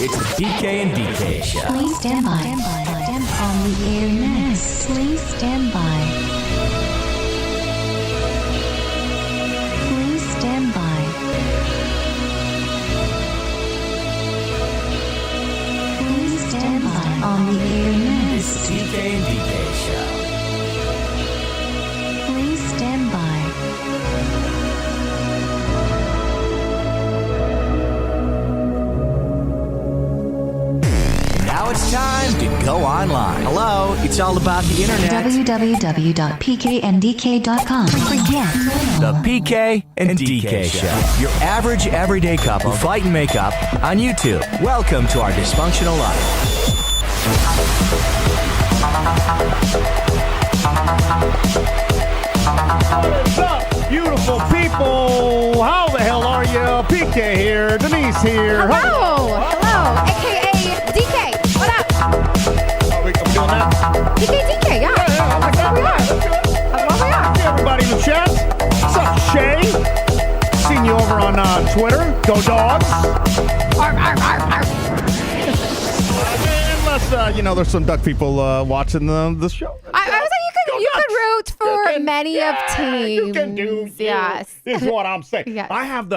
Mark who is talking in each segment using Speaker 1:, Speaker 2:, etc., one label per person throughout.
Speaker 1: It's the PK and DK Show.
Speaker 2: Please stand by. On the air next. Please stand by. Please stand by. Please stand by. On the air
Speaker 1: It's
Speaker 2: next.
Speaker 1: the PK and DK Show.
Speaker 2: Please stand by.
Speaker 1: Now it's time to go online. Hello, it's all about the internet.
Speaker 2: www.pkndk.com. Forget.
Speaker 1: The PK and DK Show. Your average everyday couple fight and make up on YouTube. Welcome to our dysfunctional life.
Speaker 3: What's up, beautiful people? How the hell are you? PK here, Denise here.
Speaker 4: Hello, aka DK. What up?
Speaker 3: Are we doing that?
Speaker 4: DK, yeah. That's what we are. That's what we are.
Speaker 3: Hey, everybody in the chat. What's up, Shay? Seen you over on Twitter. Go Dogs.
Speaker 4: Arr, arr, arr, arr.
Speaker 3: Unless, there's some duck people watching the show.
Speaker 4: I was like, you could root for many of teams.
Speaker 3: You can do.
Speaker 4: Yes.
Speaker 3: Is what I'm saying.
Speaker 4: Yes.
Speaker 3: I have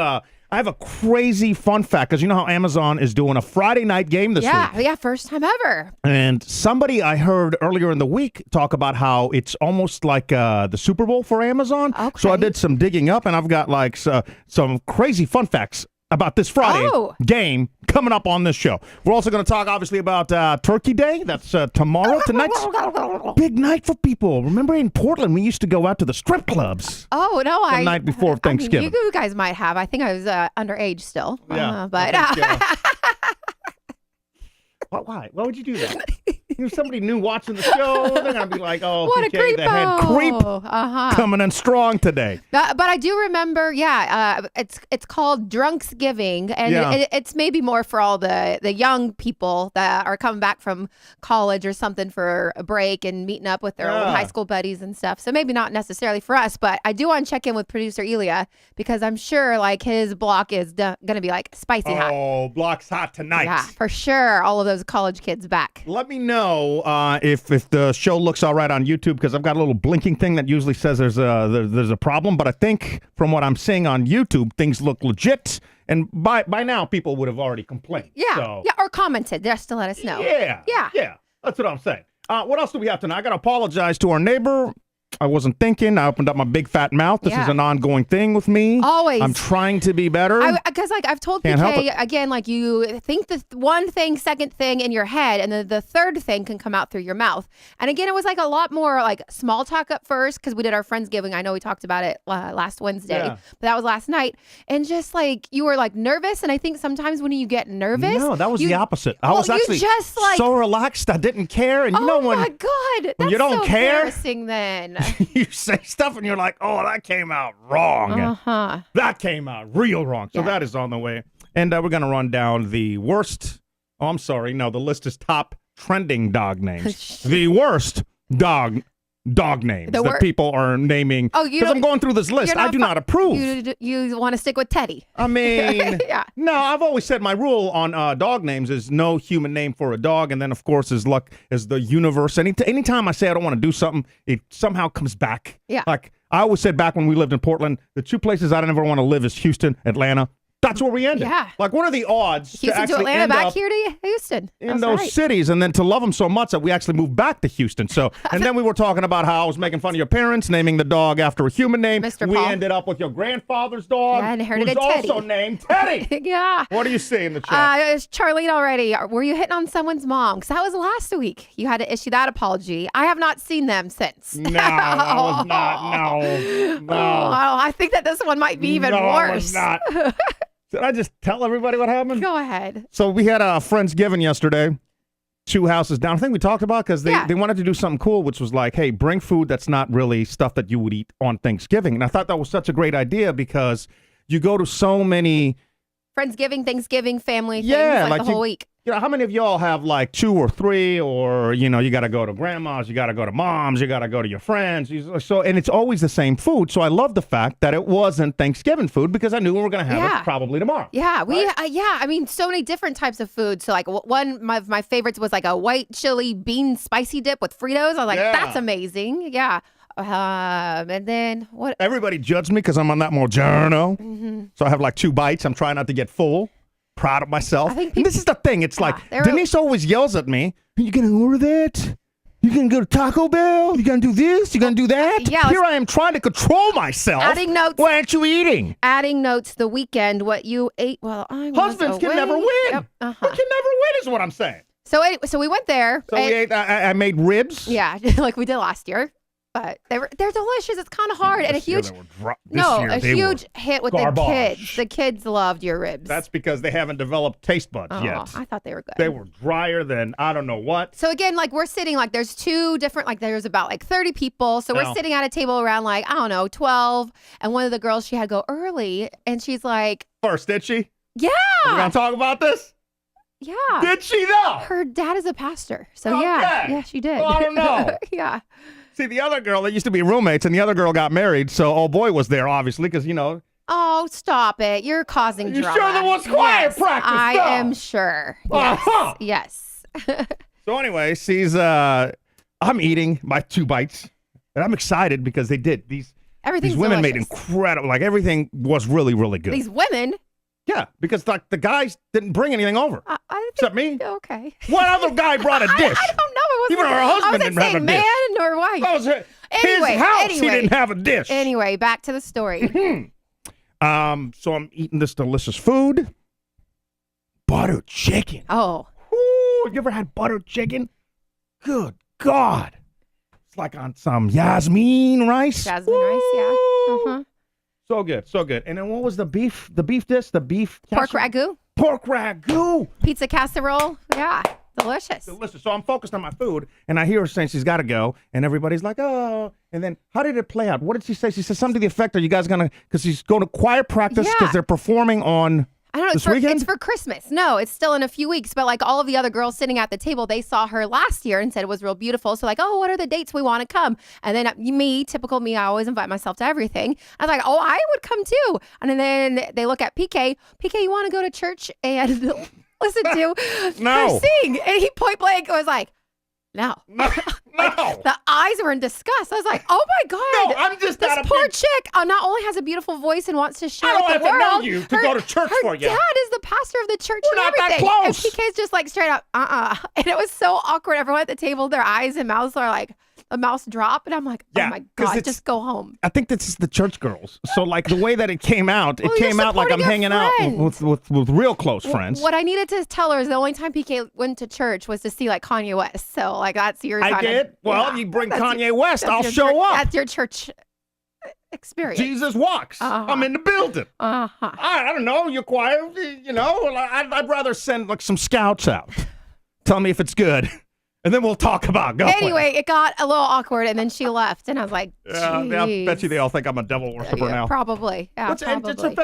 Speaker 3: a crazy fun fact because you know how Amazon is doing a Friday night game this week.
Speaker 4: Yeah, first time ever.
Speaker 3: And somebody I heard earlier in the week talk about how it's almost like the Super Bowl for Amazon.
Speaker 4: Okay.
Speaker 3: So I did some digging up, and I've got like some crazy fun facts about this Friday game coming up on this show. We're also going to talk, obviously, about Turkey Day. That's tomorrow. Tonight's big night for people. Remember in Portland, we used to go out to the strip clubs.
Speaker 4: Oh, no,
Speaker 3: The night before Thanksgiving.
Speaker 4: You guys might have. I think I was underage still.
Speaker 3: Yeah.
Speaker 4: But
Speaker 3: Why? Why would you do that? If somebody new watching the show, they're going to be like, oh,
Speaker 4: what a
Speaker 3: PK, the head creep
Speaker 4: creepo.
Speaker 3: coming in strong today.
Speaker 4: But I do remember, it's called Drunksgiving, and
Speaker 3: Yeah.
Speaker 4: it's maybe more for all the young people that are coming back from college or something for a break and meeting up with their old
Speaker 3: Yeah.
Speaker 4: high school buddies and stuff. So maybe not necessarily for us, but I do want to check in with producer Elia because I'm sure like his block is going to be like spicy hot.
Speaker 3: Oh, block's hot tonight.
Speaker 4: Yeah, for sure. All of those college kids back.
Speaker 3: Let me know if the show looks all right on YouTube because I've got a little blinking thing that usually says there's a problem. But I think from what I'm seeing on YouTube, things look legit. And by now, people would have already complained.
Speaker 4: Yeah,
Speaker 3: So,
Speaker 4: or commented just to let us know.
Speaker 3: Yeah. That's what I'm saying. What else do we have tonight? I got to apologize to our neighbor. I wasn't thinking. I opened up my big fat mouth. This is an ongoing thing with me.
Speaker 4: Always.
Speaker 3: I'm trying to be better.
Speaker 4: Because I've told
Speaker 3: Can't help
Speaker 4: PK, again, like you think the one thing, second thing in your head, and then the third thing can come out through your mouth. And again, it was like a lot more like small talk up first because we did our Friendsgiving. I know we talked about it last Wednesday,
Speaker 3: Yeah.
Speaker 4: but that was last night. And just like you were like nervous. And I think sometimes when you get nervous.
Speaker 3: No, that was the opposite. I was
Speaker 4: you
Speaker 3: actually
Speaker 4: just like,
Speaker 3: so relaxed. I didn't care. And you know when
Speaker 4: my God.
Speaker 3: when you
Speaker 4: that's
Speaker 3: don't
Speaker 4: so
Speaker 3: care,
Speaker 4: embarrassing then.
Speaker 3: you say stuff and you're like, oh, that came out wrong.
Speaker 4: Uh-huh.
Speaker 3: That came out real wrong. So
Speaker 4: Yeah.
Speaker 3: that is on the way. And we're going to run down the worst. Oh, I'm sorry. No, the list is top trending dog names. The worst dog names
Speaker 4: The
Speaker 3: that people are naming.
Speaker 4: Oh, you
Speaker 3: because I'm
Speaker 4: don't-
Speaker 3: going through this list.
Speaker 4: You're
Speaker 3: I do not approve.
Speaker 4: You want to stick with Teddy.
Speaker 3: I mean,
Speaker 4: Yeah.
Speaker 3: no, I've always said my rule on dog names is no human name for a dog. And then, of course, is luck is the universe. Anytime I say I don't want to do something, it somehow comes back.
Speaker 4: Yeah.
Speaker 3: Like I always said back when we lived in Portland, the two places I never want to live is Houston, Atlanta. That's where we ended.
Speaker 4: Yeah.
Speaker 3: Like, what are the odds
Speaker 4: Houston to
Speaker 3: actually
Speaker 4: Atlanta,
Speaker 3: end
Speaker 4: back
Speaker 3: up
Speaker 4: here to Houston.
Speaker 3: in
Speaker 4: That's
Speaker 3: those
Speaker 4: right.
Speaker 3: cities, and then to love them so much that we actually moved back to Houston. So, and then we were talking about how I was making fun of your parents, naming the dog after a human name.
Speaker 4: Mr.
Speaker 3: We
Speaker 4: Paul.
Speaker 3: ended up with your grandfather's dog,
Speaker 4: Yeah, I inherited
Speaker 3: who's
Speaker 4: a Teddy.
Speaker 3: also named Teddy.
Speaker 4: Yeah.
Speaker 3: What do you see in the chat?
Speaker 4: It's Charlene already. Were you hitting on someone's mom? Because that was last week. You had to issue that apology. I have not seen them since.
Speaker 3: No, I was not. No.
Speaker 4: Oh, I think that this one might be even
Speaker 3: no,
Speaker 4: worse.
Speaker 3: I was not. Did I just tell everybody what happened?
Speaker 4: Go ahead.
Speaker 3: So we had a Friendsgiving yesterday, 2 houses down. I think we talked about because they wanted to do something cool, which was like, hey, bring food that's not really stuff that you would eat on Thanksgiving. And I thought that was such a great idea because you go to so many.
Speaker 4: Friendsgiving, Thanksgiving, family things
Speaker 3: Yeah,
Speaker 4: like the
Speaker 3: you,
Speaker 4: whole week.
Speaker 3: You know, how many of y'all have like 2 or 3, or, you know, you got to go to grandma's, you got to go to mom's, you got to go to your friends. So, and it's always the same food. So I love the fact that it wasn't Thanksgiving food because I knew we were going to have it probably tomorrow.
Speaker 4: Yeah, I mean, so many different types of food. So like one of my favorites was like a white chili bean spicy dip with Fritos. I was like, that's amazing. Yeah. And then what?
Speaker 3: Everybody judged me because I'm on that Mogiano. Mm-hmm. So I have like 2 bites. I'm trying not to get full. Proud of myself. And this is the thing. It's like Denise always yells at me. Are you going to order that? You going to go to Taco Bell? You going to do this? You going to do that?
Speaker 4: Yeah,
Speaker 3: here I am trying to control myself.
Speaker 4: Adding notes.
Speaker 3: Why aren't you eating?
Speaker 4: Adding notes the weekend, what you ate. Well, I
Speaker 3: Husbands can never win.
Speaker 4: Yep.
Speaker 3: We can never win is what I'm saying.
Speaker 4: So we went there.
Speaker 3: So we ate. I made ribs.
Speaker 4: Yeah, like we did last year. But they're delicious. It's kind of hard and a huge hit with
Speaker 3: garbage.
Speaker 4: the kids. The kids loved your ribs.
Speaker 3: That's because they haven't developed taste buds yet.
Speaker 4: I thought they were good.
Speaker 3: They were drier than I don't know what.
Speaker 4: So again, like we're sitting like there's 2 different there's about like 30 people. So we're sitting at a table around like I don't know 12, and one of the girls she had to go early, and she's like,
Speaker 3: first did she?
Speaker 4: Yeah.
Speaker 3: We're gonna talk about this.
Speaker 4: Yeah.
Speaker 3: Did she though?
Speaker 4: Her dad is a pastor. So yeah, she did.
Speaker 3: Well, I don't know.
Speaker 4: Yeah.
Speaker 3: See, the other girl, they used to be roommates, and the other girl got married, so old boy was there, obviously, because, you know.
Speaker 4: Oh, stop it. You're causing drama.
Speaker 3: You sure there was choir practice?
Speaker 4: I am sure. Yes. Yes.
Speaker 3: So anyway, I'm eating my 2 bites, and I'm excited because they did. These women made incredible, like everything was really, really good.
Speaker 4: These women?
Speaker 3: Yeah, because like the guys didn't bring anything over. Except me.
Speaker 4: Okay.
Speaker 3: What other guy brought a dish?
Speaker 4: I don't know.
Speaker 3: Even her husband didn't have a dish.
Speaker 4: Man or wife.
Speaker 3: That was his house. He didn't have a dish.
Speaker 4: Anyway, back to the story.
Speaker 3: So I'm eating this delicious food. Butter chicken.
Speaker 4: Oh.
Speaker 3: Ooh, you ever had butter chicken? Good God. It's like on some Yasmin rice.
Speaker 4: Jasmine rice, yeah. Uh-huh.
Speaker 3: So good, so good. And then what was the beef dish? The beef
Speaker 4: pork ragu.
Speaker 3: Pork ragu.
Speaker 4: Pizza casserole. Yeah. Delicious.
Speaker 3: Delicious. So I'm focused on my food, and I hear her saying she's got to go, and everybody's like, oh. And then how did it play out? What did she say? She said something to the effect, are you guys going to, because she's going to choir practice because they're performing on
Speaker 4: I don't know.
Speaker 3: this weekend?
Speaker 4: It's for Christmas. No, it's still in a few weeks. But like all of the other girls sitting at the table, they saw her last year and said it was real beautiful. So like, oh, what are the dates we want to come? And then typical me, I always invite myself to everything. I was like, oh, I would come too. And then they look at PK. PK, you want to go to church and listen to her sing? And he point blank was like, no. Like, the eyes were in disgust. I was like, oh my God.
Speaker 3: No, I'm just
Speaker 4: this poor chick not only has a beautiful voice and wants to share with the world.
Speaker 3: I don't have to know you to go to church for you.
Speaker 4: Her dad is the pastor of the church
Speaker 3: We're
Speaker 4: and
Speaker 3: not
Speaker 4: everything.
Speaker 3: that close.
Speaker 4: And PK's just like straight up, And it was so awkward. Everyone at the table, their eyes and mouths are like, a mouse drop. And I'm like, oh my God, just go home.
Speaker 3: I think this is the church girls. So like the way that it came out, it came out like I'm hanging out with real close friends.
Speaker 4: What I needed to tell her is the only time PK went to church was to see like Kanye West. So like that's your time.
Speaker 3: I did? Well, you bring Kanye West, I'll show up.
Speaker 4: That's your church experience.
Speaker 3: Jesus walks. I'm in the building. I don't know, your choir, you know, I'd rather send like some scouts out. Tell me if it's good. And then we'll talk about going.
Speaker 4: Anyway, it got a little awkward, and then she left, and I was like,
Speaker 3: I bet you they all think I'm a devil worshiper now.
Speaker 4: Probably. Yeah, probably.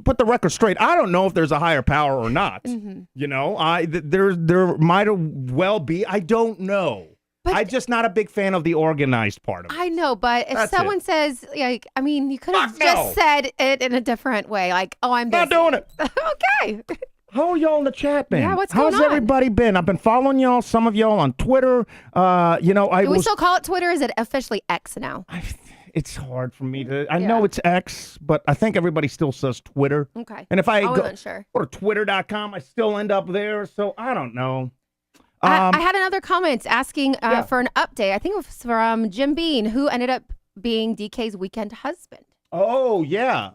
Speaker 3: Put the record straight. I don't know if there's a higher power or not. Mm-hmm. You know, there might well be. I don't know. But I'm just not a big fan of the organized part of it.
Speaker 4: I know, but if someone says, like, I mean, you could have just said it in a different way, like, oh, I'm busy.
Speaker 3: Not doing it.
Speaker 4: Okay.
Speaker 3: How are y'all in the chat, man?
Speaker 4: Yeah, what's going on?
Speaker 3: How's everybody been? I've been following y'all, some of y'all on Twitter. Do
Speaker 4: we still call it Twitter? Is it officially X now?
Speaker 3: It's hard for me to. I know it's X, but I think everybody still says Twitter.
Speaker 4: Okay.
Speaker 3: And if I go
Speaker 4: to
Speaker 3: twitter.com, I still end up there. So I don't know.
Speaker 4: I had another comment asking for an update. I think it was from Jim Bean, who ended up being DK's weekend husband.
Speaker 3: Oh, yeah.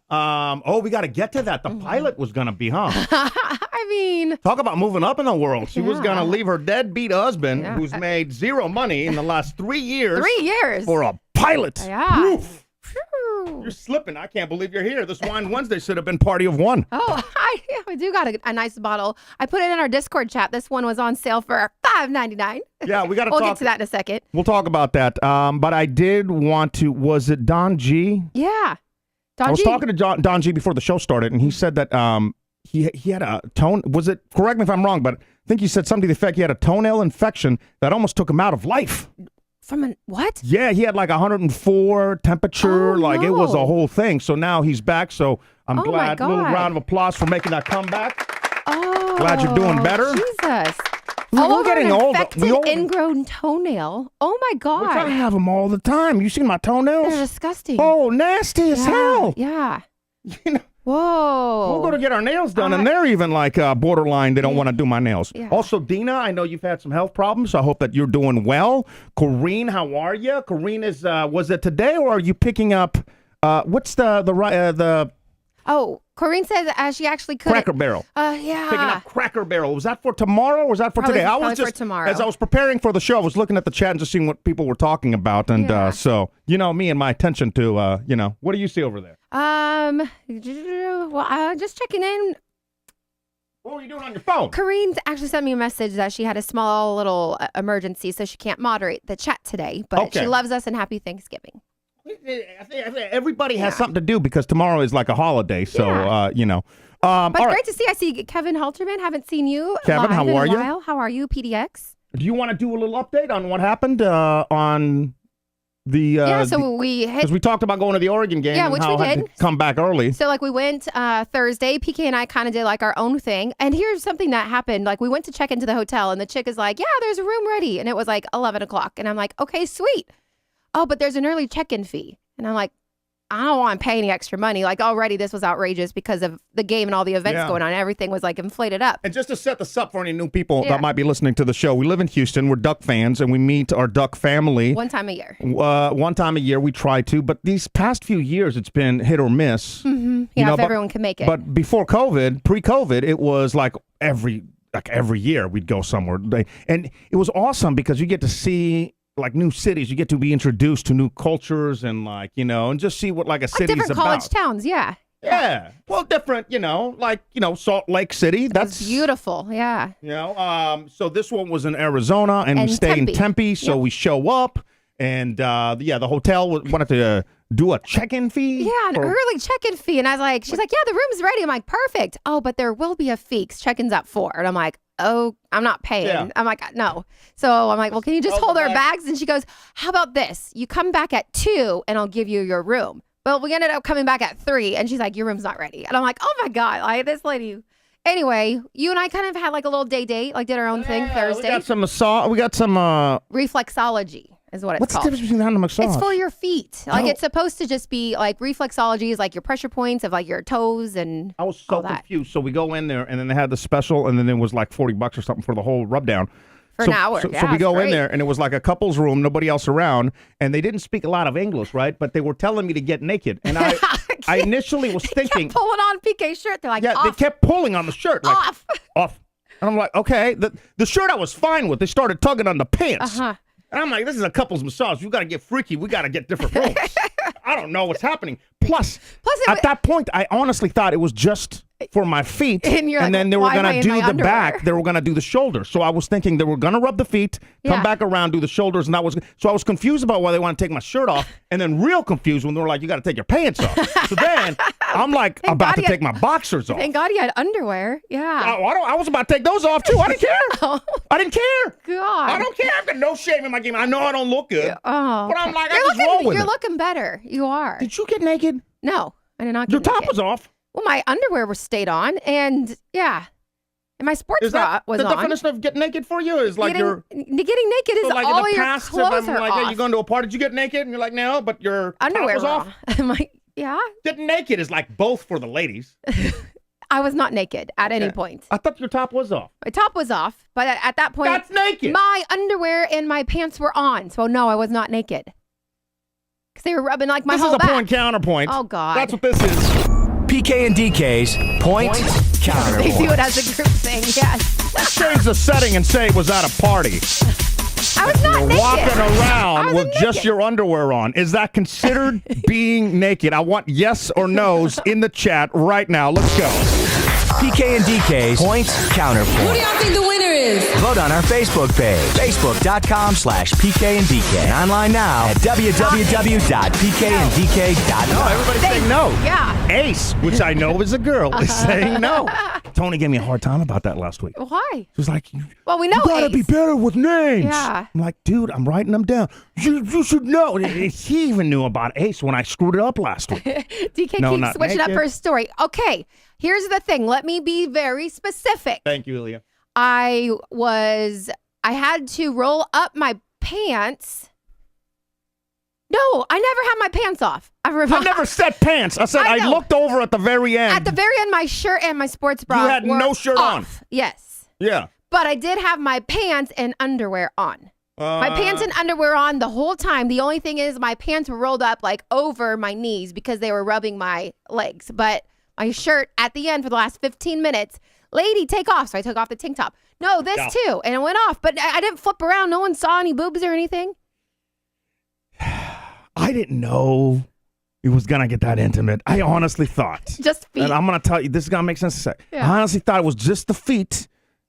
Speaker 3: We got to get to that. The pilot was going to be, huh?
Speaker 4: I mean.
Speaker 3: Talk about moving up in the world. She was going to leave her deadbeat husband, who's made zero money in the last 3 years.
Speaker 4: 3 years.
Speaker 3: For a pilot.
Speaker 4: Yeah.
Speaker 3: Oof. You're slipping. I can't believe you're here. This Wine Wednesday should have been party of one.
Speaker 4: Oh, I do got a nice bottle. I put it in our Discord chat. This one was on sale for $5.99.
Speaker 3: Yeah, we got to
Speaker 4: We'll get to that in a second.
Speaker 3: We'll talk about that. But I did want to, was it Don G?
Speaker 4: Yeah. Don
Speaker 3: I was talking to Don G before the show started, and he said that he had a correct me if I'm wrong, but I think he said something to the effect he had a toenail infection that almost took him out of life.
Speaker 4: From what?
Speaker 3: Yeah, he had like 104 temperature. It was a whole thing. So now he's back. So I'm glad. A little round of applause for making that comeback.
Speaker 4: Oh.
Speaker 3: Glad you're doing better.
Speaker 4: Jesus.
Speaker 3: We're getting older.
Speaker 4: Ingrown toenail. Oh my God.
Speaker 3: I have them all the time. You seen my toenails?
Speaker 4: They're disgusting.
Speaker 3: Oh, nasty as hell.
Speaker 4: Yeah.
Speaker 3: You know,
Speaker 4: whoa.
Speaker 3: we'll go to get our nails done, and they're even like borderline. They don't want to do my nails.
Speaker 4: Yeah.
Speaker 3: Also, Dina, I know you've had some health problems, so I hope that you're doing well. Corrine, how are you? Corrine is, was it today, or are you picking up, what's the
Speaker 4: Oh, Corrine says she actually couldn't.
Speaker 3: Cracker Barrel.
Speaker 4: Yeah.
Speaker 3: Picking up Cracker Barrel. Was that for tomorrow or was that for today? I was just
Speaker 4: for tomorrow.
Speaker 3: As I was preparing for the show, I was looking at the chat and just seeing what people were talking about, and so me and my attention to what do you see over there?
Speaker 4: Just checking in.
Speaker 3: What were you doing on your phone?
Speaker 4: Corrine actually sent me a message that she had a small little emergency, so she can't moderate the chat today. But she loves us and happy Thanksgiving.
Speaker 3: I think everybody has something to do because tomorrow is like a holiday, so
Speaker 4: But great to see. I see Kevin Halterman. Haven't seen you.
Speaker 3: Kevin, how are you?
Speaker 4: How are you, PDX?
Speaker 3: Do you want to do a little update on what happened on the? Because we talked about going to the Oregon game.
Speaker 4: Which
Speaker 3: and how
Speaker 4: we
Speaker 3: I had
Speaker 4: did.
Speaker 3: to come back early.
Speaker 4: So we went Thursday. PK and I kind of did like our own thing. And here's something that happened. We went to check into the hotel, and the chick is like, "Yeah, there's a room ready," and it was 11 o'clock, and I'm like, "Okay, sweet." Oh, but there's an early check-in fee. And I'm like, I don't want to pay any extra money. Already this was outrageous because of the game and all the events going on. Everything was inflated up.
Speaker 3: And just to set this up for any new people that might be listening to the show, we live in Houston. We're Duck fans, and we meet our Duck family.
Speaker 4: One time a year.
Speaker 3: One time a year we try to. But these past few years, it's been hit or miss.
Speaker 4: Mm-hmm. Yeah, if everyone can make it.
Speaker 3: But before COVID, pre-COVID, it was every year we'd go somewhere. And it was awesome because you get to see new cities, you get to be introduced to new cultures and and just see what a city's
Speaker 4: different
Speaker 3: about.
Speaker 4: College towns, yeah.
Speaker 3: Well, different, Salt Lake City. That's
Speaker 4: beautiful, yeah.
Speaker 3: So this one was in Arizona, and we stay in Tempe. So we show up, and the hotel wanted to do a check-in fee.
Speaker 4: Yeah, an early check-in fee, and I was like, she's like, yeah, the room's ready. I'm like, perfect. Oh, but there will be a fee. Check-in's at 4, and I'm like, oh, I'm not paying. Yeah. I'm like, no. So I'm like, well, can you just hold our bags? And she goes, how about this? You come back at 2 and I'll give you your room. But we ended up coming back at 3 and she's like, your room's not ready. And I'm like, oh my God, this lady. Anyway, you and I kind of had a little date, did our own thing Thursday.
Speaker 3: We got some massage. We got some
Speaker 4: reflexology is what it's called.
Speaker 3: What's the difference between that and a massage?
Speaker 4: It's for your feet. It's supposed to just be reflexology is your pressure points of your toes and
Speaker 3: I was so confused. So we go in there and then they had the special and then it was $40 or something for the whole rub down.
Speaker 4: For an hour.
Speaker 3: So we go in there and it was a couple's room, nobody else around, and they didn't speak a lot of English, right? But they were telling me to get naked. And I initially was thinking.
Speaker 4: Kept pulling on PK's shirt. They're like,
Speaker 3: yeah,
Speaker 4: off.
Speaker 3: They kept pulling on the shirt.
Speaker 4: Off.
Speaker 3: Off. And I'm like, okay. The shirt I was fine with. They started tugging on the pants.
Speaker 4: Uh-huh.
Speaker 3: And I'm like, this is a couple's massage. You got to get freaky. We got to get different rooms. I don't know what's happening. Plus at that point, I honestly thought it was just for my feet.
Speaker 4: And
Speaker 3: then they were going to do the back. They were going to do the shoulders. So I was thinking they were going to rub the feet, come back around, do the shoulders. And so I was confused about why they want to take my shirt off. And then real confused when they were like, you got to take your pants off. So then I'm about to take my boxers off.
Speaker 4: Thank God he had underwear. Yeah.
Speaker 3: I was about to take those off too. I didn't care. I didn't care.
Speaker 4: God.
Speaker 3: I don't care. I've got no shame in my game. I know I don't look good.
Speaker 4: Oh.
Speaker 3: But I'm like, I just roll with it.
Speaker 4: You're looking better. You are.
Speaker 3: Did you get naked?
Speaker 4: No, I did not get
Speaker 3: Your
Speaker 4: naked.
Speaker 3: top was off.
Speaker 4: Well, my underwear was stayed on, and my sports bra was on.
Speaker 3: The definition of get naked for you is
Speaker 4: getting naked is all your clothes are off.
Speaker 3: Hey, you going to a party? Did you get naked? And you're like, no, but your
Speaker 4: underwear
Speaker 3: top was off.
Speaker 4: I'm like, yeah.
Speaker 3: Getting naked is both for the ladies.
Speaker 4: I was not naked at any point.
Speaker 3: I thought your top was off.
Speaker 4: My top was off, but at that point,
Speaker 3: that's naked.
Speaker 4: My underwear and my pants were on, so no, I was not naked. Because they were rubbing my whole back.
Speaker 3: This is a point counterpoint.
Speaker 4: Oh, God.
Speaker 3: That's what this is.
Speaker 1: PK and DK's point counterpoint.
Speaker 4: They do it as a group thing, yes.
Speaker 3: Change the setting and say it was at a party.
Speaker 4: I was not naked.
Speaker 3: Walking around with just your underwear on. Is that considered being naked? I want yes or no's in the chat right now. Let's go.
Speaker 1: PK and DK's point counterpoint.
Speaker 5: Who do y'all think the winner is? is.
Speaker 1: Vote on our Facebook page, facebook.com/PK and DK. And online now at www.pkanddk.com.
Speaker 3: No, everybody's saying no.
Speaker 4: Yeah.
Speaker 3: Ace, which I know is a girl, is saying no. Tony gave me a hard time about that last week.
Speaker 4: Why?
Speaker 3: She was like,
Speaker 4: Well, we know
Speaker 3: you gotta
Speaker 4: Ace.
Speaker 3: be better with names.
Speaker 4: Yeah.
Speaker 3: I'm like, dude, I'm writing them down. You should know. He even knew about Ace when I screwed it up last week.
Speaker 4: DK
Speaker 3: No,
Speaker 4: keeps
Speaker 3: not
Speaker 4: switching up
Speaker 3: naked.
Speaker 4: her story. Okay, here's the thing. Let me be very specific.
Speaker 3: Thank you, Ilya.
Speaker 4: I had to roll up my pants. No, I never had my pants off.
Speaker 3: I never said pants. I said
Speaker 4: I
Speaker 3: I
Speaker 4: know.
Speaker 3: looked over at the very end.
Speaker 4: At the very end, my shirt and my sports bra
Speaker 3: had
Speaker 4: were
Speaker 3: no shirt on.
Speaker 4: off. Yes.
Speaker 3: Yeah.
Speaker 4: But I did have my pants and underwear on. My pants and underwear on the whole time. The only thing is my pants were rolled up like over my knees because they were rubbing my legs. But my shirt at the end for the last 15 minutes, lady, take off. So I took off the tank top. No, this too. And it went off. But I didn't flip around. No one saw any boobs or anything.
Speaker 3: I didn't know it was going to get that intimate. I honestly thought.
Speaker 4: Just feet.
Speaker 3: And I'm going to tell you, this is going to make sense to say.
Speaker 4: Yeah.
Speaker 3: I honestly thought it was just the feet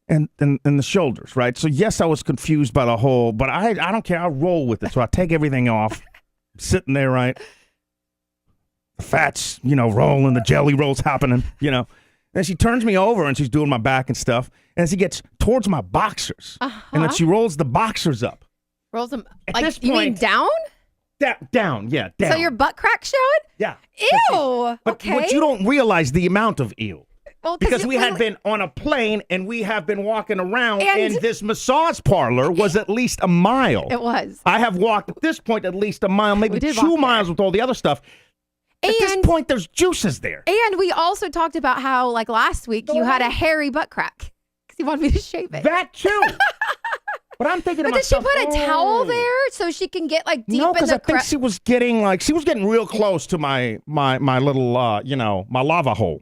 Speaker 3: and the shoulders, right? So, yes, I was confused by the whole, but I don't care. I'll roll with it. So I take everything off, sitting there, right? The fats, rolling, the jelly rolls happening, And she turns me over and she's doing my back and stuff. And she gets towards my boxers. And then she rolls the boxers up.
Speaker 4: Rolls them.
Speaker 3: At
Speaker 4: Like,
Speaker 3: this
Speaker 4: you mean
Speaker 3: point-
Speaker 4: down?
Speaker 3: Down, yeah, down.
Speaker 4: So your butt crack showing?
Speaker 3: Yeah.
Speaker 4: Ew.
Speaker 3: But
Speaker 4: okay.
Speaker 3: what you don't realize the amount of ew.
Speaker 4: Well,
Speaker 3: Because we had been on a plane and we have been walking around
Speaker 4: And-
Speaker 3: and this massage parlor was at least a mile.
Speaker 4: It was.
Speaker 3: I have walked at this point at least a mile, maybe
Speaker 4: We did
Speaker 3: 2
Speaker 4: walk there.
Speaker 3: miles with all the other stuff. At this
Speaker 4: And-
Speaker 3: point, there's juices there.
Speaker 4: And we also talked about how, like last week, you had a hairy butt crack because you wanted me to shave it.
Speaker 3: That too. But I'm thinking to
Speaker 4: But did she
Speaker 3: myself,
Speaker 4: put a towel there so she can get like deep
Speaker 3: No,
Speaker 4: in
Speaker 3: because
Speaker 4: the
Speaker 3: I think she was getting real close to my little my lava hole.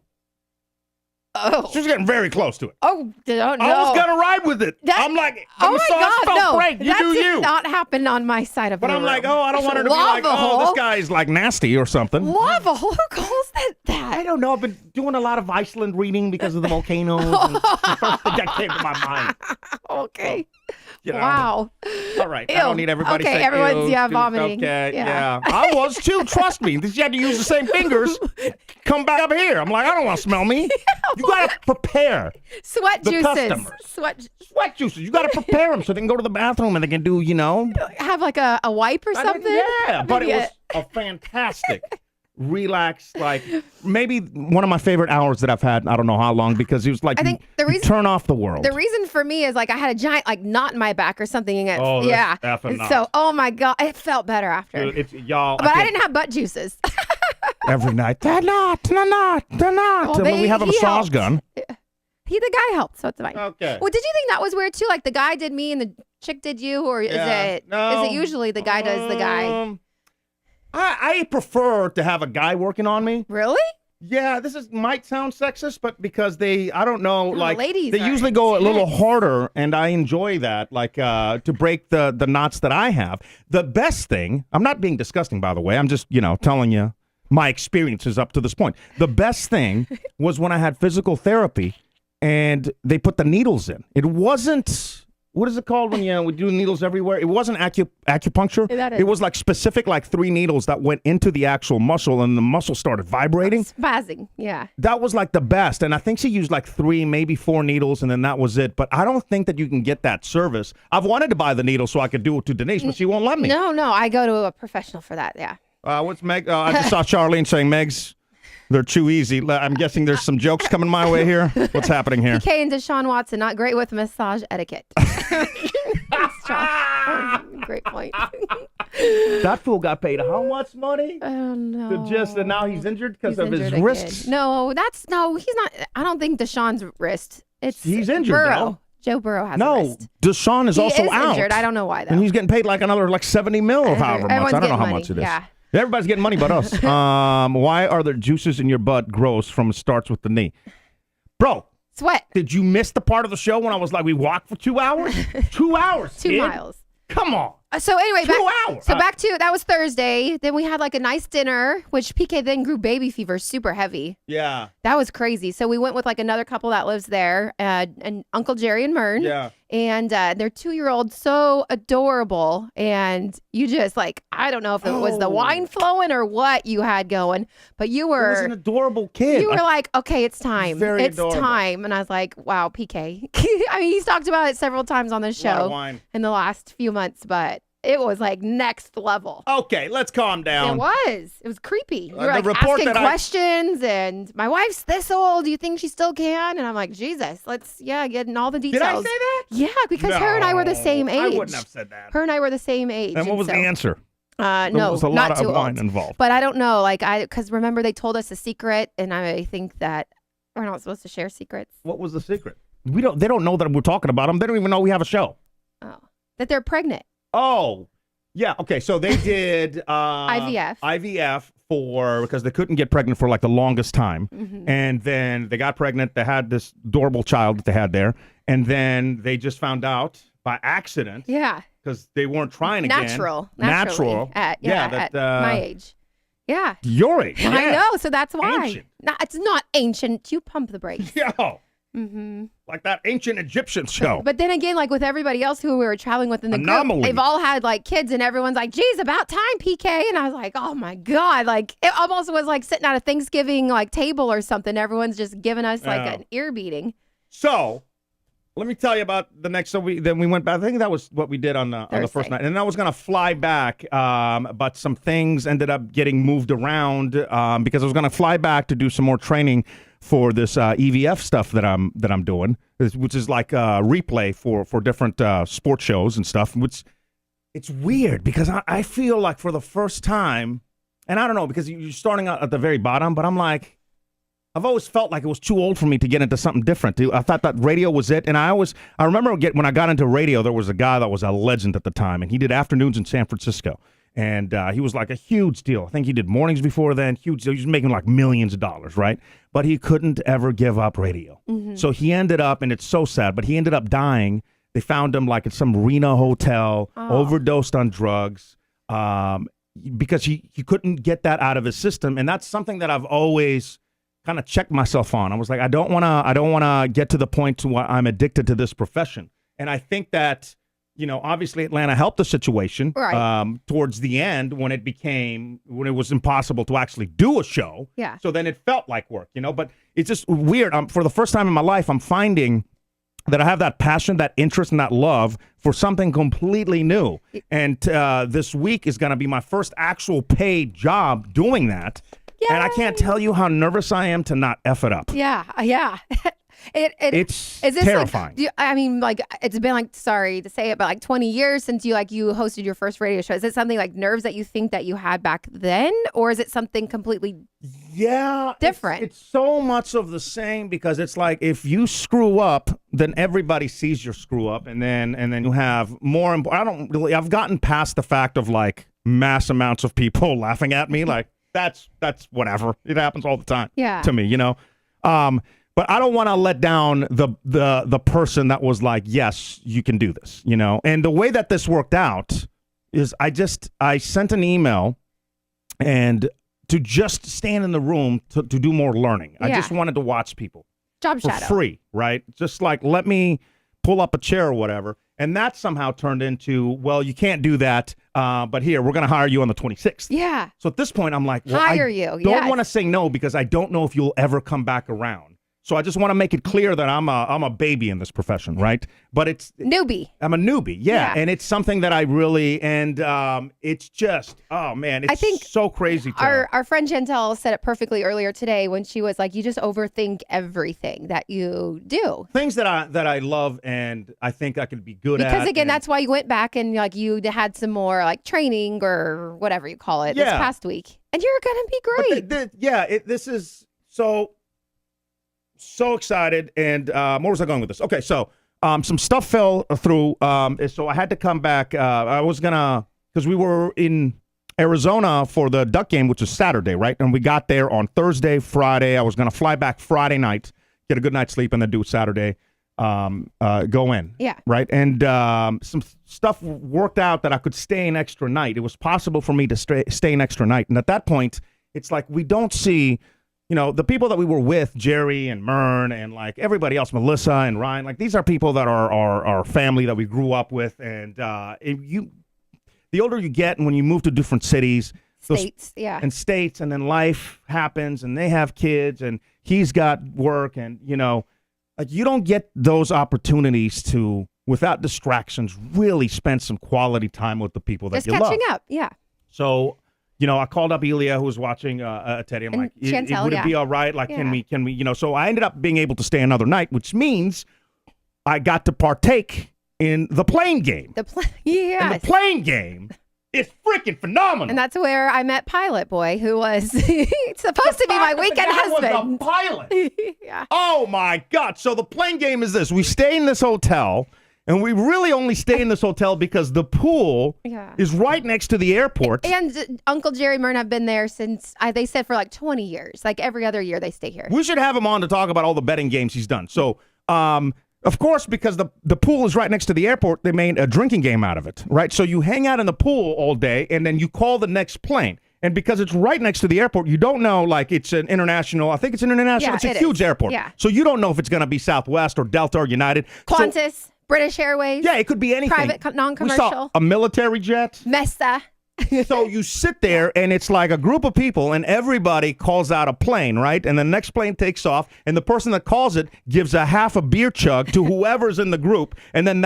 Speaker 4: Oh.
Speaker 3: She was getting very close to it.
Speaker 4: Oh, no.
Speaker 3: I was gonna ride with it.
Speaker 4: That-
Speaker 3: I'm like, the
Speaker 4: Oh my
Speaker 3: massage
Speaker 4: God,
Speaker 3: felt
Speaker 4: no.
Speaker 3: great. You
Speaker 4: that
Speaker 3: do
Speaker 4: did
Speaker 3: you.
Speaker 4: not happen on my side of
Speaker 3: But
Speaker 4: the
Speaker 3: I'm
Speaker 4: room.
Speaker 3: like, I don't want her to be like,
Speaker 4: Lava
Speaker 3: oh, this
Speaker 4: hole?
Speaker 3: guy's like nasty or something.
Speaker 4: Lava hole? Who calls that
Speaker 3: I
Speaker 4: that?
Speaker 3: don't know. I've been doing a lot of Iceland reading because of the volcanoes. And the first thing that came to my mind.
Speaker 4: Okay.
Speaker 3: You know.
Speaker 4: Wow.
Speaker 3: All right. I
Speaker 4: Ew.
Speaker 3: don't need everybody
Speaker 4: Okay,
Speaker 3: saying
Speaker 4: everyone's,
Speaker 3: ew,
Speaker 4: yeah,
Speaker 3: dude,
Speaker 4: vomiting.
Speaker 3: Okay,
Speaker 4: Yeah.
Speaker 3: I was too. Trust me. You had to use the same fingers. Come back up here. I'm like, I don't want to smell me. You got to prepare.
Speaker 4: Sweat
Speaker 3: The
Speaker 4: juices.
Speaker 3: customers. Sweat juices. You got to prepare them so they can go to the bathroom and they can do,
Speaker 4: Have like a wipe or something?
Speaker 3: Yeah, but it
Speaker 4: Maybe
Speaker 3: was a fantastic, relaxed, like maybe one of my favorite hours that I've had. I don't know how long because it was like
Speaker 4: I think the
Speaker 3: you
Speaker 4: reason-
Speaker 3: turn off the world.
Speaker 4: The reason for me is like I had a giant like knot in my back or something. And
Speaker 3: Oh, this
Speaker 4: yeah.
Speaker 3: effing knot.
Speaker 4: So, oh my God, it felt better after.
Speaker 3: Dude, it's y'all.
Speaker 4: But I
Speaker 3: can't-
Speaker 4: didn't have butt juices.
Speaker 3: every night. They're not.
Speaker 4: Well,
Speaker 3: And when we have a
Speaker 4: he
Speaker 3: massage
Speaker 4: helped.
Speaker 3: gun.
Speaker 4: The guy helped, so it's fine.
Speaker 3: Okay.
Speaker 4: Well, did you think that was weird too? Like the guy did me and the chick did you, or is it usually the guy does the guy?
Speaker 3: I prefer to have a guy working on me.
Speaker 4: Really?
Speaker 3: Yeah, might sound sexist, but because I don't know, like
Speaker 4: ladies
Speaker 3: they
Speaker 4: are
Speaker 3: usually go a little
Speaker 4: intense.
Speaker 3: harder, and I enjoy that, like to break the knots that I have. The best thing, I'm not being disgusting, by the way. I'm just telling you my experiences up to this point. The best thing was when I had physical therapy, and they put the needles in. It wasn't. What is it called when we do needles everywhere? It wasn't acupuncture.
Speaker 4: That is.
Speaker 3: It was like specific, like 3 needles that went into the actual muscle, and the muscle started vibrating.
Speaker 4: Spazzing. Yeah.
Speaker 3: That was like the best. And I think she used like 3, maybe 4 needles, and then that was it. But I don't think that you can get that service. I've wanted to buy the needle so I could do it to Denise, but she won't let me.
Speaker 4: No, I go to a professional for that. Yeah.
Speaker 3: What's Meg? I just saw Charlene saying, Megs, they're too easy. I'm guessing there's some jokes coming my way here. What's happening here?
Speaker 4: PK and Deshaun Watson, not great with massage etiquette. Great point.
Speaker 3: That fool got paid how much money?
Speaker 4: Oh no.
Speaker 3: And now he's injured because
Speaker 4: He's
Speaker 3: of his
Speaker 4: injured again.
Speaker 3: wrists?
Speaker 4: No, he's not. I don't think Deshaun's wrist.
Speaker 3: He's injured,
Speaker 4: Burrow.
Speaker 3: though.
Speaker 4: Joe Burrow has a
Speaker 3: No,
Speaker 4: wrist.
Speaker 3: Deshaun is
Speaker 4: He
Speaker 3: also
Speaker 4: is
Speaker 3: out.
Speaker 4: injured. I don't know why though.
Speaker 3: And he's getting paid like another like 70 mil or however much.
Speaker 4: Everyone's
Speaker 3: I don't know
Speaker 4: getting
Speaker 3: how
Speaker 4: money,
Speaker 3: much it is.
Speaker 4: yeah.
Speaker 3: Everybody's getting money but us. Why are there juices in your butt gross from starts with the knee? Bro,
Speaker 4: Sweat.
Speaker 3: did you miss the part of the show when I was like, we walked for 2 hours? 2 hours,
Speaker 4: 2
Speaker 3: kid.
Speaker 4: miles.
Speaker 3: Come on.
Speaker 4: So anyway,
Speaker 3: 2 hours.
Speaker 4: So back to, that was Thursday. Then we had like a nice dinner, which PK then grew baby fever super heavy.
Speaker 3: Yeah.
Speaker 4: That was crazy. So we went with like another couple that lives there, and Uncle Jerry and Mern.
Speaker 3: Yeah.
Speaker 4: And their 2-year-old, so adorable. And you just like, I don't know if it was the wine flowing or what you had going, but you were.
Speaker 3: He was an adorable kid.
Speaker 4: You were like, okay, it's time.
Speaker 3: Very
Speaker 4: it's
Speaker 3: adorable.
Speaker 4: time. And I was like, wow, PK. I mean, he's talked about it several times on this
Speaker 3: A lot of
Speaker 4: show
Speaker 3: wine.
Speaker 4: in the last few months, but it was like next level.
Speaker 3: Okay, let's calm down.
Speaker 4: It was creepy. You were
Speaker 3: the
Speaker 4: like
Speaker 3: report
Speaker 4: asking
Speaker 3: that
Speaker 4: questions, and my wife's this old. Do you think she still can? And I'm like, Jesus, let's get in all the details.
Speaker 3: Did I say that?
Speaker 4: Yeah, because her and I were the same age.
Speaker 3: I wouldn't have said that.
Speaker 4: Her and I were the same age.
Speaker 3: And what was the answer?
Speaker 4: No,
Speaker 3: There was a lot
Speaker 4: not too
Speaker 3: of wine
Speaker 4: old.
Speaker 3: involved.
Speaker 4: But I don't know, because remember they told us a secret, and I think that we're not supposed to share secrets.
Speaker 3: What was the secret? They don't know that we're talking about them. They don't even know we have a show.
Speaker 4: Oh, that they're pregnant.
Speaker 3: Oh, yeah. Okay, so they did IVF because they couldn't get pregnant for like the longest time.
Speaker 4: Mm-hmm.
Speaker 3: And then they got pregnant. They had this adorable child that they had there. And then they just found out by accident.
Speaker 4: Yeah.
Speaker 3: Because they weren't trying again.
Speaker 4: Natural. At my age. Yeah.
Speaker 3: Your age.
Speaker 4: I
Speaker 3: yeah.
Speaker 4: know. So that's why.
Speaker 3: Ancient.
Speaker 4: No, it's not ancient. You pump the brakes.
Speaker 3: Yo.
Speaker 4: Mm-hmm.
Speaker 3: Like that ancient Egyptian show.
Speaker 4: But then again, like with everybody else who we were traveling with in the
Speaker 3: Anomaly.
Speaker 4: group, they've all had like kids, and everyone's like, geez, about time, PK. And I was like, oh my God. Like it almost was like sitting at a Thanksgiving like table or something. Everyone's just giving us like an ear beating.
Speaker 3: So let me tell you about the next. So we went back. I think that was what we did on the first night. And then I was going to fly back, but some things ended up getting moved around because I was going to fly back to do some more training for this EVF stuff that I'm doing, which is like replay for different sports shows and stuff. Which it's weird because I feel like for the first time, and I don't know because you're starting out at the very bottom, but I'm like, I've always felt like it was too old for me to get into something different. I thought that radio was it, and I remember when I got into radio, there was a guy that was a legend at the time, and he did afternoons in San Francisco. And he was like a huge deal. I think he did mornings before then. Huge deal. He was making like millions of dollars, right? But he couldn't ever give up radio. Mm-hmm. So he ended up, and it's so sad, but he ended up dying. They found him like at some Reno hotel, overdosed on drugs, because he couldn't get that out of his system. And that's something that I've always kind of checked myself on. I was like, I don't want to get to the point to where I'm addicted to this profession. And I think that, obviously Atlanta helped the situation towards the end when it was impossible to actually do a show.
Speaker 4: Yeah.
Speaker 3: So then it felt like work, but it's just weird. For the first time in my life, I'm finding that I have that passion, that interest, and that love for something completely new. And this week is going to be my first actual paid job doing that. Yay. And I can't tell you how nervous I am to not F it up.
Speaker 4: Yeah.
Speaker 3: It's terrifying.
Speaker 4: It's been like, sorry to say it, but like 20 years since you hosted your first radio show. Is it something like nerves that you think that you had back then, or is it something completely different?
Speaker 3: It's so much of the same because it's like if you screw up, then everybody sees your screw up, and then you have more. I've gotten past the fact of like mass amounts of people laughing at me, like. That's whatever. It happens all the time to me, But I don't want to let down the person that was like, yes, you can do this, And the way that this worked out is I sent an email and to just stand in the room to do more learning. Yeah. I just wanted to watch people.
Speaker 4: Job
Speaker 3: for
Speaker 4: shadow.
Speaker 3: Free, right? Just like let me pull up a chair or whatever. And that somehow turned into, well, you can't do that, but here, we're going to hire you on the 26th.
Speaker 4: Yeah.
Speaker 3: So at this point, I'm like, well,
Speaker 4: I
Speaker 3: don't want to say no because I don't know if you'll ever come back around. So I just want to make it clear that I'm a baby in this profession, right? But it's
Speaker 4: newbie.
Speaker 3: I'm a newbie, yeah. And it's something that I really it's just I think so crazy.
Speaker 4: Our friend Chantel said it perfectly earlier today when she was like, you just overthink everything that you do.
Speaker 3: Things that I love and I think I could be good at.
Speaker 4: Because again, that's why you went back and like you had some more like training or whatever you call it this past week, and you're gonna be great.
Speaker 3: This is so excited. And where was I going with this? Okay, so some stuff fell through. So I had to come back. I was because we were in Arizona for the Duck game, which was Saturday, right? And we got there on Thursday, Friday. I was gonna fly back Friday night, get a good night's sleep, and then do Saturday. go in.
Speaker 4: Yeah.
Speaker 3: Right. And some stuff worked out that I could stay an extra night. It was possible for me to stay an extra night. And at that point, it's like we don't see, the people that we were with, Jerry and Mern and like everybody else, Melissa and Ryan, like these are people that are our family that we grew up with. And the older you get and when you move to different cities,
Speaker 4: States, yeah.
Speaker 3: And states, and then life happens, and they have kids, and he's got work, and, like you don't get those opportunities to, without distractions, really spend some quality time with the people that
Speaker 4: Just
Speaker 3: you love.
Speaker 4: catching up, yeah.
Speaker 3: So, I called up Elia, who was watching Teddy. I'm like,
Speaker 4: Chantel,
Speaker 3: would it be all right? Like, can we, so I ended up being able to stay another night, which means I got to partake in the playing game.
Speaker 4: Yes.
Speaker 3: And the playing game is freaking phenomenal.
Speaker 4: And that's where I met Pilot Boy, who was supposed to be my weekend husband.
Speaker 3: Was a pilot.
Speaker 4: Yeah.
Speaker 3: Oh my God. So the playing game is this. We stay in this hotel, and we really only stay in this hotel because the pool is right next to the airport.
Speaker 4: And Uncle Jerry Mern have been there since, they said, for like 20 years. Like every other year they stay here.
Speaker 3: We should have him on to talk about all the betting games he's done. So, of course, because the pool is right next to the airport, they made a drinking game out of it, right? So you hang out in the pool all day, and then you call the next plane. And because it's right next to the airport, you don't know, like, it's an international. I think it's an international.
Speaker 4: Yeah,
Speaker 3: it's a huge airport.
Speaker 4: Yeah.
Speaker 3: So you don't know if it's going to be Southwest or Delta or United.
Speaker 4: Qantas, British Airways.
Speaker 3: Yeah, it could be anything.
Speaker 4: Private, non-commercial.
Speaker 3: We saw a military jet.
Speaker 4: Mesa.
Speaker 3: So you sit there, and it's like a group of people, and everybody calls out a plane, right? And the next plane takes off, and the person that calls it gives a half a beer chug to whoever's in the group, and then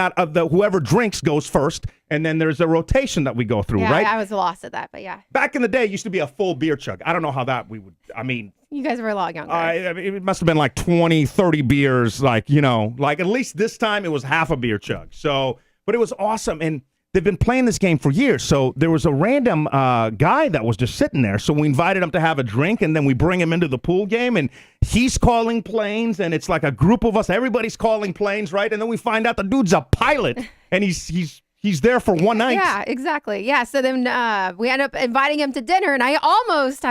Speaker 3: whoever drinks goes first, and then there's a rotation that we go through, right?
Speaker 4: I was lost at that, but yeah.
Speaker 3: Back in the day, it used to be a full beer chug. I don't know how that
Speaker 4: You guys were a lot younger.
Speaker 3: It must have been like 20, 30 beers, like at least this time it was half a beer chug. So, but it was awesome, and they've been playing this game for years. So there was a random guy that was just sitting there. So we invited him to have a drink, and then we bring him into the pool game, and he's calling planes, and it's like a group of us. Everybody's calling planes, right? And then we find out the dude's a pilot, and he's there for one night.
Speaker 4: Yeah, exactly. Yeah. So then we end up inviting him to dinner, and I almost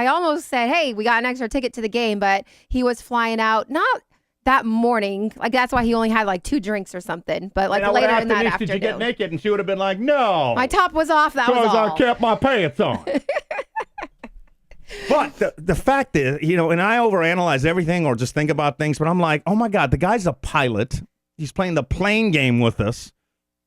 Speaker 4: said, hey, we got an extra ticket to the game, but he was flying out not that morning. Like, that's why he only had like 2 drinks or something. But like later in that afternoon.
Speaker 3: Did you get naked? And she would have been like, no.
Speaker 4: My top was off. That was all.
Speaker 3: I kept my pants on. But the fact is, and I overanalyze everything or just think about things, but I'm like, oh my God, the guy's a pilot. He's playing the plane game with us.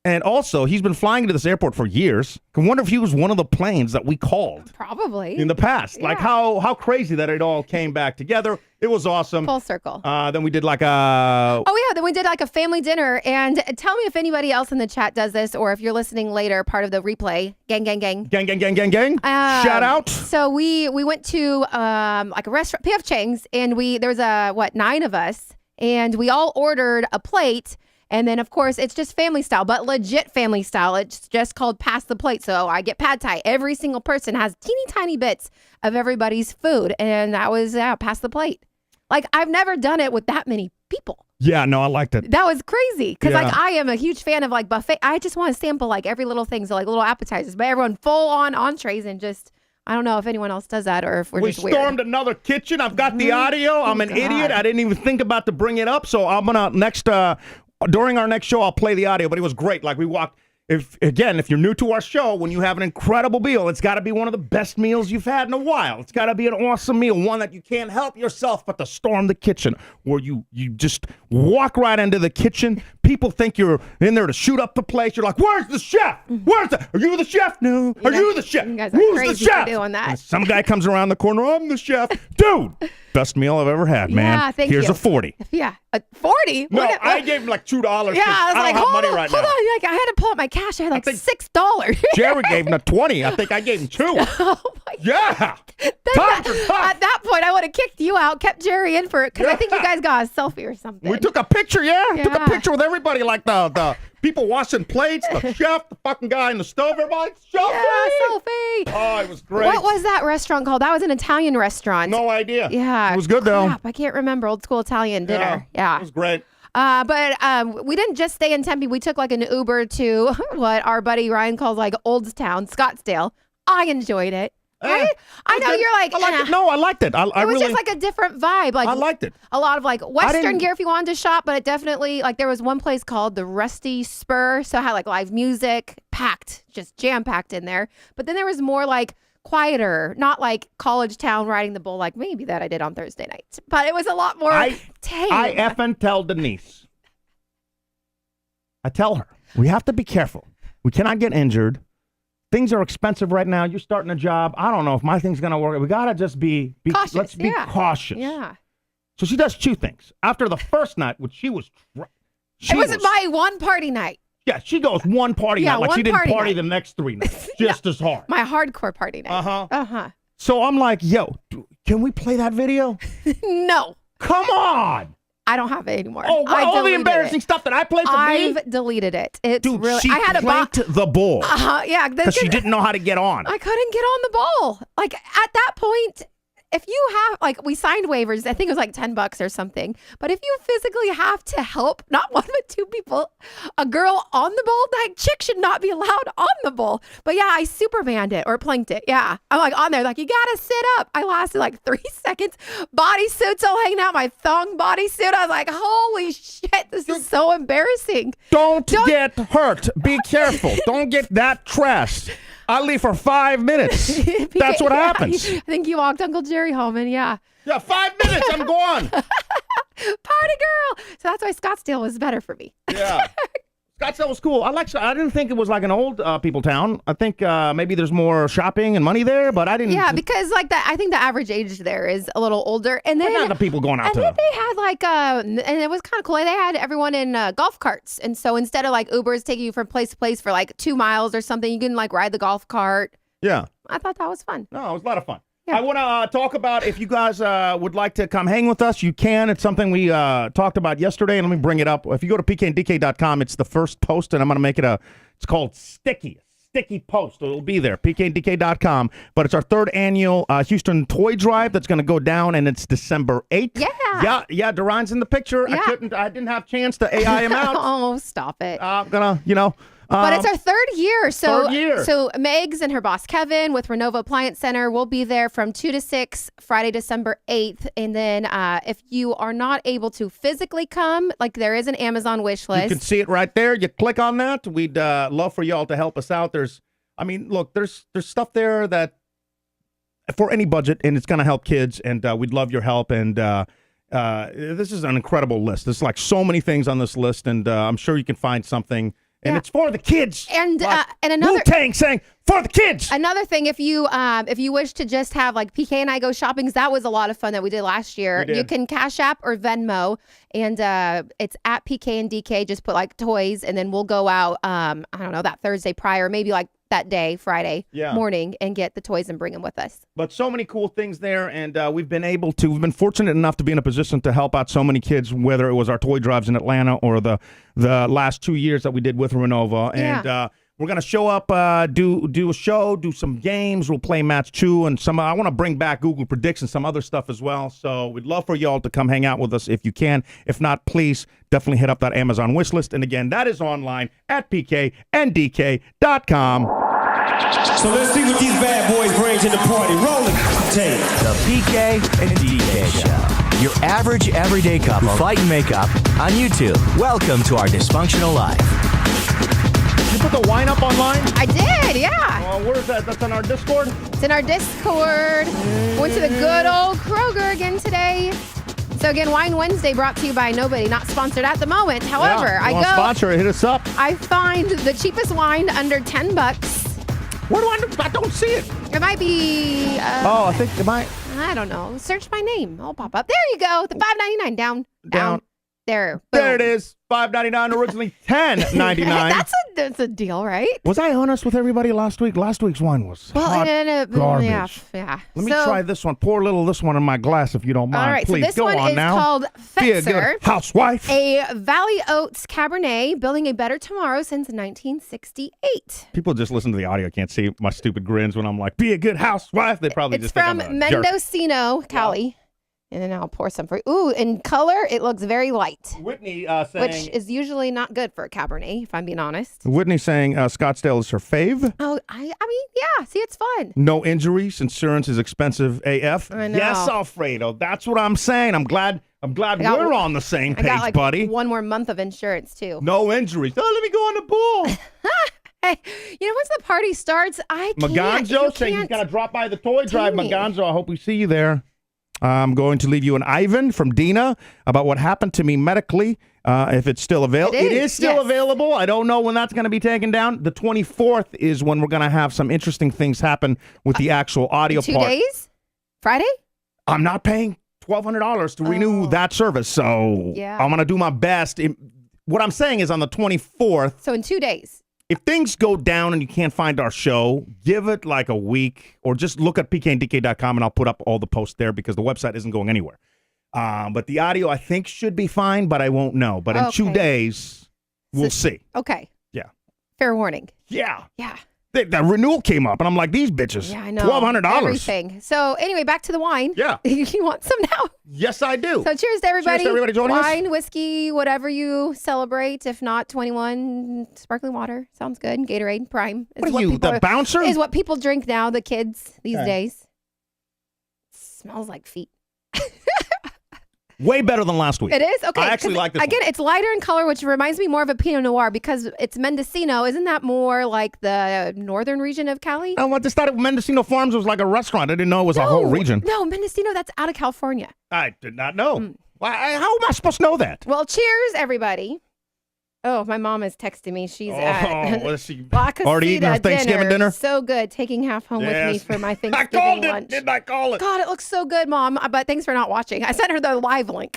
Speaker 3: And also, he's been flying to this airport for years. I wonder if he was one of the planes that we called.
Speaker 4: Probably.
Speaker 3: In the past.
Speaker 4: Yeah.
Speaker 3: Like how crazy that it all came back together. It was awesome.
Speaker 4: Full circle.
Speaker 3: Then we did like a...
Speaker 4: Oh, yeah. Then we did like a family dinner. And tell me if anybody else in the chat does this, or if you're listening later, part of the replay. Gang, gang, gang.
Speaker 3: Gang, gang, gang, gang, gang. Shout out.
Speaker 4: So we went to like a restaurant, P.F. Chang's, and there was 9 of us, and we all ordered a plate. And then, of course, it's just family style, but legit family style. It's just called pass the plate. So I get pad thai. Every single person has teeny tiny bits of everybody's food. And that was pass the plate. Like, I've never done it with that many people.
Speaker 3: Yeah, no, I liked it.
Speaker 4: That was crazy. Because,
Speaker 3: Yeah.
Speaker 4: like, I am a huge fan of, like, buffet. I just want to sample, like, every little thing. So, like, little appetizers. But everyone full on entrees and just... I don't know if anyone else does that or if we're just weird.
Speaker 3: We stormed another kitchen. I've got the audio. I'm an idiot. I didn't even think about to bring it up. So I'm going to during our next show, I'll play the audio. But it was great. Like, we walked. If you're new to our show, when you have an incredible meal, it's got to be one of the best meals you've had in a while. It's got to be an awesome meal, one that you can't help yourself but to storm the kitchen, where you just walk right into the kitchen. People think you're in there to shoot up the place. You're like, "Where's the chef? Where's the? Are you the chef? No. Are you the chef?
Speaker 4: You guys are
Speaker 3: Who's
Speaker 4: crazy
Speaker 3: the chef?"
Speaker 4: for doing that.
Speaker 3: And some guy comes around the corner. "I'm the chef, dude." Best meal I've ever had, man.
Speaker 4: Yeah, thank
Speaker 3: Here's
Speaker 4: you.
Speaker 3: a 40.
Speaker 4: Yeah, a 40?
Speaker 3: No, I gave him like $2.
Speaker 4: Yeah, I was like,
Speaker 3: don't have
Speaker 4: hold
Speaker 3: money
Speaker 4: on,
Speaker 3: right
Speaker 4: hold
Speaker 3: now.
Speaker 4: on. Like, I had to pull out my cash. I had like $6.
Speaker 3: Jerry gave him a 20. I think I gave him 2.
Speaker 4: Oh my
Speaker 3: Yeah.
Speaker 4: At that point, I would have kicked you out, kept Jerry in for it, because I think you guys got a selfie or something.
Speaker 3: We took a picture, Took a
Speaker 4: Yeah.
Speaker 3: picture with everybody, like the people washing plates, the chef, the fucking guy in the stove, everybody. Selfie!
Speaker 4: Yeah, selfie.
Speaker 3: Oh, it was great.
Speaker 4: What was that restaurant called? That was an Italian restaurant.
Speaker 3: No idea.
Speaker 4: Yeah.
Speaker 3: It was good, though.
Speaker 4: Crap, I can't remember. Old school Italian dinner. Yeah.
Speaker 3: It was great.
Speaker 4: But we didn't just stay in Tempe. We took like an Uber to what our buddy Ryan calls like Old Town, Scottsdale. I enjoyed it. Right? I know you're like,
Speaker 3: I liked it. No, I liked it.
Speaker 4: It was just like a different vibe. Like
Speaker 3: I liked it.
Speaker 4: A lot of like Western gear if you wanted to shop, but it definitely like there was one place called the Rusty Spur, so it had like live music, packed, just jam packed in there. But then there was more like quieter, not like college town riding the bull like maybe that I did on Thursday night, but it was a lot more tame.
Speaker 3: I effing tell Denise. I tell her we have to be careful. We cannot get injured. Things are expensive right now. You're starting a job. I don't know if my thing's going to work. We got to just be
Speaker 4: cautious.
Speaker 3: Let's be cautious.
Speaker 4: Yeah.
Speaker 3: So she does two things. After the first night, which it
Speaker 4: wasn't my one party night.
Speaker 3: Yeah, she goes one party night like she didn't party the next 3 nights. Just as hard.
Speaker 4: My hardcore party night.
Speaker 3: Uh-huh.
Speaker 4: Uh-huh.
Speaker 3: So I'm like, yo, can we play that video?
Speaker 4: No.
Speaker 3: Come on.
Speaker 4: I don't have it anymore.
Speaker 3: Oh, all the embarrassing stuff that I played for me?
Speaker 4: I've deleted it. It's
Speaker 3: Dude,
Speaker 4: really,
Speaker 3: she
Speaker 4: I had
Speaker 3: planked the bull.
Speaker 4: Yeah.
Speaker 3: Because she didn't know how to get on.
Speaker 4: I couldn't get on the ball. Like at that point, if you have, like we signed waivers, I think it was like $10 or something. But if you physically have to help, not one but two people, a girl on the bull, that chick should not be allowed on the bull. But yeah, I Supermaned it or planked it. Yeah. I'm like on there, like, you got to sit up. I lasted like 3 seconds. Bodysuits all hanging out, my thong bodysuit. I was like, holy shit, this is so embarrassing.
Speaker 3: Don't get hurt. Be careful. Don't get that trashed. I leave for 5 minutes. That's what happens.
Speaker 4: I think you walked Uncle Jerry home, and yeah.
Speaker 3: Yeah, 5 minutes. I'm gone.
Speaker 4: Party girl. So that's why Scottsdale was better for me.
Speaker 3: Yeah. Scottsdale was cool. I didn't think it was like an old people town. I think maybe there's more shopping and money there, but I didn't.
Speaker 4: Yeah, because like that, I think the average age there is a little older, and then
Speaker 3: not the people going out.
Speaker 4: And then they had like and it was kind of cool. They had everyone in golf carts, and so instead of like Ubers taking you from place to place for like 2 miles or something, you can like ride the golf cart.
Speaker 3: Yeah,
Speaker 4: I thought that was fun.
Speaker 3: No, it was a lot of fun.
Speaker 4: Yeah.
Speaker 3: I want to talk about if you guys would like to come hang with us, you can. It's something we talked about yesterday, and let me bring it up. If you go to pkanddk.com, it's the first post, and I'm going to make it it's called Sticky post. It'll be there, pkanddk.com. But it's our 3rd annual Houston Toy Drive that's going to go down, and it's December 8th. Yeah, Duran's in the picture.
Speaker 4: Yeah.
Speaker 3: I didn't have a chance to AI him out.
Speaker 4: Oh, stop it.
Speaker 3: I'm going to,
Speaker 4: but it's our 3rd year. So,
Speaker 3: 3rd year.
Speaker 4: So Megs and her boss, Kevin, with Renova Appliance Center, will be there from 2 to 6, Friday, December 8th. And then if you are not able to physically come, like there is an Amazon wish list.
Speaker 3: You can see it right there. You click on that. We'd love for y'all to help us out. There's stuff there that for any budget, and it's going to help kids, and we'd love your help. And this is an incredible list. There's like so many things on this list, and I'm sure you can find something. And it's for the kids.
Speaker 4: And another
Speaker 3: Wu-Tang saying for the kids.
Speaker 4: Another thing, if you wish to just have like PK and I go shopping, 'cause that was a lot of fun that we did last year. You can Cash App or Venmo, and it's at PK and DK. Just put like toys, and then we'll go out. I don't know, that Thursday prior, maybe like that day, Friday morning, and get the toys and bring them with us.
Speaker 3: But so many cool things there, and we've been fortunate enough to be in a position to help out so many kids, whether it was our toy drives in Atlanta or the last 2 years that we did with Renova. And we're going to show up, do a show, do some games. We'll play Match 2, and I want to bring back Google Predictions, some other stuff as well. So we'd love for y'all to come hang out with us if you can. If not, please definitely hit up that Amazon wish list. And again, that is online at pkanddk.com.
Speaker 5: So let's see what these bad boys bring to the party. Rolling tape.
Speaker 1: The PK and DK Show. Your average everyday couple fight and make up on YouTube. Welcome to our dysfunctional life.
Speaker 3: You put the wine up online?
Speaker 4: I did, yeah.
Speaker 3: Where is that? That's on our Discord?
Speaker 4: It's in our Discord. Went to the good old Kroger again today. So again, Wine Wednesday brought to you by nobody, not sponsored at the moment. However,
Speaker 3: I sponsor it, hit us up.
Speaker 4: I find the cheapest wine under $10.
Speaker 3: Where do I don't see it.
Speaker 4: It might be.
Speaker 3: I think it might.
Speaker 4: I don't know. Search my name. I'll pop up. There you go. The $5.99 down. There. Boom.
Speaker 3: There it is. $5.99, originally $10.99.
Speaker 4: That's a deal, right?
Speaker 3: Was I honest with everybody last week? Last week's wine was hot garbage.
Speaker 4: Yeah.
Speaker 3: Let me try this one. Pour a little of this one in my glass if you don't mind.
Speaker 4: All right,
Speaker 3: please.
Speaker 4: so this
Speaker 3: Go
Speaker 4: one
Speaker 3: on
Speaker 4: is
Speaker 3: now.
Speaker 4: called Fetzer.
Speaker 3: Be a good housewife.
Speaker 4: A Valley Oats Cabernet, building a better tomorrow since 1968.
Speaker 3: People just listen to the audio. Can't see my stupid grins when I'm like, be a good housewife. They probably
Speaker 4: it's
Speaker 3: just
Speaker 4: from
Speaker 3: think I'm a jerk.
Speaker 4: Mendocino, Cali. And then I'll pour some for you. Ooh, in color, it looks very light,
Speaker 3: Whitney saying...
Speaker 4: which is usually not good for a Cabernet, if I'm being honest.
Speaker 3: Whitney saying Scottsdale is her fave.
Speaker 4: Oh, I mean, yeah. See, it's fun.
Speaker 3: No injuries. Insurance is expensive AF.
Speaker 4: I know.
Speaker 3: Yes, Alfredo. That's what I'm saying. I'm glad we're on the same
Speaker 4: I got
Speaker 3: page,
Speaker 4: like
Speaker 3: buddy.
Speaker 4: one more month of insurance too.
Speaker 3: No injuries. Oh, let me go on the pool.
Speaker 4: Hey, you know, once the party starts, I can't.
Speaker 3: Maganzo saying he's got to drop by the toy drive.
Speaker 4: Dang.
Speaker 3: Maganzo, I hope we see you there. I'm going to leave you an Ivan from Dina about what happened to me medically, if it's still available. It is still available. I don't know when that's going to be taken down. The 24th is when we're going to have some interesting things happen with the actual audio
Speaker 4: 2
Speaker 3: part.
Speaker 4: days? Friday?
Speaker 3: I'm not paying $1,200 to renew that service, so
Speaker 4: Yeah.
Speaker 3: I'm going to do my best. What I'm saying is on the 24th,
Speaker 4: So in 2 days.
Speaker 3: if things go down and you can't find our show, give it like a week or just look at pkndk.com and I'll put up all the posts there because the website isn't going anywhere. But the audio, I think, should be fine, but I won't know. But in 2 days, we'll see.
Speaker 4: Okay.
Speaker 3: Yeah.
Speaker 4: Fair warning.
Speaker 3: Yeah.
Speaker 4: Yeah.
Speaker 3: That renewal came up, and I'm like, these bitches.
Speaker 4: Yeah, I know.
Speaker 3: $1,200.
Speaker 4: Everything. So anyway, back to the wine.
Speaker 3: Yeah.
Speaker 4: You want some now?
Speaker 3: Yes, I do.
Speaker 4: So cheers to everybody.
Speaker 3: Cheers to everybody joining us.
Speaker 4: Wine, whiskey, whatever you celebrate. If not, 21, sparkling water. Sounds good. Gatorade, Prime.
Speaker 3: What are you,
Speaker 4: people
Speaker 3: the bouncer?
Speaker 4: Is what people drink now, the kids these
Speaker 3: Okay.
Speaker 4: days. Smells like feet.
Speaker 3: Way better than last week.
Speaker 4: It is? Okay.
Speaker 3: I actually
Speaker 4: 'cause
Speaker 3: like this
Speaker 4: again,
Speaker 3: one.
Speaker 4: it's lighter in color, which reminds me more of a Pinot Noir because it's Mendocino. Isn't that more like the northern region of Cali?
Speaker 3: I just thought Mendocino Farms was like a restaurant. I didn't know it was a whole region.
Speaker 4: No, Mendocino, that's out of California.
Speaker 3: I did not know. Why? How am I supposed to know that?
Speaker 4: Well, cheers, everybody. Oh, my mom is texting me. She's at
Speaker 3: what is she?
Speaker 4: La Casita
Speaker 3: Already eating her Thanksgiving dinner?
Speaker 4: So good. Taking half home with me
Speaker 3: Yes.
Speaker 4: for my
Speaker 3: I
Speaker 4: Thanksgiving
Speaker 3: called
Speaker 4: lunch.
Speaker 3: it. Didn't I call it?
Speaker 4: God, it looks so good, Mom. But thanks for not watching. I sent her the live link.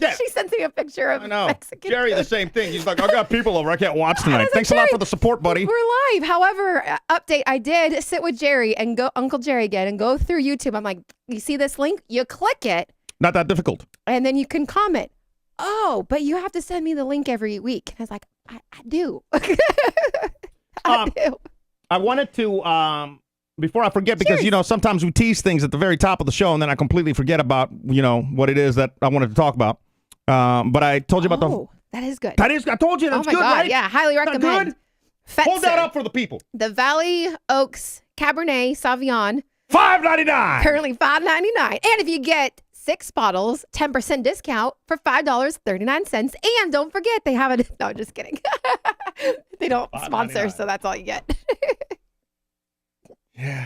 Speaker 3: Yeah.
Speaker 4: She sent me a picture of
Speaker 3: I know.
Speaker 4: Mexican
Speaker 3: Jerry, the
Speaker 4: food.
Speaker 3: same thing. He's like, I got people over. I can't watch tonight.
Speaker 4: was like,
Speaker 3: Thanks a lot
Speaker 4: Jerry,
Speaker 3: for the support, buddy.
Speaker 4: We're live. However, update, I did sit with Jerry and go Uncle Jerry again and go through YouTube. I'm like, you see this link? You click it,
Speaker 3: Not that difficult.
Speaker 4: and then you can comment. Oh, but you have to send me the link every week. And I was like, I do. I do.
Speaker 3: I wanted to, before I forget, because, sometimes we tease things at the very top of the show and then I completely forget about, what it is that I wanted to talk about. But I told you about
Speaker 4: that is good.
Speaker 3: I told you
Speaker 4: Oh
Speaker 3: that's
Speaker 4: my
Speaker 3: good,
Speaker 4: God.
Speaker 3: right?
Speaker 4: Yeah, highly
Speaker 3: Is that
Speaker 4: recommend.
Speaker 3: good? Hold that
Speaker 4: Fetzer,
Speaker 3: up for the people.
Speaker 4: the Valley Oaks Cabernet Sauvignon,
Speaker 3: $5.99.
Speaker 4: currently $5.99. And if you get 6 bottles, 10% discount for $5.39. And don't forget, they have it. No, just kidding. They don't sponsor,
Speaker 3: $5.99.
Speaker 4: so that's all you get.
Speaker 3: Yeah.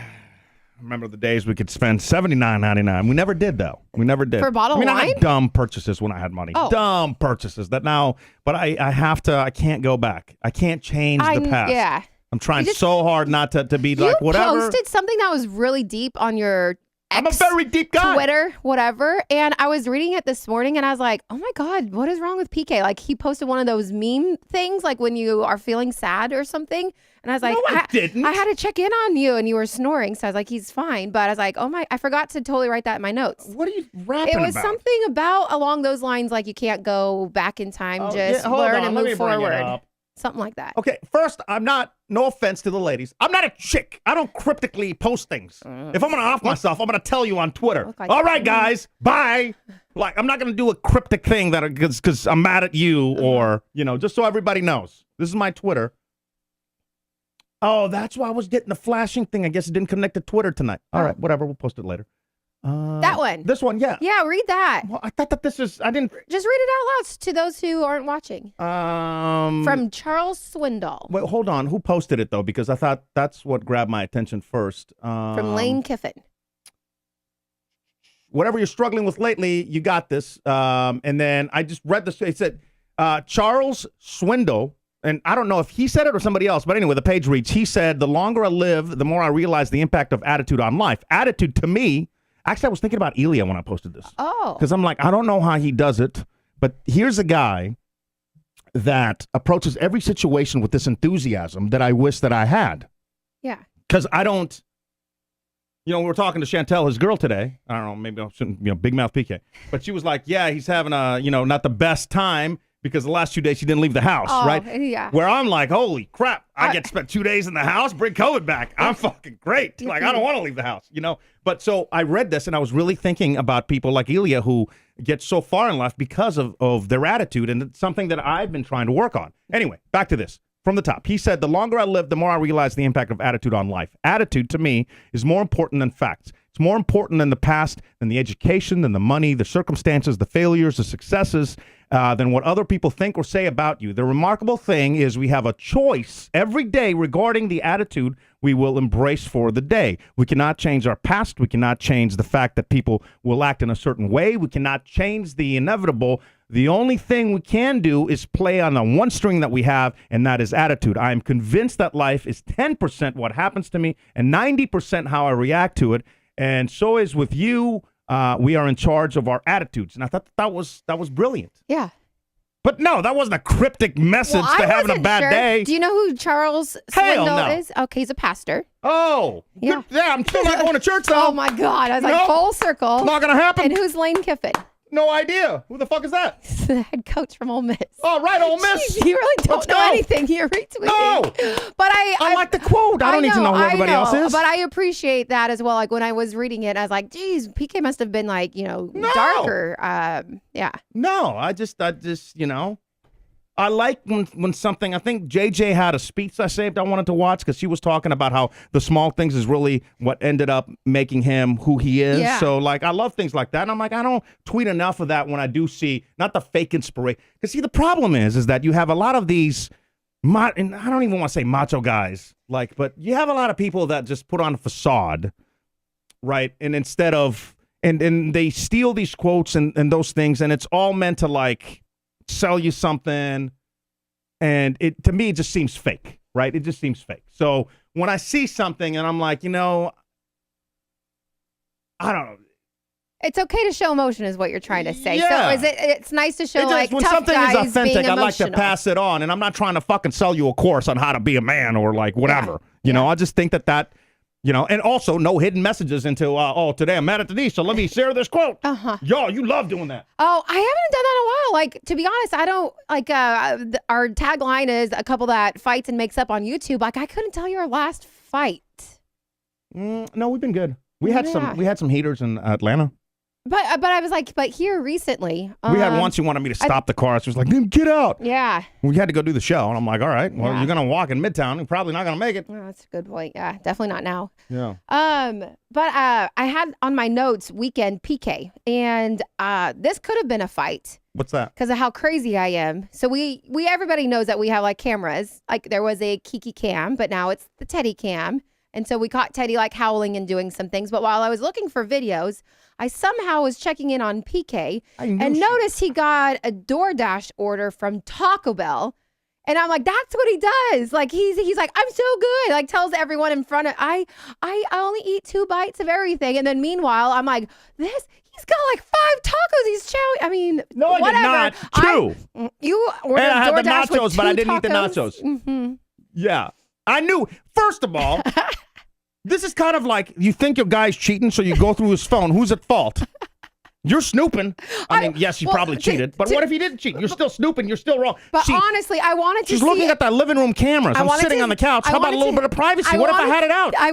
Speaker 3: Remember the days we could spend $79.99. We never did, though. We never did.
Speaker 4: For a bottle of
Speaker 3: I
Speaker 4: wine?
Speaker 3: had dumb purchases when I had money.
Speaker 4: Oh.
Speaker 3: Dumb purchases that now, but I can't go back. I can't change the past.
Speaker 4: Yeah.
Speaker 3: I'm trying so hard not to be like, whatever.
Speaker 4: You posted something that was really deep on your
Speaker 3: I'm a very deep guy.
Speaker 4: Twitter, whatever. And I was reading it this morning and I was like, oh my God, what is wrong with PK? Like he posted one of those meme things, like when you are feeling sad or something. And I was like,
Speaker 3: No, I didn't.
Speaker 4: I had to check in on you and you were snoring. So I was like, he's fine. But I was like, oh my, I forgot to totally write that in my notes.
Speaker 3: What are you rapping
Speaker 4: It was
Speaker 3: about?
Speaker 4: something about along those lines, like you can't go back in time,
Speaker 3: Oh,
Speaker 4: just
Speaker 3: yeah, hold
Speaker 4: learn
Speaker 3: on,
Speaker 4: and
Speaker 3: let me
Speaker 4: move
Speaker 3: bring it
Speaker 4: forward.
Speaker 3: up.
Speaker 4: Something like that.
Speaker 3: Okay, first, I'm not, no offense to the ladies, I'm not a chick. I don't cryptically post things. If I'm going to off myself, I'm going to tell you on Twitter.
Speaker 4: Look like
Speaker 3: All right,
Speaker 4: you.
Speaker 3: guys, bye. Like, I'm not going to do a cryptic thing that because I'm mad at you or, just so everybody knows. This is my Twitter. Oh, that's why I was getting the flashing thing. I guess it didn't connect to Twitter tonight. All right, whatever. We'll post it later.
Speaker 4: That one.
Speaker 3: This one, yeah.
Speaker 4: Yeah, read that.
Speaker 3: Well, I thought that I didn't.
Speaker 4: Just read it out loud to those who aren't watching. From Charles Swindoll.
Speaker 3: Wait, hold on. Who posted it, though? Because I thought that's what grabbed my attention first.
Speaker 4: From Lane Kiffin.
Speaker 3: Whatever you're struggling with lately, you got this. And then I just read this. It said, Charles Swindoll, and I don't know if he said it or somebody else, but anyway, the page reads, he said, the longer I live, the more I realize the impact of attitude on life. Attitude, to me, actually, I was thinking about Elia when I posted this.
Speaker 4: Oh.
Speaker 3: Because I'm like, I don't know how he does it, but here's a guy that approaches every situation with this enthusiasm that I wish that I had.
Speaker 4: Yeah.
Speaker 3: Because I don't, we were talking to Chantel, his girl, today. I don't know, maybe I shouldn't, Big Mouth PK. But she was like, yeah, he's having a, not the best time because the last 2 days she didn't leave the house, right?
Speaker 4: Yeah.
Speaker 3: Where I'm like, holy crap, I get to spend 2 days in the house, bring COVID back. I'm fucking great. Like, I don't want to leave the house, you know? But so I read this and I was really thinking about people like Ilya who get so far in life because of their attitude, and it's something that I've been trying to work on. Anyway, back to this. From the top, he said, the longer I live, the more I realize the impact of attitude on life. Attitude, to me, is more important than facts. It's more important than the past, than the education, than the money, the circumstances, the failures, the successes, than what other people think or say about you. The remarkable thing is we have a choice every day regarding the attitude we will embrace for the day. We cannot change our past. We cannot change the fact that people will act in a certain way. We cannot change the inevitable. The only thing we can do is play on the one string that we have, and that is attitude. I am convinced that life is 10% what happens to me and 90% how I react to it. And so is with you. We are in charge of our attitudes. And I thought that was brilliant.
Speaker 4: Yeah.
Speaker 3: But no, that wasn't a cryptic message to having a bad day.
Speaker 4: Do you know who Charles
Speaker 3: Hell
Speaker 4: Swindoll
Speaker 3: no.
Speaker 4: is? Okay, he's a pastor.
Speaker 3: Oh,
Speaker 4: Yeah.
Speaker 3: I'm still not going to church, though.
Speaker 4: Oh, my God. I was like, full circle.
Speaker 3: Not going to happen.
Speaker 4: And who's Lane Kiffin?
Speaker 3: No idea. Who the fuck is that?
Speaker 4: The head coach from Ole Miss.
Speaker 3: Oh, right, Ole Miss.
Speaker 4: You really don't
Speaker 3: Let's
Speaker 4: know
Speaker 3: go.
Speaker 4: anything. You're retweeting.
Speaker 3: No.
Speaker 4: But
Speaker 3: I like the quote. I don't need to know who everybody else is.
Speaker 4: But I appreciate that as well. Like when I was reading it, I was like, geez, PK must have been like,
Speaker 3: No.
Speaker 4: darker. Yeah.
Speaker 3: No, I just, I like when something, I think JJ had a speech I saved I wanted to watch because she was talking about how the small things is really what ended up making him who he is.
Speaker 4: Yeah.
Speaker 3: So, like, I love things like that. And I'm like, I don't tweet enough of that when I do see, not the fake inspiration. Because, see, the problem is that you have a lot of these, and I don't even want to say macho guys, like, but you have a lot of people that just put on a facade, right? And instead of, and they steal these quotes and those things, and it's all meant to, like, sell you something, and it to me it just seems fake, right? It just seems fake. So when I see something and I'm like, I don't know.
Speaker 4: It's okay to show emotion is what you're trying to say.
Speaker 3: Yeah.
Speaker 4: So it's nice to show like
Speaker 3: when
Speaker 4: tough
Speaker 3: something
Speaker 4: guys
Speaker 3: is authentic,
Speaker 4: being
Speaker 3: I like to
Speaker 4: emotional.
Speaker 3: pass it on, and I'm not trying to fucking sell you a course on how to be a man or like whatever. You know, I just think that and also no hidden messages into, today I'm mad at Denise, so let me share this quote. Yo, you love doing that.
Speaker 4: Oh, I haven't done that in a while. Like, to be honest, I don't, like, our tagline is a couple that fights and makes up on YouTube. Like, I couldn't tell your last fight.
Speaker 3: No, we've been good. We had some heaters in Atlanta.
Speaker 4: But I was like, but here recently.
Speaker 3: We had once you wanted me to stop the car. So it was like, dude, get out.
Speaker 4: Yeah.
Speaker 3: We had to go do the show. And I'm like, all right, well,
Speaker 4: Yeah.
Speaker 3: you're going to walk in Midtown. You're probably not going to make it.
Speaker 4: Oh, that's a good point. Yeah, definitely not now.
Speaker 3: Yeah.
Speaker 4: But I had on my notes weekend PK, and this could have been a fight.
Speaker 3: What's that?
Speaker 4: Because of how crazy I am. So we everybody knows that we have like cameras. Like there was a Kiki cam, but now it's the Teddy cam. And so we caught Teddy like howling and doing some things. But while I was looking for videos, I somehow was checking in on PK and noticed he got a DoorDash order from Taco Bell. And I'm like, that's what he does. Like he's like, I'm so good. Like tells everyone in front of I only eat 2 bites of everything. And then meanwhile, I'm like, he's got like 5 tacos. He's chowing. I mean,
Speaker 3: no, I
Speaker 4: whatever.
Speaker 3: did not. 2.
Speaker 4: You ordered
Speaker 3: and I had
Speaker 4: DoorDash
Speaker 3: the nachos,
Speaker 4: with 2
Speaker 3: but I didn't eat the
Speaker 4: tacos?
Speaker 3: nachos.
Speaker 4: Mm-hmm.
Speaker 3: Yeah. I knew. First of all, this is kind of like you think your guy's cheating, so you go through his phone. Who's at fault? You're snooping. I mean, yes, you probably cheated. But what if he didn't cheat? You're still snooping. You're still wrong.
Speaker 4: But honestly, I wanted to see.
Speaker 3: She's looking at the living room cameras. I'm sitting on the couch. How about a little bit of privacy? What if I had it out?
Speaker 4: I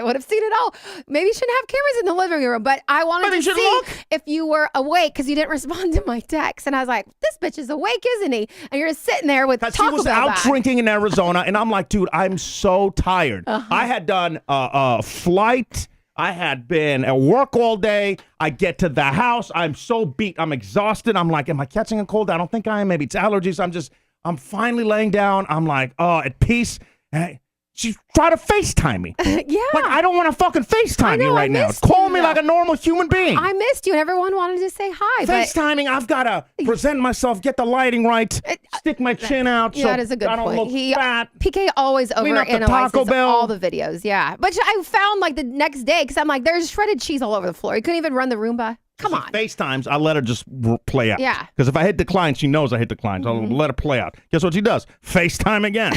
Speaker 4: would have seen it all. Maybe you shouldn't have cameras in the living room, but I wanted to see if you were awake because you didn't respond to my text. And I was like, this bitch is awake, isn't he? And you're sitting there with Taco Bell.
Speaker 3: He was out drinking in Arizona, and I'm like, dude, I'm so tired. I had done a flight. I had been at work all day. I get to the house. I'm so beat. I'm exhausted. I'm like, am I catching a cold? I don't think I am. Maybe it's allergies. I'm finally laying down. I'm like, at peace. And she tried to FaceTime me.
Speaker 4: Yeah.
Speaker 3: Like, I don't want to fucking FaceTime you right now. Call me like a normal human being.
Speaker 4: I missed you, and everyone wanted to say hi.
Speaker 3: FaceTiming, I've got to present myself, get the lighting right, stick my chin out so
Speaker 4: that is a good
Speaker 3: I don't
Speaker 4: point.
Speaker 3: look fat.
Speaker 4: PK always overanalyzes
Speaker 3: Taco Bell.
Speaker 4: all the videos. Yeah. But I found like the next day, because I'm like, there's shredded cheese all over the floor. You couldn't even run the Roomba. Come on.
Speaker 3: FaceTimes, I let her just play out.
Speaker 4: Yeah.
Speaker 3: Because if I hit decline, she knows I hit decline. So I'll let it play out. Guess what she does? FaceTime again.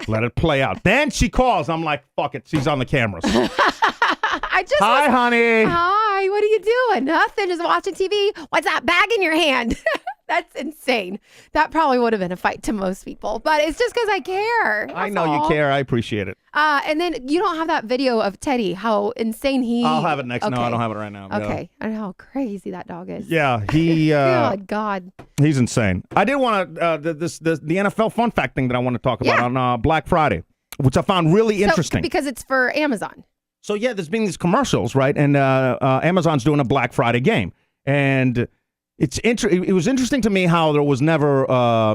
Speaker 3: Let it play out. Then she calls. I'm like, fuck it. She's on the cameras. Hi, honey.
Speaker 4: Hi. What are you doing? Nothing. Just watching TV. What's that bag in your hand? That's insane. That probably would have been a fight to most people, but it's just because I care.
Speaker 3: I know you care. I appreciate it.
Speaker 4: And then you don't have that video of Teddy, how insane he...
Speaker 3: I'll have it next.
Speaker 4: Okay.
Speaker 3: No, I don't have it right now.
Speaker 4: Okay. I know how crazy that dog is.
Speaker 3: Yeah, he...
Speaker 4: Good God.
Speaker 3: He's insane. I did want to... the NFL fun fact thing that I want to talk about on Black Friday, which I found really interesting.
Speaker 4: Because it's for Amazon.
Speaker 3: So, yeah, there's been these commercials, right? And Amazon's doing a Black Friday game. And... It was interesting to me how there was never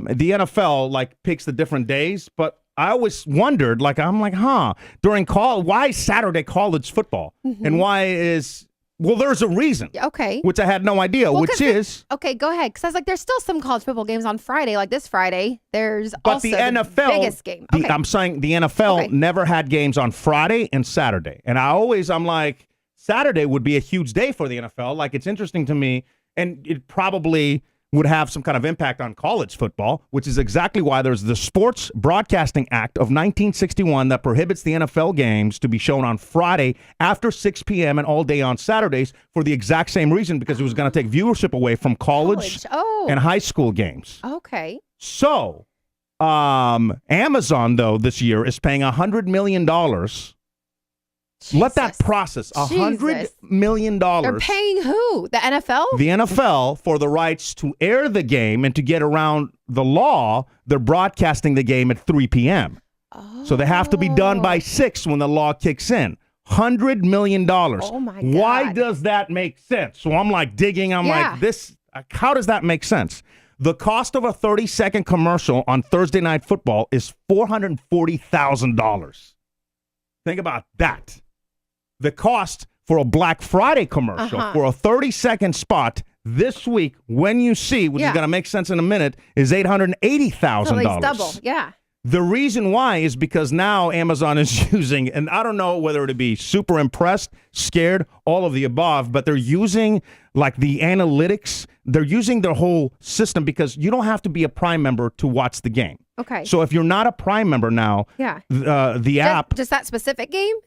Speaker 3: the NFL like picks the different days, but I always wondered, during why is Saturday college football, and why is there's a reason,
Speaker 4: okay,
Speaker 3: which I had no idea,
Speaker 4: okay, go ahead, because I was like, there's still some college football games on Friday, like this Friday. There's
Speaker 3: but
Speaker 4: also
Speaker 3: the NFL
Speaker 4: biggest game. Okay.
Speaker 3: I'm saying the NFL never had games on Friday and Saturday, and I'm like, Saturday would be a huge day for the NFL. Like, it's interesting to me. And it probably would have some kind of impact on college football, which is exactly why there's the Sports Broadcasting Act of 1961 that prohibits the NFL games to be shown on Friday after 6 p.m. and all day on Saturdays for the exact same reason, because it was going to take viewership away from college and high school games.
Speaker 4: Okay.
Speaker 3: So Amazon, though, this year is paying $100 million. Jesus. Let that process. $100 million.
Speaker 4: They're paying who? The NFL?
Speaker 3: The NFL for the rights to air the game, and to get around the law, they're broadcasting the game at 3 p.m. So they have to be done by 6 when the law kicks in. $100 million.
Speaker 4: Oh, my God.
Speaker 3: Why does that make sense? So I'm like digging. I'm like, how does that make sense? The cost of a 30-second commercial on Thursday Night Football is $440,000. Think about that. The cost for a Black Friday commercial for a 30-second spot this week, when you see, which is going to make sense in a minute, is $880,000.
Speaker 4: So they double,
Speaker 3: The reason why is because now Amazon is using, and I don't know whether to be super impressed, scared, all of the above, but they're using like the analytics. They're using their whole system, because you don't have to be a Prime member to watch the game.
Speaker 4: Okay.
Speaker 3: So if you're not a Prime member now, the app.
Speaker 4: Just that specific game?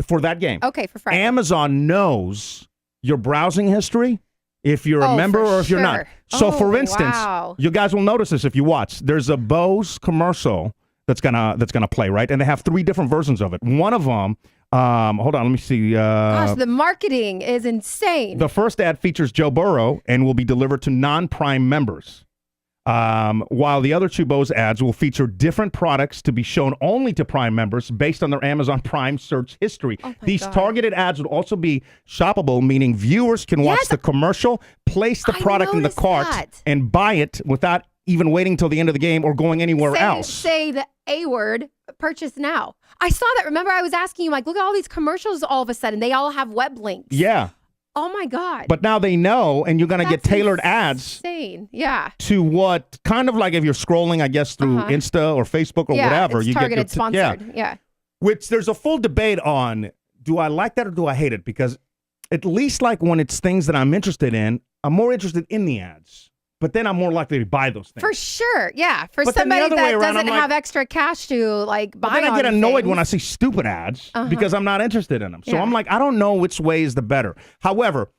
Speaker 3: For that game.
Speaker 4: Okay, for Friday.
Speaker 3: Amazon knows your browsing history, if you're a member or if you're not. So, for instance, you guys will notice this if you watch. There's a Bose commercial that's gonna play, right? And they have 3 different versions of it. One of them, hold on, let me see.
Speaker 4: Gosh, the marketing is insane.
Speaker 3: The first ad features Joe Burrow and will be delivered to non-Prime members. While the other 2 Bose ads will feature different products to be shown only to Prime members based on their Amazon Prime search history. These targeted ads would also be shoppable, meaning viewers can watch the commercial, place the product in the cart, and buy it without even waiting till the end of the game or going anywhere else.
Speaker 4: Say the A word, purchase now. I saw that. Remember, I was asking you, like, look at all these commercials all of a sudden. They all have web links.
Speaker 3: Yeah.
Speaker 4: Oh, my God.
Speaker 3: But now they know, and you're going to get tailored ads to what, kind of like if you're scrolling, I guess, through Insta or Facebook or whatever.
Speaker 4: It's targeted, sponsored. Yeah.
Speaker 3: Which there's a full debate on, do I like that or do I hate it? Because at least like when it's things that I'm interested in, I'm more interested in the ads. But then I'm more likely to buy those things.
Speaker 4: For sure, yeah. For somebody that doesn't have extra cash to like buy.
Speaker 3: But then I get annoyed when I see stupid ads because I'm not interested in them. So I'm like, I don't know which way is the better. However,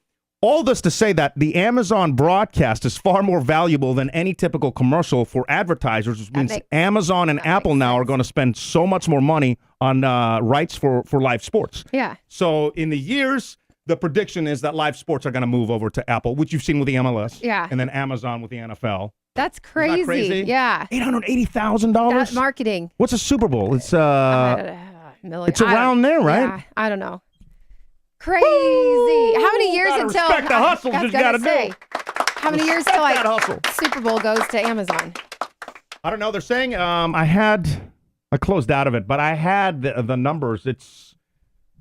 Speaker 3: all this to say that the Amazon broadcast is far more valuable than any typical commercial for advertisers, which means Amazon and Apple now are going to spend so much more money on rights for live sports.
Speaker 4: Yeah.
Speaker 3: So in the years, the prediction is that live sports are going to move over to Apple, which you've seen with the MLS.
Speaker 4: Yeah.
Speaker 3: And then Amazon with the NFL.
Speaker 4: That's crazy.
Speaker 3: Isn't that crazy?
Speaker 4: Yeah.
Speaker 3: $880,000?
Speaker 4: That marketing.
Speaker 3: What's a Super Bowl? It's it's around there, right?
Speaker 4: Yeah, I don't know. Crazy. How many years until
Speaker 3: respect the hustle you got to do.
Speaker 4: How many years till like Super Bowl goes to Amazon?
Speaker 3: I don't know. They're saying I closed out of it, but I had the numbers.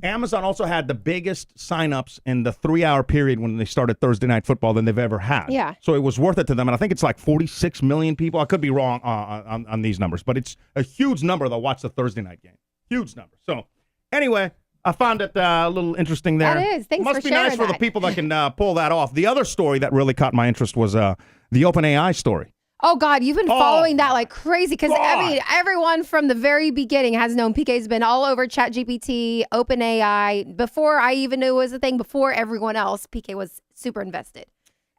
Speaker 3: Amazon also had the biggest signups in the 3-hour period when they started Thursday Night Football than they've ever had.
Speaker 4: Yeah.
Speaker 3: So it was worth it to them. And I think it's like 46 million people. I could be wrong on these numbers, but it's a huge number that watch the Thursday night game. Huge number. So anyway, I found it a little interesting there.
Speaker 4: That is. Thanks for sharing that.
Speaker 3: Must be nice for the people that can pull that off. The other story that really caught my interest was the OpenAI story.
Speaker 4: Oh, God, you've been following that like crazy because everyone from the very beginning has known PK's been all over ChatGPT, OpenAI. Before I even knew it was a thing, before everyone else, PK was super invested.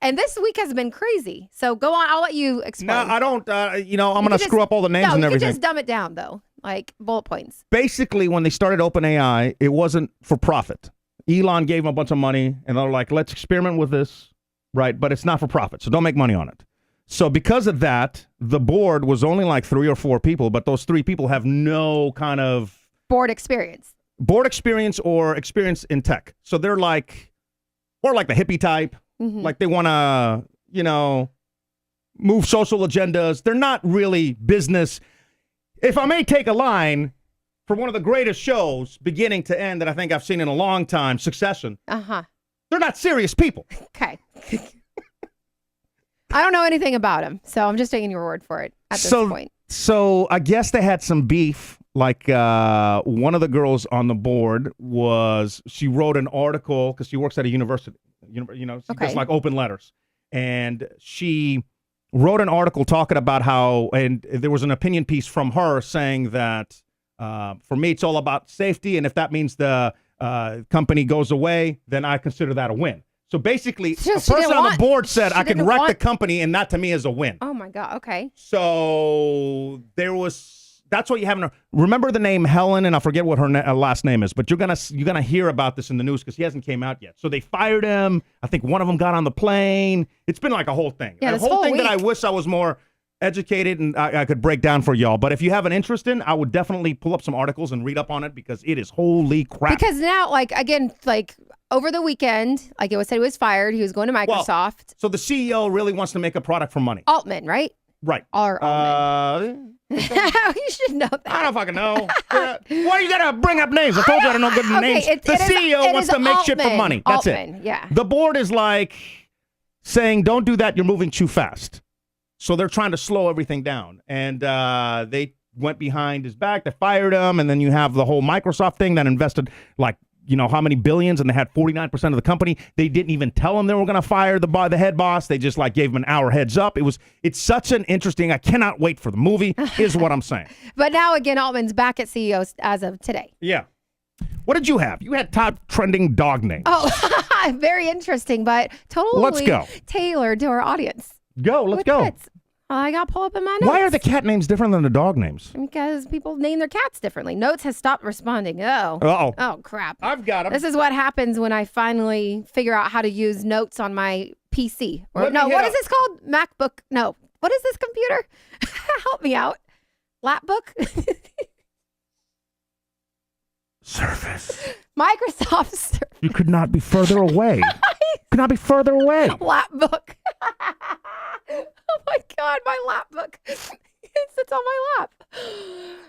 Speaker 4: And this week has been crazy. So go on. I'll let you explain.
Speaker 3: No, I don't. I'm going to screw up all the names and everything.
Speaker 4: You can just dumb it down, though, like bullet points.
Speaker 3: Basically, when they started OpenAI, it wasn't for profit. Elon gave them a bunch of money, and they're like, let's experiment with this, right? But it's not for profit, so don't make money on it. So because of that, the board was only like 3 or 4 people, but those 3 people have no kind of
Speaker 4: board experience
Speaker 3: or experience in tech. So they're like, or like the hippie type, like they want to, move social agendas. They're not really business. If I may take a line from one of the greatest shows, beginning to end, that I think I've seen in a long time, Succession. They're not serious people.
Speaker 4: Okay. I don't know anything about him, so I'm just taking your word for it at this point.
Speaker 3: So I guess they had some beef. Like one of the girls on the board she wrote an article because she works at a university. She does like open letters. And she wrote an article talking about how, and there was an opinion piece from her saying that for me, it's all about safety. And if that means the company goes away, then I consider that a win. So basically, a person on the board said, I can wreck the company, and that to me is a win.
Speaker 4: Oh, my God. Okay.
Speaker 3: So that's what you have. Remember the name Helen, and I forget what her last name is, but you're gonna hear about this in the news because he hasn't came out yet. So they fired him. I think one of them got on the plane. It's been like a whole thing.
Speaker 4: Yeah,
Speaker 3: a whole thing that I wish I was more educated and I could break down for y'all. But if you have an interest in, I would definitely pull up some articles and read up on it because it is holy crap.
Speaker 4: Because now, over the weekend, like it was said, he was fired. He was going to Microsoft. Well,
Speaker 3: so the CEO really wants to make a product for money.
Speaker 4: Altman, right?
Speaker 3: Right.
Speaker 4: Altman. You should know that.
Speaker 3: I don't fucking know. Why you gotta bring up names? I told you I don't know good names. The CEO wants to make shit for money. That's
Speaker 4: Altman,
Speaker 3: it.
Speaker 4: Yeah.
Speaker 3: The board is like saying, don't do that. You're moving too fast. So they're trying to slow everything down. And they went behind his back. They fired him. And then you have the whole Microsoft thing that invested how many billions, and they had 49% of the company. They didn't even tell him they were going to fire the head boss. They just gave him an hour heads up. It's such an interesting, I cannot wait for the movie, is what I'm saying.
Speaker 4: But now again, Altman's back at CEO as of today.
Speaker 3: Yeah. What did you have? You had top trending dog names.
Speaker 4: Oh, very interesting, but totally tailored to our audience.
Speaker 3: Let's go.
Speaker 4: Pets. I got to pull up in my notes.
Speaker 3: Why are the cat names different than the dog names?
Speaker 4: Because people name their cats differently. Notes has stopped responding. Oh, crap.
Speaker 3: I've got them.
Speaker 4: This is what happens when I finally figure out how to use Notes on my PC. What is this called? MacBook. No. What is this computer? Help me out. Lapbook?
Speaker 3: Surface.
Speaker 4: Microsoft Surface.
Speaker 3: You could not be further away. Could not be further away.
Speaker 4: Lapbook. Oh my God, my lapbook. It sits on my lap.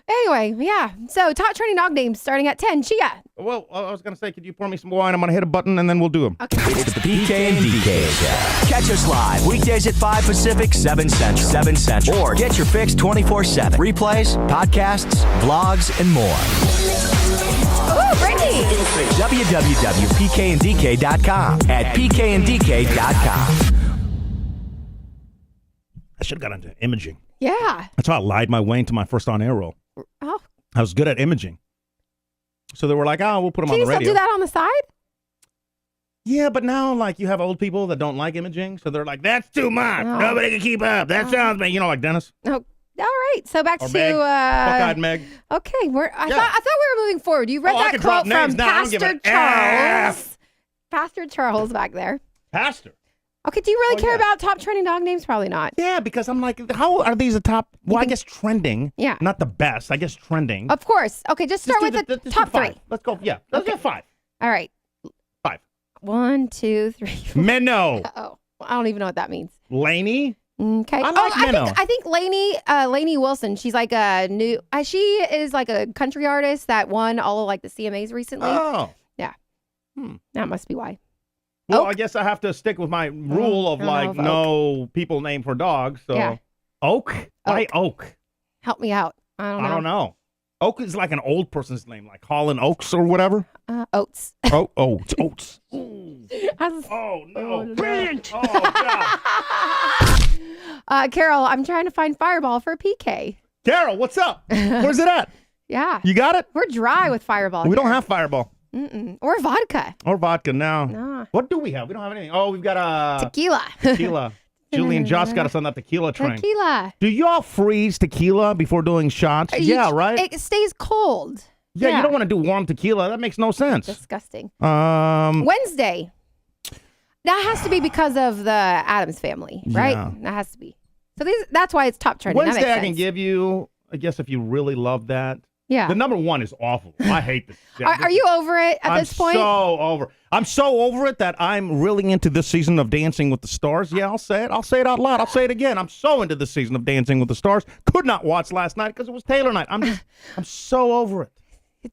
Speaker 4: Anyway, yeah. So top trending dog names starting at 10. Chia.
Speaker 3: Well, I was going to say, could you pour me some wine? I'm going to hit a button and then we'll do them.
Speaker 4: Okay.
Speaker 1: It's the PK and DK Show. Catch us live weekdays at 5 Pacific, 7 Central. Or get your fix 24/7. Replays, podcasts, vlogs, and more.
Speaker 4: Ooh, Brittany.
Speaker 1: www.pkanddk.com at pkanddk.com.
Speaker 3: I should have got into imaging.
Speaker 4: Yeah.
Speaker 3: That's how I lied my way into my first on-air role.
Speaker 4: Oh.
Speaker 3: I was good at imaging. So they were like, we'll put them on the radio.
Speaker 4: Can you still do that on the side?
Speaker 3: Yeah, but now, you have old people that don't like imaging. So they're like, that's too much. Oh. Nobody can keep up. That sounds bad. Like Dennis.
Speaker 4: Oh, all right. So back to
Speaker 3: Meg. Buckeyed Meg.
Speaker 4: Okay. I thought we were moving forward. You read that quote from Pastor Charles. Pastor Charles back there.
Speaker 3: Pastor.
Speaker 4: Okay, do you really care about top trending dog names? Probably not.
Speaker 3: Yeah, because I'm like, how are these the top? Well, I guess trending.
Speaker 4: Yeah.
Speaker 3: Not the best. I guess trending.
Speaker 4: Of course. Okay, just start with the top 3.
Speaker 3: Let's go. Yeah. Let's get 5.
Speaker 4: All right.
Speaker 3: 5.
Speaker 4: 1, 2, 3, 4.
Speaker 3: Menno.
Speaker 4: Oh, I don't even know what that means.
Speaker 3: Laney.
Speaker 4: Okay.
Speaker 3: I like Menno.
Speaker 4: I think Lainey Wilson. She's like a new. She is like a country artist that won all of the CMAs recently.
Speaker 3: Oh.
Speaker 4: Yeah. That must be why.
Speaker 3: Well,
Speaker 4: Oak?
Speaker 3: I guess I have to stick with my rule of no people named for dogs. So
Speaker 4: yeah.
Speaker 3: Oak? Why Oak?
Speaker 4: Help me out. I don't know.
Speaker 3: Oak is like an old person's name, like Holland Oaks or whatever.
Speaker 4: Oats.
Speaker 3: It's Oats.
Speaker 4: Oh
Speaker 3: no!
Speaker 4: Brilliant.
Speaker 3: Oh
Speaker 4: God. Carol, I'm trying to find Fireball for PK.
Speaker 3: Carol, what's up? Where's it at?
Speaker 4: Yeah.
Speaker 3: You got it?
Speaker 4: We're dry with Fireball.
Speaker 3: We don't have Fireball.
Speaker 4: Or vodka.
Speaker 3: Or vodka now.
Speaker 4: No.
Speaker 3: What do we have? We don't have anything. Oh, we've got
Speaker 4: Tequila.
Speaker 3: tequila. Julie and Josh got us on that tequila train.
Speaker 4: Tequila.
Speaker 3: Do y'all freeze tequila before doing shots? Yeah, right?
Speaker 4: It stays cold.
Speaker 3: Yeah, you don't want to do warm tequila. That makes no sense.
Speaker 4: Disgusting.
Speaker 3: Wednesday.
Speaker 4: That has to be because of the Addams family, right?
Speaker 3: Yeah.
Speaker 4: That has to be. So that's why it's top trending.
Speaker 3: Wednesday
Speaker 4: that makes
Speaker 3: I can
Speaker 4: sense.
Speaker 3: give you, I guess if you really love that.
Speaker 4: Yeah.
Speaker 3: The number one is awful. I hate this.
Speaker 4: Are you over it at this point?
Speaker 3: I'm so over it that I'm really into this season of Dancing with the Stars. Yeah, I'll say it. I'll say it out loud. I'll say it again. I'm so into this season of Dancing with the Stars. Could not watch last night because it was Taylor night. I'm so over it.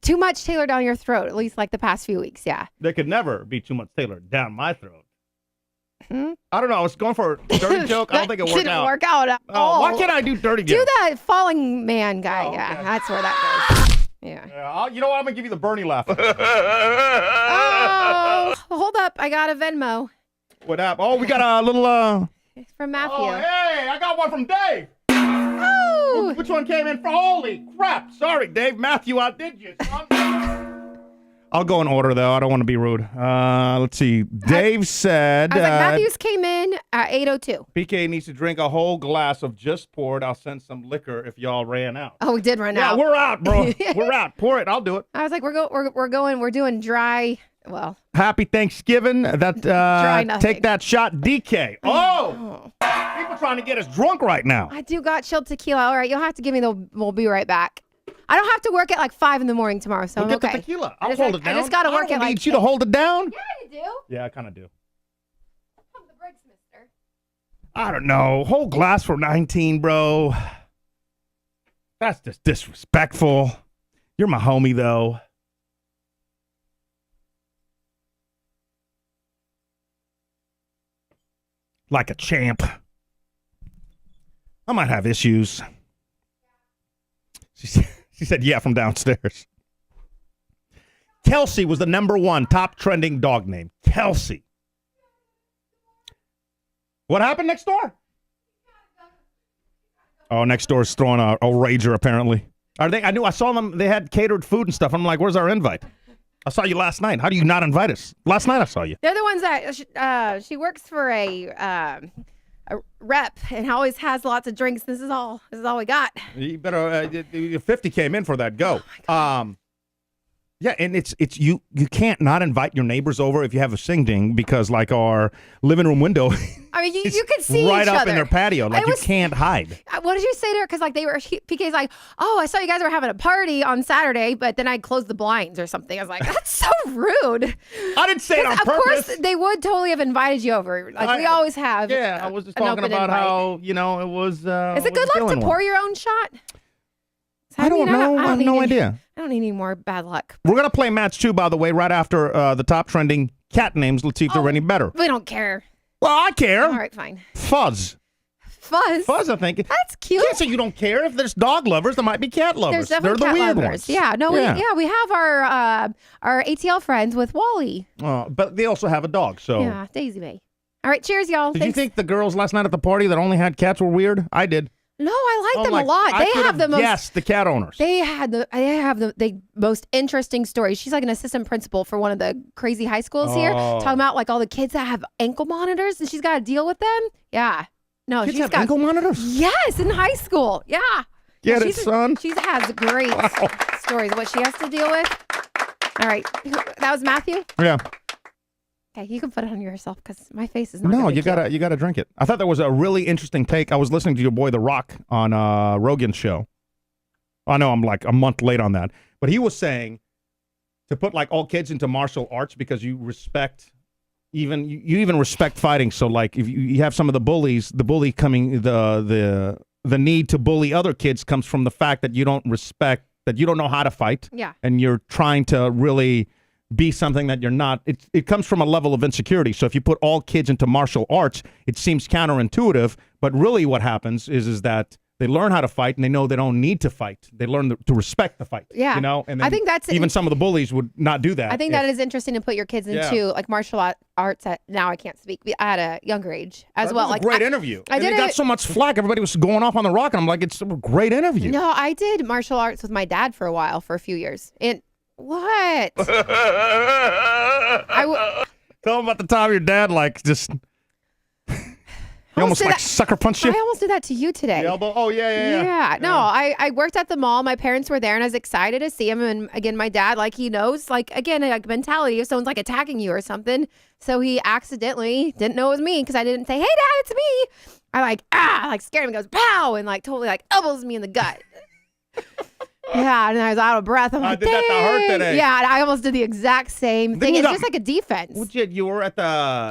Speaker 4: Too much Taylor down your throat, at least like the past few weeks, yeah.
Speaker 3: There could never be too much Taylor down my throat. I don't know. I was going for a dirty joke. I don't think it worked out.
Speaker 4: Didn't work out at all.
Speaker 3: Why can't I do dirty jokes?
Speaker 4: Do that falling man guy.
Speaker 3: Okay.
Speaker 4: Yeah, that's where that goes. Yeah.
Speaker 3: You know what? I'm going to give you the Bernie laugh.
Speaker 4: Oh, hold up. I got a Venmo.
Speaker 3: What happened? Oh, we got a little...
Speaker 4: It's from Matthew.
Speaker 3: Oh, hey, I got one from Dave.
Speaker 4: Oh.
Speaker 3: Which one came in for? Holy crap. Sorry, Dave. Matthew outdid you, son. I'll go in order, though. I don't want to be rude. Let's see. Dave said...
Speaker 4: I was like, Matthews came in at 8:02.
Speaker 3: PK needs to drink a whole glass of just poured. I'll send some liquor if y'all ran out.
Speaker 4: Oh, we did run out.
Speaker 3: Yeah, we're out, bro. We're out. Pour it. I'll do it.
Speaker 4: I was like, we're doing dry. Well,
Speaker 3: Happy Thanksgiving. That
Speaker 4: Try nothing.
Speaker 3: take that shot, DK. Oh, people trying to get us drunk right now.
Speaker 4: I do got chilled tequila. All right, you'll have to give me we'll be right back. I don't have to work at like 5 in the morning tomorrow, so
Speaker 3: We'll
Speaker 4: I'm
Speaker 3: get
Speaker 4: okay.
Speaker 3: the tequila.
Speaker 4: I
Speaker 3: I'll
Speaker 4: just-
Speaker 3: hold it down.
Speaker 4: I just gotta work
Speaker 3: I
Speaker 4: at
Speaker 3: don't
Speaker 4: like
Speaker 3: need you to hold it down.
Speaker 4: Yeah, you do.
Speaker 3: Yeah, I kind of do.
Speaker 4: Pump the brakes, mister.
Speaker 3: I don't know. Whole glass for 19, bro. That's just disrespectful. You're my homie, though. Like a champ. I might have issues. She said, yeah, from downstairs. Kelsey was the number one top trending dog name. Kelsey. What happened next door? Oh, next door is throwing a rager, apparently. I saw them. They had catered food and stuff. I'm like, where's our invite? I saw you last night. How do you not invite us? Last night I saw you.
Speaker 4: They're the ones that she works for a rep and always has lots of drinks. This is all we got.
Speaker 3: You better. 50 came in for that. Go. Yeah, and it's you can't not invite your neighbors over if you have a sing-ding because like our living room window.
Speaker 4: I mean, you can see
Speaker 3: right
Speaker 4: each
Speaker 3: up
Speaker 4: other.
Speaker 3: in their patio. Like you can't hide.
Speaker 4: What did you say to her? Because like PK's like, oh, I saw you guys were having a party on Saturday, but then I closed the blinds or something. I was like, that's so rude.
Speaker 3: I didn't say it on
Speaker 4: of
Speaker 3: purpose.
Speaker 4: Course, they would totally have invited you over. Like we always have.
Speaker 3: Yeah, I was just
Speaker 4: an
Speaker 3: talking
Speaker 4: open
Speaker 3: about
Speaker 4: invite.
Speaker 3: how it was.
Speaker 4: Is it good luck to pour your own shot?
Speaker 3: I don't know. I have no idea.
Speaker 4: I don't need any more bad luck.
Speaker 3: We're going to play match 2, by the way, right after the top trending cat names. Let's see if they're any better.
Speaker 4: We don't care.
Speaker 3: Well, I care.
Speaker 4: All right, fine.
Speaker 3: Fuzz.
Speaker 4: Fuzz,
Speaker 3: I think.
Speaker 4: That's cute.
Speaker 3: You can't say you don't care. If there's dog lovers, there might be cat lovers.
Speaker 4: There's definitely
Speaker 3: they're the
Speaker 4: cat
Speaker 3: weird
Speaker 4: lovers.
Speaker 3: ones.
Speaker 4: Yeah, no, we have our ATL friends with Wally.
Speaker 3: But they also have a dog, so.
Speaker 4: Yeah, Daisy Bay. All right, cheers, y'all.
Speaker 3: Did you think the girls last night at the party that only had cats were weird? I did.
Speaker 4: No, I like them a lot.
Speaker 3: I
Speaker 4: They
Speaker 3: could
Speaker 4: have the most.
Speaker 3: Yes, the cat owners.
Speaker 4: They have the most interesting stories. She's like an assistant principal for one of the crazy high schools here, talking about like all the kids that have ankle monitors, and she's got to deal with them. Yeah, no,
Speaker 3: Kids
Speaker 4: she's
Speaker 3: have
Speaker 4: got
Speaker 3: ankle monitors?
Speaker 4: Yes, in high school. Yeah,
Speaker 3: Get it, son?
Speaker 4: She has great stories of what she has to deal with. All right, that was Matthew.
Speaker 3: Yeah.
Speaker 4: Okay, you can put it on yourself because my face is not.
Speaker 3: No,
Speaker 4: gonna be
Speaker 3: you
Speaker 4: cute.
Speaker 3: gotta drink it. I thought that was a really interesting take. I was listening to your boy The Rock on Rogan's show. I know I'm like a month late on that, but he was saying to put like all kids into martial arts because you respect you even respect fighting. So like if you have some of the bullies, the need to bully other kids comes from the fact that you don't know how to fight.
Speaker 4: Yeah.
Speaker 3: And you're trying to really be something that you're not. It comes from a level of insecurity. So if you put all kids into martial arts, it seems counterintuitive, but really what happens is that they learn how to fight and they know they don't need to fight. They learn to respect the fight.
Speaker 4: Yeah.
Speaker 3: And
Speaker 4: I think that's
Speaker 3: even some of the bullies would not do that.
Speaker 4: I think that is interesting to put your kids into like martial arts at, now I can't speak, at a younger age as well.
Speaker 3: Like great interview.
Speaker 4: I did
Speaker 3: got so much flack. Everybody was going off on The Rock, and I'm like, it's a great interview.
Speaker 4: No, I did martial arts with my dad for a while, for a few years. And What?
Speaker 3: Tell them about the time your dad, like, just... He almost like sucker punched you?
Speaker 4: I almost did that to you today.
Speaker 3: The elbow? Oh, yeah.
Speaker 4: Yeah. No, I worked at the mall. My parents were there, and I was excited to see him. And again, my dad, like, he knows, like, again, like mentality if someone's like attacking you or something. So he accidentally didn't know it was me because I didn't say, "Hey, Dad, it's me." I like scared him. He goes, "Pow!" and like totally like elbows me in the gut. Yeah, and I was out of breath. I'm like,
Speaker 3: did that to hurt today.
Speaker 4: Yeah, and I almost did the exact same thing. It's just like a defense.
Speaker 3: You were at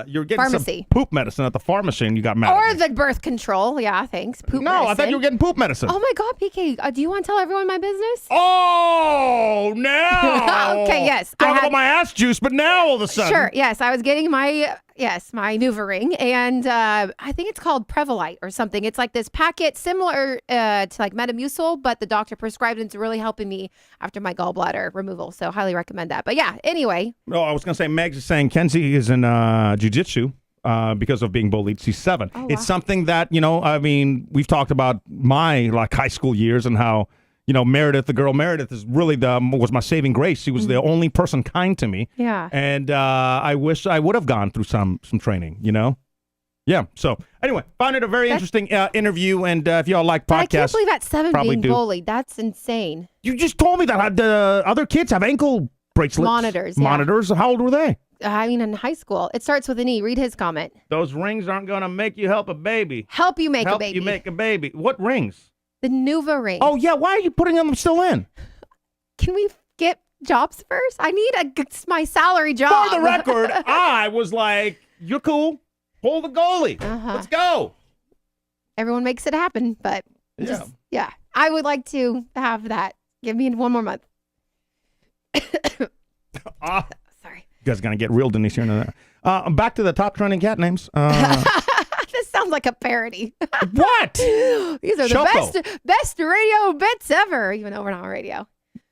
Speaker 3: you were getting
Speaker 4: pharmacy.
Speaker 3: Some poop medicine at the pharmacy and you got mad
Speaker 4: Or
Speaker 3: at me.
Speaker 4: the birth control. Yeah, thanks. Poop
Speaker 3: No,
Speaker 4: medicine.
Speaker 3: I thought you were getting poop medicine.
Speaker 4: Oh my God, PK, do you want to tell everyone my business?
Speaker 3: Oh, now.
Speaker 4: Okay, yes.
Speaker 3: Talk about my ass juice, but now all of a sudden.
Speaker 4: Sure, yes. I was getting my NuvaRing, and I think it's called Prevolite or something. It's like this packet similar to like Metamucil, but the doctor prescribed it. It's really helping me after my gallbladder removal, so highly recommend that. But yeah, anyway.
Speaker 3: No, I was going to say, Meg's is saying Kenzie is in jiu-jitsu because of being bullied. She's 7.
Speaker 4: Oh, wow.
Speaker 3: It's something that, I mean, we've talked about my like high school years and how, Meredith, the girl Meredith, is really was my saving grace. She was the only person kind to me.
Speaker 4: Yeah.
Speaker 3: And I wish I would have gone through some training, Yeah. So anyway, found it a very interesting interview. And if y'all like podcasts,
Speaker 4: I can't believe at 7 being
Speaker 3: do.
Speaker 4: bullied. That's insane.
Speaker 3: You just told me that the other kids have ankle bracelets.
Speaker 4: Monitors. Yeah.
Speaker 3: Monitors. How old were they?
Speaker 4: I mean, in high school. It starts with an E. Read his comment.
Speaker 3: Those rings aren't going to make you help a baby.
Speaker 4: Help you make a
Speaker 3: Help
Speaker 4: baby.
Speaker 3: you make a baby. What rings?
Speaker 4: The NuvaRing.
Speaker 3: Oh, yeah. Why are you putting them still in?
Speaker 4: Can we get jobs first? I need my salary job.
Speaker 3: For the record, I was like, you're cool. Pull the goalie. Let's go.
Speaker 4: Everyone makes it happen, but yeah. I would like to have that. Give me 1 more month. Sorry.
Speaker 3: You guys are going to get real, Denise, here in a minute. Back to the top trending cat names.
Speaker 4: This sounds like a parody.
Speaker 3: What?
Speaker 4: These are
Speaker 3: Choco.
Speaker 4: the best radio bits ever, even though we're not on radio.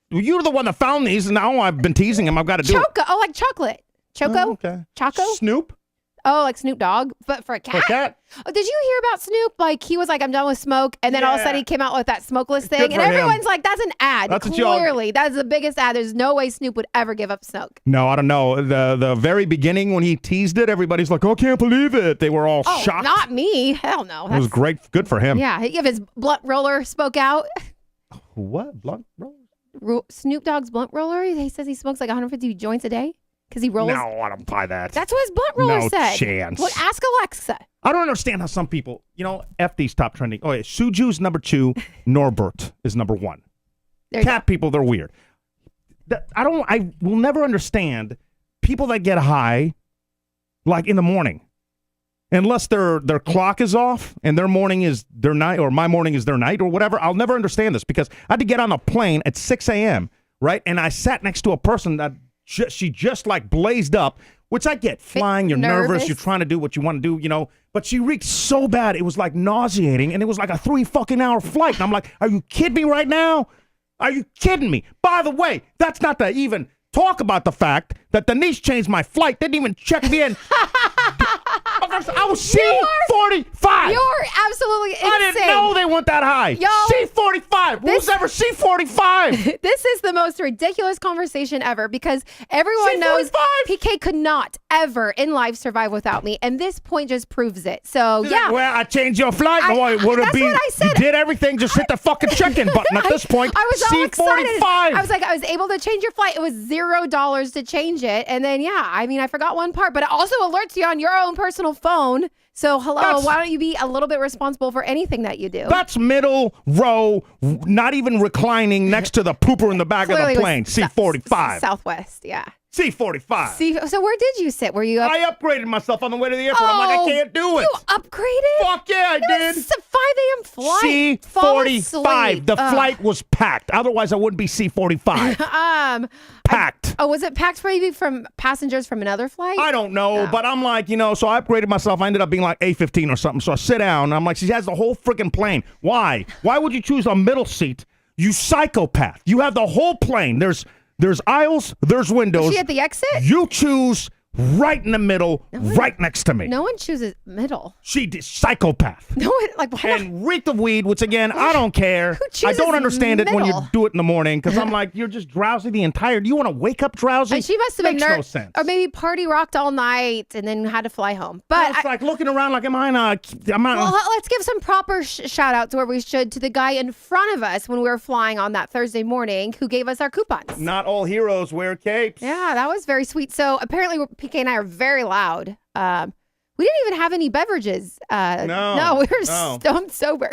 Speaker 3: You're the one that found these, and now I've been teasing him. I've got to do it.
Speaker 4: Choco. Oh, like chocolate. Choco?
Speaker 3: Oh, okay.
Speaker 4: Choco?
Speaker 3: Snoop?
Speaker 4: Oh, like Snoop Dogg, but for a cat?
Speaker 3: For a cat?
Speaker 4: Oh, did you hear about Snoop? Like, he was like, I'm done with smoke. And then all of a sudden he came out with that smokeless thing.
Speaker 3: Good
Speaker 4: And
Speaker 3: for him.
Speaker 4: everyone's like, that's an ad.
Speaker 3: That's what y'all-
Speaker 4: Clearly. That is the biggest ad. There's no way Snoop would ever give up smoke.
Speaker 3: No, I don't know. The very beginning when he teased it, everybody's like, oh, I can't believe it. They were all
Speaker 4: Oh,
Speaker 3: shocked.
Speaker 4: not me. Hell no.
Speaker 3: It was great. Good for him.
Speaker 4: Yeah. If his blunt roller spoke out.
Speaker 3: What? Blunt roll?
Speaker 4: Snoop Dogg's blunt roller, he says he smokes like 150 joints a day because he rolls.
Speaker 3: No, I don't buy that.
Speaker 4: That's what his blunt roller
Speaker 3: No
Speaker 4: said.
Speaker 3: chance.
Speaker 4: Well, ask Alexa.
Speaker 3: I don't understand how some people, F these top trending. Oh, yeah, Suju's number 2, Norbert is number 1.
Speaker 4: There you
Speaker 3: Cat people, they're weird. I will never understand people that get high, like in the morning, unless their clock is off and their morning is their night, or my morning is their night, or whatever. I'll never understand this because I had to get on a plane at 6 a.m., right? And I sat next to a person that she just like blazed up, which I get. Flying, you're nervous, you're trying to do what you want to do, but she reeked so bad, it was like nauseating, and it was like a 3-fucking-hour flight. And I'm like, are you kidding me right now? Are you kidding me? By the way, that's not to even talk about the fact that Denise changed my flight, didn't even check me in. I was C-45.
Speaker 4: You're absolutely insane.
Speaker 3: I didn't know they went that high.
Speaker 4: Yo,
Speaker 3: C-45. Who's ever C-45?
Speaker 4: This is the most ridiculous conversation ever because everyone knows PK could not ever in life survive without me, and this point just proves it. So, yeah.
Speaker 3: Well, I changed your flight. It would have
Speaker 4: that's
Speaker 3: been.
Speaker 4: what I said.
Speaker 3: You did everything. Just hit the fucking check-in button at this point.
Speaker 4: I was all excited.
Speaker 3: C-45.
Speaker 4: I was like, I was able to change your flight. It was $0 to change it. And then, yeah, I mean, I forgot one part, but it also alerts you on your own personal phone. So, hello, why don't you be a little bit responsible for anything that you do?
Speaker 3: That's middle row, not even reclining next to the pooper in the back
Speaker 4: Clearly
Speaker 3: of the plane. C-45.
Speaker 4: Southwest, yeah.
Speaker 3: C-45.
Speaker 4: So where did you sit? Were you up?
Speaker 3: I upgraded myself on the way to the airport. I'm like, I can't do it.
Speaker 4: You upgraded?
Speaker 3: Fuck yeah, I did.
Speaker 4: It's a 5 a.m. flight. Fall
Speaker 3: C-45.
Speaker 4: asleep.
Speaker 3: The flight was packed. Otherwise, I wouldn't be C-45. Packed.
Speaker 4: Was it packed maybe from passengers from another flight?
Speaker 3: I don't know, but I'm like, so I upgraded myself. I ended up being like A-15 or something. So I sit down, and I'm like, she has the whole freaking plane. Why? Why would you choose a middle seat? You psychopath. You have the whole plane. There's aisles, there's windows.
Speaker 4: Was she at the exit?
Speaker 3: You choose right in the middle, right next to me.
Speaker 4: No one chooses middle.
Speaker 3: She did. Psychopath.
Speaker 4: No one, like, why not?
Speaker 3: And reeked of weed, which again, I don't care.
Speaker 4: Who
Speaker 3: I
Speaker 4: chooses
Speaker 3: don't understand it when you
Speaker 4: middle?
Speaker 3: do it in the morning because I'm like, you're just drowsy the entire. Do you want to wake up drowsy?
Speaker 4: And she must have been
Speaker 3: Makes no sense.
Speaker 4: or maybe party rocked all night and then had to fly home. But
Speaker 3: It's like looking around like, am I not?
Speaker 4: well, let's give some proper shout outs where we should to the guy in front of us when we were flying on that Thursday morning who gave us our coupons.
Speaker 3: Not all heroes wear capes.
Speaker 4: Yeah, that was very sweet. So apparently PK and I are very loud. We didn't even have any beverages. No, we were stone sober.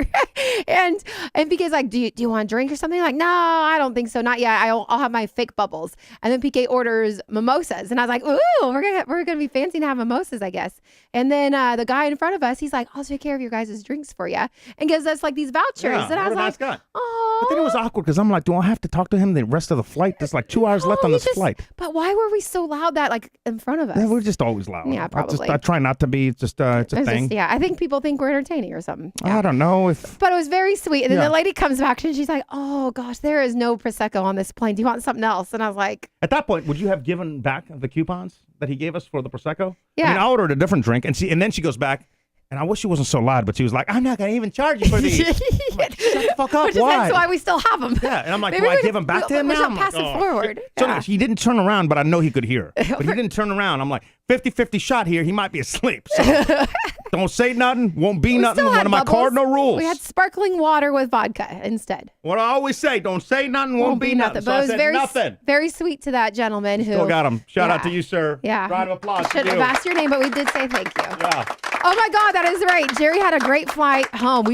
Speaker 4: and PK's like, do you want a drink or something? Like, no, I don't think so. Not yet. I'll have my fake bubbles. And then PK orders mimosas. And I was like, ooh, we're gonna be fancy to have mimosas, I guess. And then the guy in front of us, he's like, I'll take care of your guys' drinks for you. And gives us like these vouchers.
Speaker 3: Yeah,
Speaker 4: and I was
Speaker 3: what a
Speaker 4: like,
Speaker 3: nice guy.
Speaker 4: oh.
Speaker 3: But then it was awkward because I'm like, do I have to talk to him the rest of the flight? There's like 2 hours left on this flight.
Speaker 4: But why were we so loud that like in front of us?
Speaker 3: Yeah, we're just always loud.
Speaker 4: Yeah, probably.
Speaker 3: I try not to be. It's just it's a thing.
Speaker 4: Yeah, I think people think we're entertaining or something. Yeah.
Speaker 3: I don't know if.
Speaker 4: But it was very sweet. And then
Speaker 3: Yeah.
Speaker 4: the lady comes back and she's like, oh gosh, there is no Prosecco on this plane. Do you want something else? And I was like,
Speaker 3: At that point, would you have given back the coupons that he gave us for the Prosecco?
Speaker 4: Yeah.
Speaker 3: I mean, I ordered a different drink, and then she goes back, and I wish she wasn't so loud, but she was like, I'm not going to even charge you for these. I'm like, shut the fuck up.
Speaker 4: which is
Speaker 3: Why?
Speaker 4: that's why we still have them.
Speaker 3: Yeah, and I'm like,
Speaker 4: Maybe
Speaker 3: do I
Speaker 4: we
Speaker 3: give them back to him
Speaker 4: we
Speaker 3: now?
Speaker 4: should
Speaker 3: I'm
Speaker 4: pass
Speaker 3: like,
Speaker 4: it forward.
Speaker 3: So
Speaker 4: Yeah.
Speaker 3: he didn't turn around, but I know he could hear. But he didn't turn around. I'm like, 50-50 shot here. He might be asleep. So don't say nothing. Won't be
Speaker 4: We
Speaker 3: nothing.
Speaker 4: still
Speaker 3: One
Speaker 4: had
Speaker 3: of my
Speaker 4: bubbles.
Speaker 3: cardinal rules.
Speaker 4: We had sparkling water with vodka instead.
Speaker 3: What I always say, don't say nothing. Won't be nothing. So
Speaker 4: But
Speaker 3: I
Speaker 4: it was
Speaker 3: said
Speaker 4: very,
Speaker 3: nothing.
Speaker 4: very sweet to that gentleman who
Speaker 3: Still got him. Shout out
Speaker 4: Yeah.
Speaker 3: to you, sir.
Speaker 4: Yeah.
Speaker 3: Round of applause to
Speaker 4: Shouldn't
Speaker 3: you.
Speaker 4: have asked your name, but we did say thank you.
Speaker 3: Yeah.
Speaker 4: Oh my God, that is right. Jerry had a great flight home.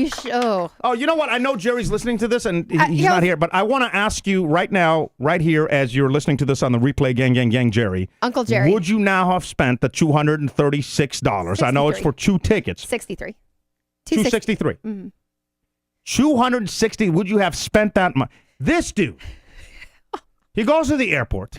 Speaker 3: Oh, you know what? I know Jerry's listening to this, and he's
Speaker 4: yeah.
Speaker 3: not here, but I want to ask you right now, right here, as you're listening to this on the replay, gang, Jerry.
Speaker 4: Uncle Jerry.
Speaker 3: Would you now have spent the $236? I know it's for 2 tickets.
Speaker 4: 63.
Speaker 3: 263.
Speaker 4: Mm-hmm.
Speaker 3: 260. Would you have spent that much? This dude, he goes to the airport.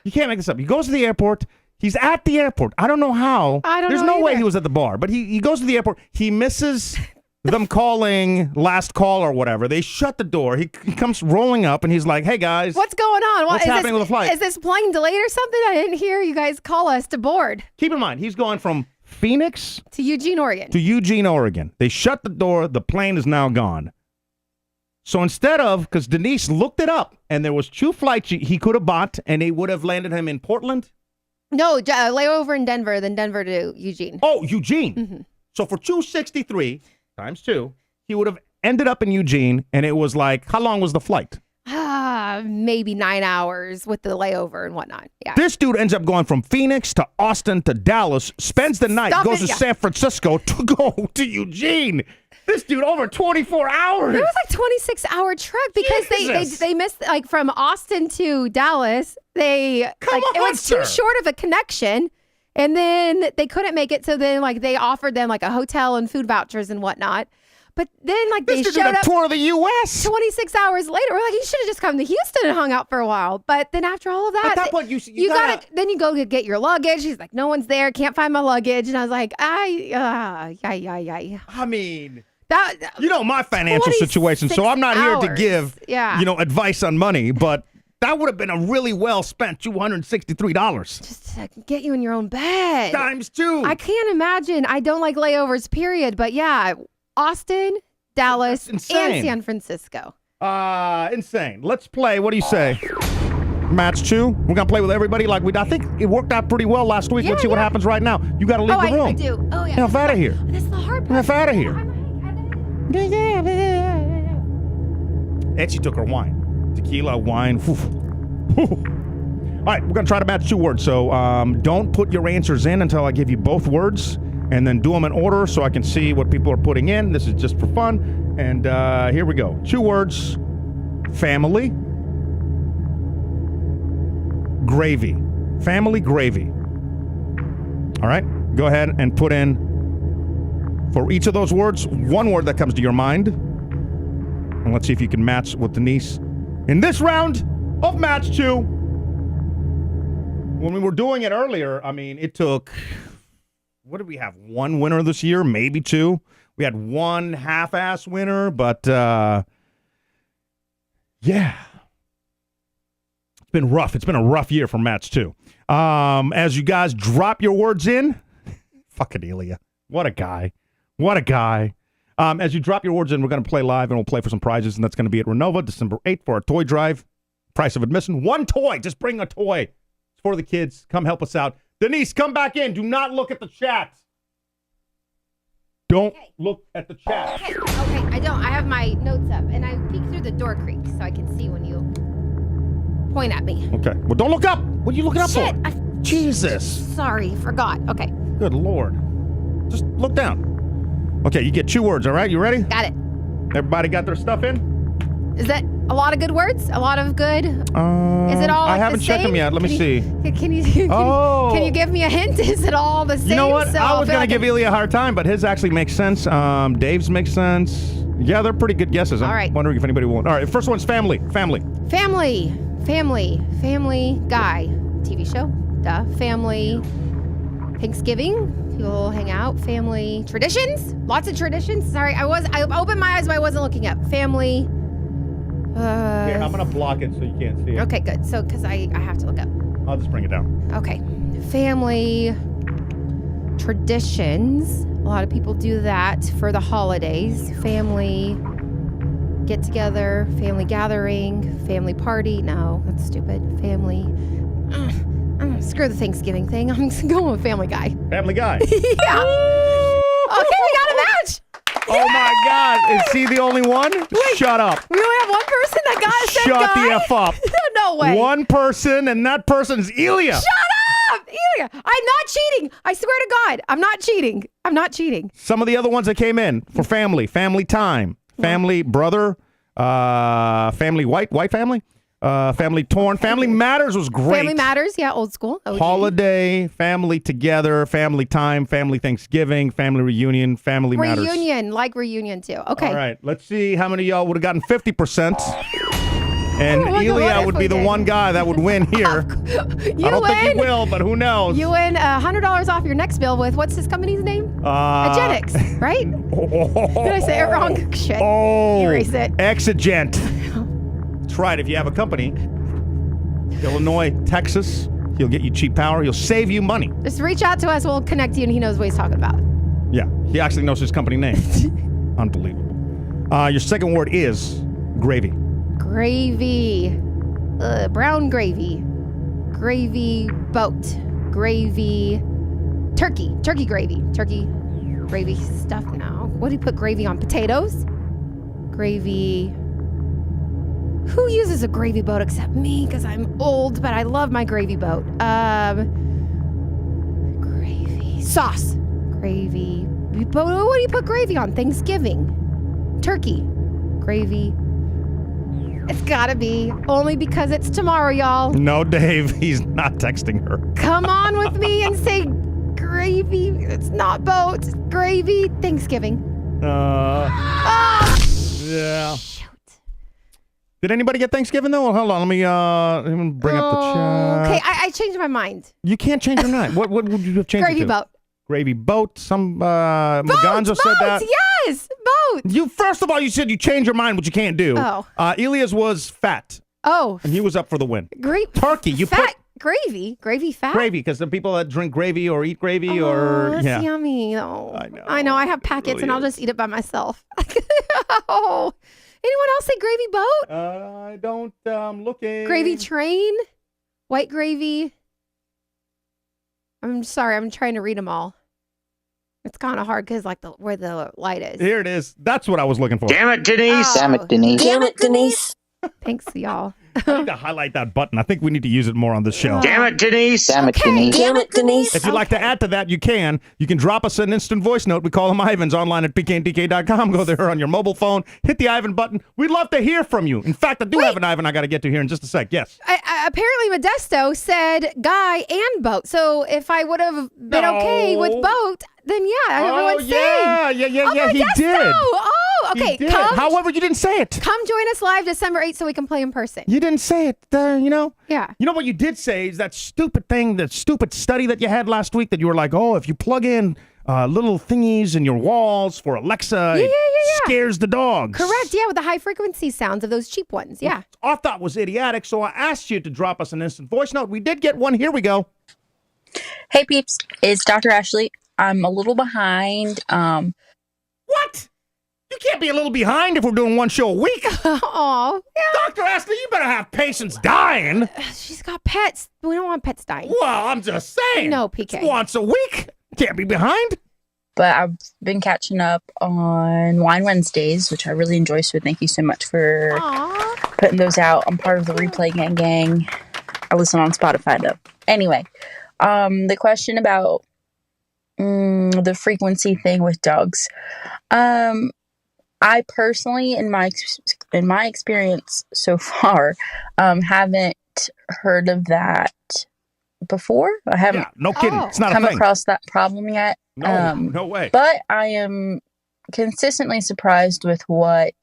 Speaker 3: You can't make this up. He goes to the airport. He's at the airport. I don't know how.
Speaker 4: I don't
Speaker 3: There's
Speaker 4: know
Speaker 3: no way
Speaker 4: either.
Speaker 3: he was at the bar, but he goes to the airport. He misses them calling last call or whatever. They shut the door. He comes rolling up and he's like, hey guys.
Speaker 4: What's going on?
Speaker 3: What's
Speaker 4: is
Speaker 3: happening
Speaker 4: this,
Speaker 3: with the flight?
Speaker 4: Is this plane delayed or something? I didn't hear you guys call us to board.
Speaker 3: Keep in mind, he's going from Phoenix
Speaker 4: To Eugene, Oregon.
Speaker 3: to Eugene, Oregon. They shut the door. The plane is now gone. So instead of, because Denise looked it up, and there was 2 flights he could have bought, and they would have landed him in Portland.
Speaker 4: No, layover in Denver, then Denver to Eugene.
Speaker 3: Oh, Eugene.
Speaker 4: Mm-hmm.
Speaker 3: So for 263 times 2, he would have ended up in Eugene, and it was like, how long was the flight?
Speaker 4: Maybe 9 hours with the layover and whatnot. Yeah.
Speaker 3: This dude ends up going from Phoenix to Austin to Dallas, spends the night,
Speaker 4: Stop
Speaker 3: goes
Speaker 4: it,
Speaker 3: to
Speaker 4: yeah.
Speaker 3: San Francisco to go to Eugene. This dude over 24 hours.
Speaker 4: It was like 26-hour trek because
Speaker 3: Jesus.
Speaker 4: they missed like from Austin to Dallas. It was
Speaker 3: sir.
Speaker 4: too short of a connection, and then they couldn't make it. So then like they offered them like a hotel and food vouchers and whatnot. But then like
Speaker 3: This
Speaker 4: they
Speaker 3: dude
Speaker 4: showed
Speaker 3: did a
Speaker 4: up
Speaker 3: tour of the U.S.
Speaker 4: 26 hours later. We're like, you should have just come to Houston and hung out for a while. But then after all of that,
Speaker 3: At that point, you
Speaker 4: gotta then you go get your luggage. He's like, no one's there, can't find my luggage, and I was like,
Speaker 3: I mean,
Speaker 4: that
Speaker 3: you know my financial situation, so
Speaker 4: 26
Speaker 3: I'm not here to
Speaker 4: hours.
Speaker 3: give
Speaker 4: Yeah.
Speaker 3: advice on money, but that would have been a really well spent $263
Speaker 4: just to get you in your own bed.
Speaker 3: times 2.
Speaker 4: I can't imagine. I don't like layovers, period. But yeah, Austin, Dallas, and
Speaker 3: insane.
Speaker 4: San Francisco.
Speaker 3: Insane. Let's play. What do you say? Match 2. We're gonna play with everybody like I think it worked out pretty well last week.
Speaker 4: Yeah,
Speaker 3: Let's see what
Speaker 4: yeah.
Speaker 3: happens right now. You gotta leave the room.
Speaker 4: I do. Oh yeah.
Speaker 3: Get out of here.
Speaker 4: That's the hard part.
Speaker 3: Get out of here. And she took her wine. Tequila, wine. Whew. Whew. All right, we're going to try to match 2 words. So don't put your answers in until I give you both words, and then do them in order so I can see what people are putting in. This is just for fun. And here we go. 2 words. Family. Gravy. Family gravy. All right, go ahead and put in, for each of those words, 1 word that comes to your mind. And let's see if you can match with Denise in this round of Match 2. When we were doing it earlier, I mean, it took, what did we have? 1 winner this year, maybe 2. We had 1 half-ass winner, but yeah. It's been rough. It's been a rough year for Mats, too. As you guys drop your words in, fucking Elia. What a guy. What a guy. As you drop your words in, we're going to play live, and we'll play for some prizes, and that's going to be at Renova, December 8th for our toy drive. Price of admission, 1 toy. Just bring a toy. It's for the kids. Come help us out. Denise, come back in. Do not look at the chat. Don't look at the chat.
Speaker 4: Okay, I don't. I have my notes up, and I peek through the door creak so I can see when you point at me.
Speaker 3: Okay. Well, don't look up. What are you looking up
Speaker 4: Shit,
Speaker 3: for? Jesus.
Speaker 4: Sorry, forgot. Okay,
Speaker 3: Good Lord. Just look down. Okay, you get 2 words, all right? You ready?
Speaker 4: got it.
Speaker 3: Everybody got their stuff in?
Speaker 4: Is that a lot of good words? A lot of good? Is it all like
Speaker 3: I haven't
Speaker 4: the
Speaker 3: checked
Speaker 4: same?
Speaker 3: them yet. Let me see.
Speaker 4: Can you give me a hint? Is it all the same?
Speaker 3: You know what?
Speaker 4: So
Speaker 3: I was
Speaker 4: feel
Speaker 3: going to
Speaker 4: like
Speaker 3: give Elia a hard time, but his actually makes sense. Dave's makes sense. Yeah, they're pretty good guesses. I'm
Speaker 4: All right.
Speaker 3: wondering if anybody will. All right, first one's family. Family.
Speaker 4: Family Guy. TV show. Duh. Family. Thanksgiving. People hang out. Family. Traditions. Lots of traditions. Sorry, I opened my eyes, but I wasn't looking up. Family.
Speaker 3: Here, I'm going to block it so you can't see it.
Speaker 4: Okay, good. So, because I have to look up.
Speaker 3: I'll just bring it down.
Speaker 4: Okay. Family traditions. A lot of people do that for the holidays. Family get together, family gathering, family party. No, that's stupid. Family. Screw the Thanksgiving thing. I'm just going with Family Guy.
Speaker 3: Family Guy.
Speaker 4: Yeah. Okay, we got a match.
Speaker 3: Oh, my God. Is he the only one? Shut up.
Speaker 4: We only have one person that got a
Speaker 3: Shut
Speaker 4: guy?
Speaker 3: the F up.
Speaker 4: No way.
Speaker 3: One person, and that person's Elia.
Speaker 4: Shut up! Elia, I'm not cheating. I swear to God, I'm not cheating. I'm not cheating.
Speaker 3: Some of the other ones that came in for family time, family brother, family white family, family torn, family matters was great.
Speaker 4: Family Matters, yeah, old school. OG.
Speaker 3: Holiday, family together, family time, family Thanksgiving, family reunion, family matters.
Speaker 4: Reunion, like reunion too. Okay.
Speaker 3: All right, let's see how many of y'all would have gotten 50%. And
Speaker 4: Oh my God,
Speaker 3: Elia
Speaker 4: what
Speaker 3: would
Speaker 4: if
Speaker 3: be
Speaker 4: we
Speaker 3: the
Speaker 4: did?
Speaker 3: one guy that would win here.
Speaker 4: You
Speaker 3: I don't
Speaker 4: win.
Speaker 3: think he will, but who knows?
Speaker 4: You win $100 off your next bill with what's his company's name? Agenics, right? Did I say it wrong? Shit.
Speaker 3: Oh,
Speaker 4: Erase it.
Speaker 3: Exigent. That's right. If you have a company, Illinois, Texas, he'll get you cheap power. He'll save you money.
Speaker 4: Just reach out to us. We'll connect you, and he knows what he's talking about.
Speaker 3: Yeah, he actually knows his company name. Unbelievable. Your second word is gravy.
Speaker 4: Gravy. Brown gravy. Gravy boat. Gravy. Turkey. Turkey gravy. Turkey gravy stuff now. What do you put gravy on? Potatoes? Gravy. Who uses a gravy boat except me? Because I'm old, but I love my gravy boat. Gravy. Sauce. Gravy. What do you put gravy on? Thanksgiving. Turkey. Gravy. It's gotta be. Only because it's tomorrow, y'all.
Speaker 3: No, Dave, he's not texting her.
Speaker 4: Come on with me and say gravy. It's not boat. It's gravy. Thanksgiving. Ah!
Speaker 3: Yeah.
Speaker 4: Shoot.
Speaker 3: Did anybody get Thanksgiving though? Well, hold on, let me bring up the chat.
Speaker 4: Okay, I changed my mind.
Speaker 3: You can't change your mind. What would you have changed
Speaker 4: Gravy
Speaker 3: it to?
Speaker 4: boat.
Speaker 3: Gravy boat. Some
Speaker 4: Boat.
Speaker 3: Maganzo said that.
Speaker 4: Yes, boat.
Speaker 3: You first of all, you said you change your mind, which you can't do.
Speaker 4: Oh.
Speaker 3: Elias was fat,
Speaker 4: Oh,
Speaker 3: and he was up for the win.
Speaker 4: great.
Speaker 3: Turkey. You
Speaker 4: Fat
Speaker 3: put
Speaker 4: gravy. Gravy fat.
Speaker 3: gravy because the people that drink gravy or eat gravy
Speaker 4: Oh,
Speaker 3: or
Speaker 4: that's
Speaker 3: yeah.
Speaker 4: yummy. Oh,
Speaker 3: I know.
Speaker 4: I have
Speaker 3: It
Speaker 4: packets,
Speaker 3: really
Speaker 4: and I'll
Speaker 3: is.
Speaker 4: just eat it by myself. Oh, anyone else say gravy boat?
Speaker 3: I don't looking.
Speaker 4: Gravy train, white gravy. I'm sorry, I'm trying to read them all. It's kind of hard because like where the light is.
Speaker 3: Here it is. That's what I was looking for.
Speaker 5: Damn it, Denise.
Speaker 4: Oh,
Speaker 6: Damn it, Denise.
Speaker 7: Damn it, Denise.
Speaker 4: Thanks, y'all.
Speaker 3: I need to highlight that button. I think we need to use it more on this show.
Speaker 5: Damn it, Denise.
Speaker 6: Damn it,
Speaker 4: Okay.
Speaker 6: Denise.
Speaker 7: Damn it, Denise.
Speaker 3: If you'd like to add to that, you can. You can drop us an instant voice note. We call them Ivans online at pkndk.com. Go there on your mobile phone. Hit the Ivan button. We'd love to hear from you. In fact, I do have an Ivan I got to get to here in just a sec. Yes.
Speaker 4: Apparently, Modesto said guy and boat. So if I would have been okay with
Speaker 3: No.
Speaker 4: boat, then yeah, everyone's saying.
Speaker 3: yeah, he
Speaker 4: Modesto.
Speaker 3: did.
Speaker 4: Oh, okay.
Speaker 3: He did.
Speaker 4: Come,
Speaker 3: However, you didn't say it.
Speaker 4: come join us live December 8th so we can play in person.
Speaker 3: You didn't say it.
Speaker 4: Yeah.
Speaker 3: You know what you did say is that stupid thing, that stupid study that you had last week that you were like, oh, if you plug in little thingies in your walls for Alexa.
Speaker 4: Yeah.
Speaker 3: Scares the dogs.
Speaker 4: Correct. Yeah, with the high frequency sounds of those cheap ones. Yeah.
Speaker 3: Our thought was idiotic, so I asked you to drop us an instant voice note. We did get one. Here we go.
Speaker 6: Hey peeps, it's Dr. Ashley. I'm a little behind.
Speaker 3: What? You can't be a little behind if we're doing one show a week.
Speaker 4: Oh, yeah.
Speaker 3: Dr. Ashley, you better have patients dying.
Speaker 4: She's got pets. We don't want pets dying.
Speaker 3: Well, I'm just saying.
Speaker 4: No, PK.
Speaker 3: It's once a week. Can't be behind.
Speaker 6: But I've been catching up on Wine Wednesdays, which I really enjoy. So thank you so much for putting those out. I'm part of the Replay Gang. I listen on Spotify though. Anyway, the question about the frequency thing with dogs. I personally, in my experience so far, haven't heard of that before. I haven't.
Speaker 3: Yeah, no kidding. It's not
Speaker 6: come
Speaker 3: a thing.
Speaker 6: across that problem yet.
Speaker 3: No way.
Speaker 6: But I am consistently surprised with what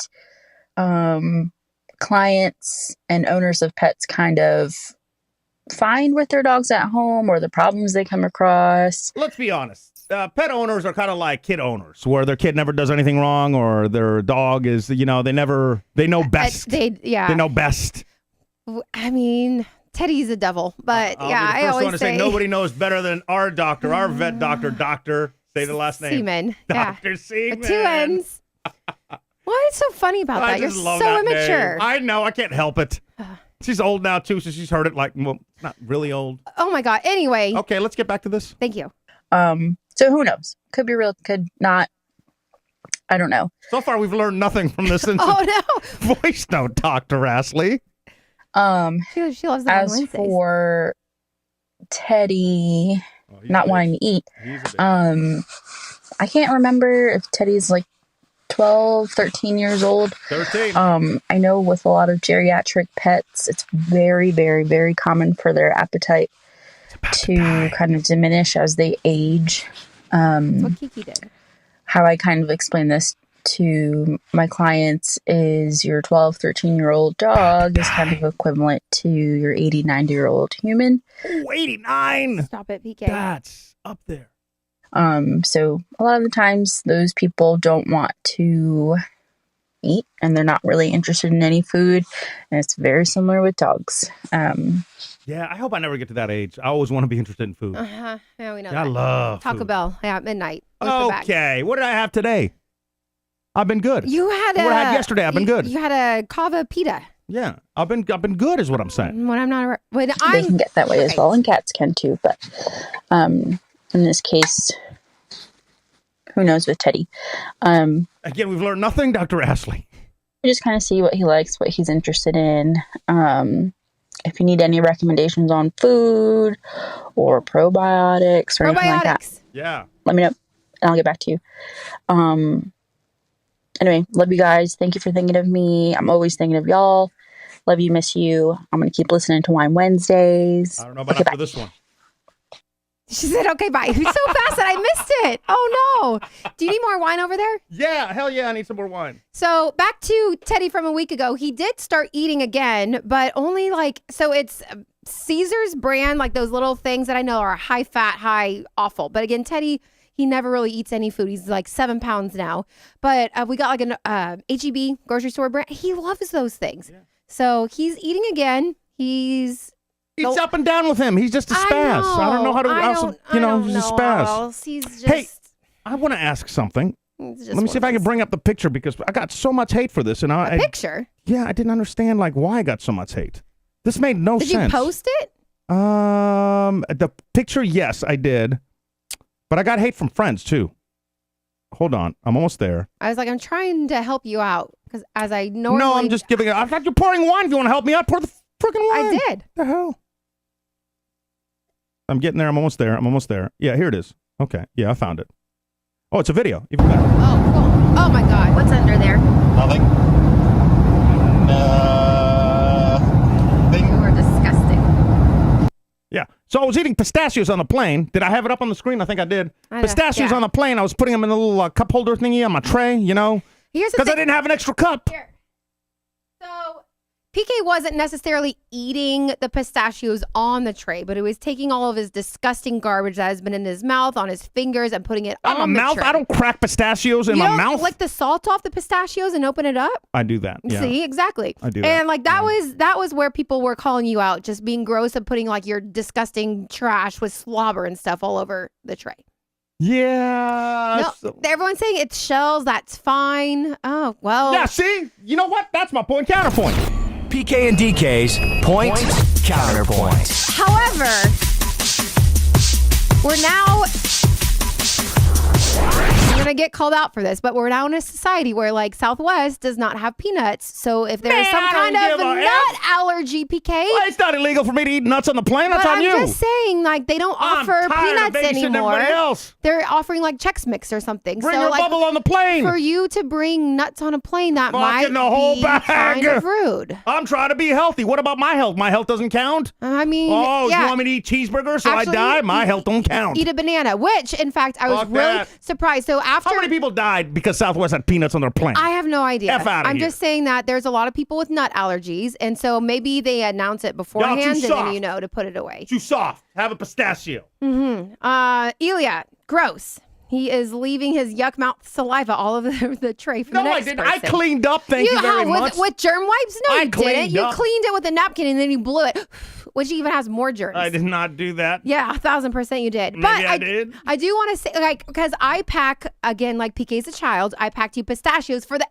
Speaker 6: clients and owners of pets kind of find with their dogs at home, or the problems they come across.
Speaker 3: Let's be honest. Pet owners are kind of like kid owners, where their kid never does anything wrong, or their dog is, they know best. They know best.
Speaker 4: I mean, Teddy's a devil, but I always say
Speaker 3: nobody knows better than our doctor, our vet doctor. Say the last name.
Speaker 4: Seaman.
Speaker 3: Dr. Seaman.
Speaker 4: With 2 N's. What is so funny about that? You're so immature.
Speaker 3: I know. I can't help it. She's old now, too, so she's heard it not really old.
Speaker 4: Oh, my God. Anyway.
Speaker 3: Okay, let's get back to this.
Speaker 4: Thank you.
Speaker 6: So who knows? Could be real, could not. I don't know.
Speaker 3: So far, we've learned nothing from this voice note, Dr. Ashley.
Speaker 4: She loves the
Speaker 6: as for Teddy not wanting to eat, I can't remember if Teddy's like 12, 13 years old.
Speaker 3: 13.
Speaker 6: I know with a lot of geriatric pets, it's very, very, very common for their appetite to kind of diminish as they age.
Speaker 4: That's what Kiki did.
Speaker 6: How I kind of explain this to my clients is your 12, 13-year-old dog is kind of equivalent to your 80, 90-year-old human.
Speaker 3: Oh, 89.
Speaker 4: Stop it, PK.
Speaker 3: That's up there.
Speaker 6: So a lot of the times those people don't want to eat and they're not really interested in any food. And it's very similar with dogs.
Speaker 3: Yeah, I hope I never get to that age. I always want to be interested in food.
Speaker 4: Yeah, we know that.
Speaker 3: I love
Speaker 4: Taco
Speaker 3: food.
Speaker 4: Bell. Yeah, at midnight.
Speaker 3: Okay, what did I have today? I've been good.
Speaker 4: You had
Speaker 3: what I had yesterday. I've been good.
Speaker 4: You had a kava pita.
Speaker 3: Yeah, I've been good, is what I'm saying.
Speaker 4: When I'm not,
Speaker 6: they can get that way as well, and cats can too. But in this case, who knows with Teddy?
Speaker 3: Again, we've learned nothing, Dr. Ashley.
Speaker 6: We just kind of see what he likes, what he's interested in. If you need any recommendations on food or probiotics or anything like that, let me know, and I'll get back to you. Anyway, love you guys. Thank you for thinking of me. I'm always thinking of y'all. Love you, miss you. I'm going to keep listening to Wine Wednesdays.
Speaker 3: I don't know about after this one.
Speaker 4: She said, okay, bye. So fast that I missed it. Oh, no. Do you need more wine over there?
Speaker 3: Yeah, hell yeah, I need some more wine.
Speaker 4: So back to Teddy from a week ago. He did start eating again, but only so it's Caesar's brand, like those little things that I know are high fat, high awful. But again, Teddy, he never really eats any food. He's like 7 pounds now. But we got like an H-E-B grocery store brand. He loves those things. Yeah. So he's eating again. He's
Speaker 3: up and down with him. He's just a spaz. I don't know how to, he's a spaz.
Speaker 4: He's just...
Speaker 3: Hey, I want to ask something. Let me see if I can bring up the picture because I got so much hate for this. And
Speaker 4: a picture?
Speaker 3: Yeah, I didn't understand why I got so much hate. This made no sense.
Speaker 4: Did you post it?
Speaker 3: The picture, yes, I did. But I got hate from friends, too. Hold on. I'm almost there.
Speaker 4: I was like, I'm trying to help you out. Because as I normally...
Speaker 3: No, I'm just giving it... I thought you're pouring wine. If you want to help me out, pour the freaking wine.
Speaker 4: I did.
Speaker 3: What the hell? I'm getting there. I'm almost there. Yeah, here it is. Okay. Yeah, I found it. Oh, it's a video. Even better.
Speaker 4: Oh, cool. Oh, my God. What's under there?
Speaker 7: Nothing.
Speaker 4: You are disgusting.
Speaker 3: Yeah. So I was eating pistachios on the plane. Did I have it up on the screen? I think I did. Pistachios on the plane. I was putting them in a little cup holder thingy on my tray,
Speaker 4: Because
Speaker 3: I didn't have an extra cup.
Speaker 4: Here. So, PK wasn't necessarily eating the pistachios on the tray, but he was taking all of his disgusting garbage that has been in his mouth, on his fingers, and putting it on the tray.
Speaker 3: I don't crack pistachios in my mouth.
Speaker 4: You lick the salt off the pistachios and open it up?
Speaker 3: I do that. Yeah.
Speaker 4: See, exactly.
Speaker 3: I do that.
Speaker 4: And like that was where people were calling you out, just being gross and putting like your disgusting trash with slobber and stuff all over the tray.
Speaker 3: Yeah.
Speaker 4: No, everyone's saying it's shells. That's fine. Oh, well.
Speaker 3: Yeah, see? You know what? That's my point. Counterpoint.
Speaker 1: PK and DK's point counterpoint.
Speaker 4: However, we're now... I'm going to get called out for this, but we're now in a society where, like, Southwest does not have peanuts. So if there's some kind of nut allergy, PK...
Speaker 3: Well, it's not illegal for me to eat nuts on the plane. That's on you.
Speaker 4: I'm just saying, like, they don't offer peanuts anymore.
Speaker 3: Everybody else.
Speaker 4: They're offering, like, Chex Mix or something.
Speaker 3: Bring your bubble on the plane.
Speaker 4: For you to bring nuts on a plane, that might
Speaker 3: the whole
Speaker 4: be
Speaker 3: bag.
Speaker 4: kind of rude.
Speaker 3: I'm trying to be healthy. What about my health? My health doesn't count?
Speaker 4: I mean,
Speaker 3: you
Speaker 4: yeah.
Speaker 3: want me to eat cheeseburgers so actually, I die? My health don't count.
Speaker 4: Eat a banana, which, in fact, I was really surprised. So after...
Speaker 3: How many people died because Southwest had peanuts on their plane?
Speaker 4: I have no idea.
Speaker 3: F out of
Speaker 4: I'm
Speaker 3: here.
Speaker 4: just saying that there's a lot of people with nut allergies, and so maybe they announce it beforehand, and then you know to put it away.
Speaker 3: Too soft. Have a pistachio.
Speaker 4: Ilya, gross. He is leaving his yuck mouth saliva all over the tray for the next
Speaker 3: person.
Speaker 4: person.
Speaker 3: I cleaned up, thank you very much.
Speaker 4: With germ wipes? No, you didn't. You
Speaker 3: up.
Speaker 4: cleaned it with a napkin and then you blew it, which even has more germs.
Speaker 3: I did not do that.
Speaker 4: Yeah, 1,000% you did.
Speaker 3: Maybe
Speaker 4: But
Speaker 3: I did.
Speaker 4: I do want to say, like, because I pack, again, like PK's a child, I packed you pistachios for the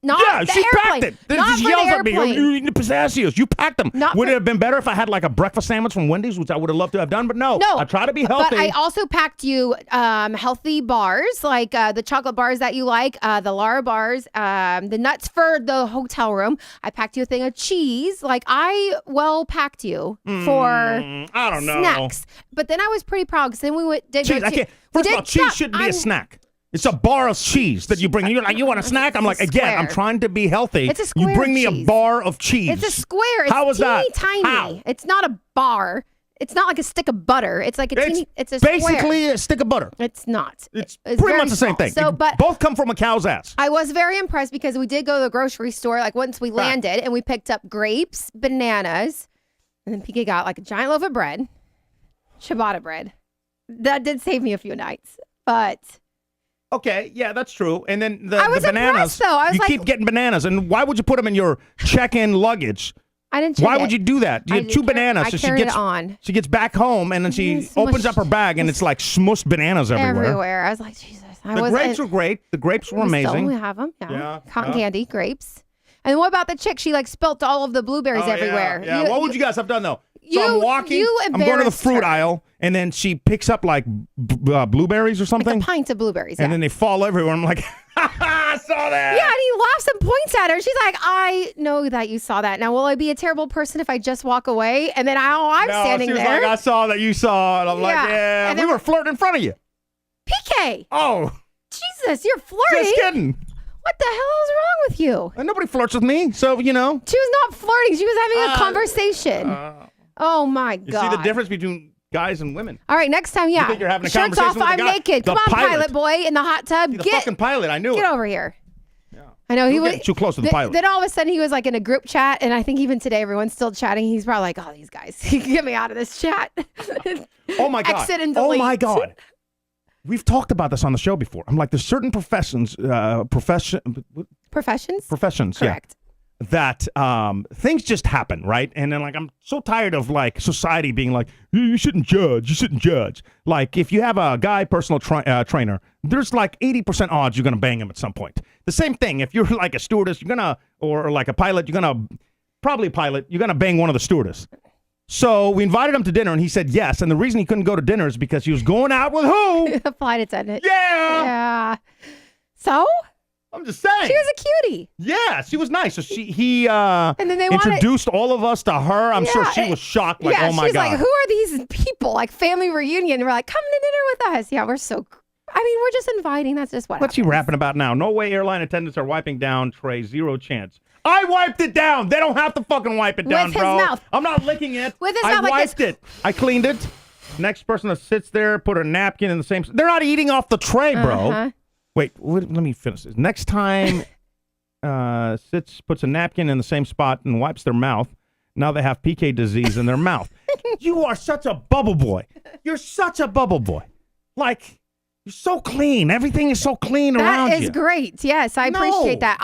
Speaker 3: Yeah,
Speaker 4: the
Speaker 3: she
Speaker 4: airplane.
Speaker 3: packed it.
Speaker 4: Not
Speaker 3: She
Speaker 4: for the
Speaker 3: yells at me,
Speaker 4: airplane.
Speaker 3: you're eating the pistachios. You packed them. Would
Speaker 4: for-
Speaker 3: it have been better if I had like a breakfast sandwich from Wendy's, which I would have loved to have done? But no, I try to be healthy.
Speaker 4: But I also packed you healthy bars, like the chocolate bars that you like, the Lara bars, the nuts for the hotel room. I packed you a thing of cheese. Like, I packed you for
Speaker 3: I don't know.
Speaker 4: snacks. But then I was pretty proud because then we did
Speaker 3: Cheese,
Speaker 4: go
Speaker 3: I
Speaker 4: to...
Speaker 3: can't. First of all, cheese shouldn't be a snack. It's a bar of cheese that you bring. You're like, you want a snack? I'm like, again, I'm trying to be healthy.
Speaker 4: It's a square
Speaker 3: You bring me
Speaker 4: cheese.
Speaker 3: a bar of cheese.
Speaker 4: It's a square. It's
Speaker 3: How is
Speaker 4: teeny
Speaker 3: that?
Speaker 4: tiny.
Speaker 3: How?
Speaker 4: It's not a bar. It's not like a stick of butter. It's like a teeny. It's a square.
Speaker 3: Basically a stick of butter.
Speaker 4: It's not.
Speaker 3: It's
Speaker 4: very
Speaker 3: pretty much the same
Speaker 4: small.
Speaker 3: thing.
Speaker 4: So, but
Speaker 3: both come from a cow's ass.
Speaker 4: I was very impressed because we did go to the grocery store like once we landed and we picked up grapes, bananas, and then PK got like a giant loaf of bread, ciabatta bread. That did save me a few nights, but...
Speaker 3: Okay, yeah, that's true. And then the
Speaker 4: I was
Speaker 3: bananas,
Speaker 4: impressed, though. I was
Speaker 3: you
Speaker 4: like-
Speaker 3: keep getting bananas. And why would you put them in your check-in luggage?
Speaker 4: I didn't check
Speaker 3: Why
Speaker 4: it.
Speaker 3: would you do that? You had two bananas.
Speaker 4: I
Speaker 3: So
Speaker 4: carried it on.
Speaker 3: She gets back home and then she
Speaker 4: Smushed.
Speaker 3: opens up her bag and it's like smushed bananas everywhere.
Speaker 4: I was like, Jesus.
Speaker 3: The grapes were great. The grapes were amazing.
Speaker 4: We have them. Yeah.
Speaker 3: Yeah,
Speaker 4: Cotton
Speaker 3: yeah.
Speaker 4: candy, grapes. And what about the chick? She like spilt all of the blueberries everywhere.
Speaker 3: Yeah. What would you guys have done though? So I'm walking. I'm going to the
Speaker 4: embarrassed
Speaker 3: fruit
Speaker 4: her.
Speaker 3: aisle, and then she picks up like blueberries or something,
Speaker 4: Like a pint of blueberries.
Speaker 3: and then they fall everywhere. I'm like, I saw that.
Speaker 4: Yeah, and he laughs and points at her. She's like, I know that you saw that. Now, will I be a terrible person if I just walk away? And then I'm
Speaker 3: No,
Speaker 4: standing
Speaker 3: she was
Speaker 4: there.
Speaker 3: like, I saw that you saw it. I'm like,
Speaker 4: Yeah.
Speaker 3: yeah.
Speaker 4: And
Speaker 3: We
Speaker 4: then-
Speaker 3: were flirting in front of you.
Speaker 4: PK,
Speaker 3: Oh,
Speaker 4: Jesus, you're flirting.
Speaker 3: just kidding.
Speaker 4: What the hell is wrong with you?
Speaker 3: And nobody flirts with me, so you know.
Speaker 4: She was not flirting. She was having a conversation. Oh my
Speaker 3: You
Speaker 4: God.
Speaker 3: see the difference between guys and women.
Speaker 4: All right, next time, yeah.
Speaker 3: think you're having a
Speaker 4: Shirts
Speaker 3: conversation
Speaker 4: off,
Speaker 3: with the
Speaker 4: I'm
Speaker 3: guy-
Speaker 4: naked.
Speaker 3: the
Speaker 4: Come on,
Speaker 3: pilot.
Speaker 4: pilot boy, in the hot tub.
Speaker 3: The fucking pilot, I knew
Speaker 4: Get
Speaker 3: it.
Speaker 4: over here. I know he
Speaker 3: You're
Speaker 4: was
Speaker 3: getting too close to the pilot.
Speaker 4: Then all of a sudden he was like in a group chat, and I think even today everyone's still chatting. He's probably like, "Oh, these guys, get me out of this chat."
Speaker 3: Oh my God.
Speaker 4: Exit and
Speaker 3: Oh
Speaker 4: delete.
Speaker 3: my God. We've talked about this on the show before. I'm like, there's certain professions,
Speaker 4: Professions.
Speaker 3: yeah,
Speaker 4: Correct.
Speaker 3: that things just happen, right? And then like I'm so tired of like society being like, you shouldn't judge. Like if you have a guy personal trainer, there's like 80% odds you're gonna bang him at some point. The same thing if you're like a stewardess, you're gonna, or like a pilot, you're gonna bang one of the stewardess. So we invited him to dinner and he said yes. And the reason he couldn't go to dinner is because he was going out with who?
Speaker 4: A flight attendant.
Speaker 3: Yeah.
Speaker 4: Yeah. So
Speaker 3: I'm just saying.
Speaker 4: she was a cutie.
Speaker 3: Yeah, she was nice. So he
Speaker 4: And then they
Speaker 3: introduced all of us to her. I'm sure she
Speaker 4: Yeah,
Speaker 3: was shocked. Like,
Speaker 4: yeah,
Speaker 3: oh my
Speaker 4: she's
Speaker 3: God.
Speaker 4: like, who are these people? Like family reunion. We're like, come to dinner with us. Yeah, we're so. I mean, we're just inviting. That's just what.
Speaker 3: What's he
Speaker 4: happens.
Speaker 3: rapping about now? No way airline attendants are wiping down tray. Zero chance. I wiped it down. They don't have to fucking wipe it down,
Speaker 4: With his
Speaker 3: bro.
Speaker 4: mouth.
Speaker 3: I'm not licking it.
Speaker 4: With his
Speaker 3: I
Speaker 4: mouth like
Speaker 3: wiped
Speaker 4: this.
Speaker 3: it. I cleaned it. Next person that sits there, put a napkin in the same. They're not eating off the tray, bro.
Speaker 4: Uh-huh.
Speaker 3: Wait, let me finish this. Next time puts a napkin in the same spot and wipes their mouth. Now they have PK disease in their mouth. You are such a bubble boy. You're such a bubble boy. Like, you're so clean. Everything is so clean around you.
Speaker 4: That is great. Yes, I appreciate that.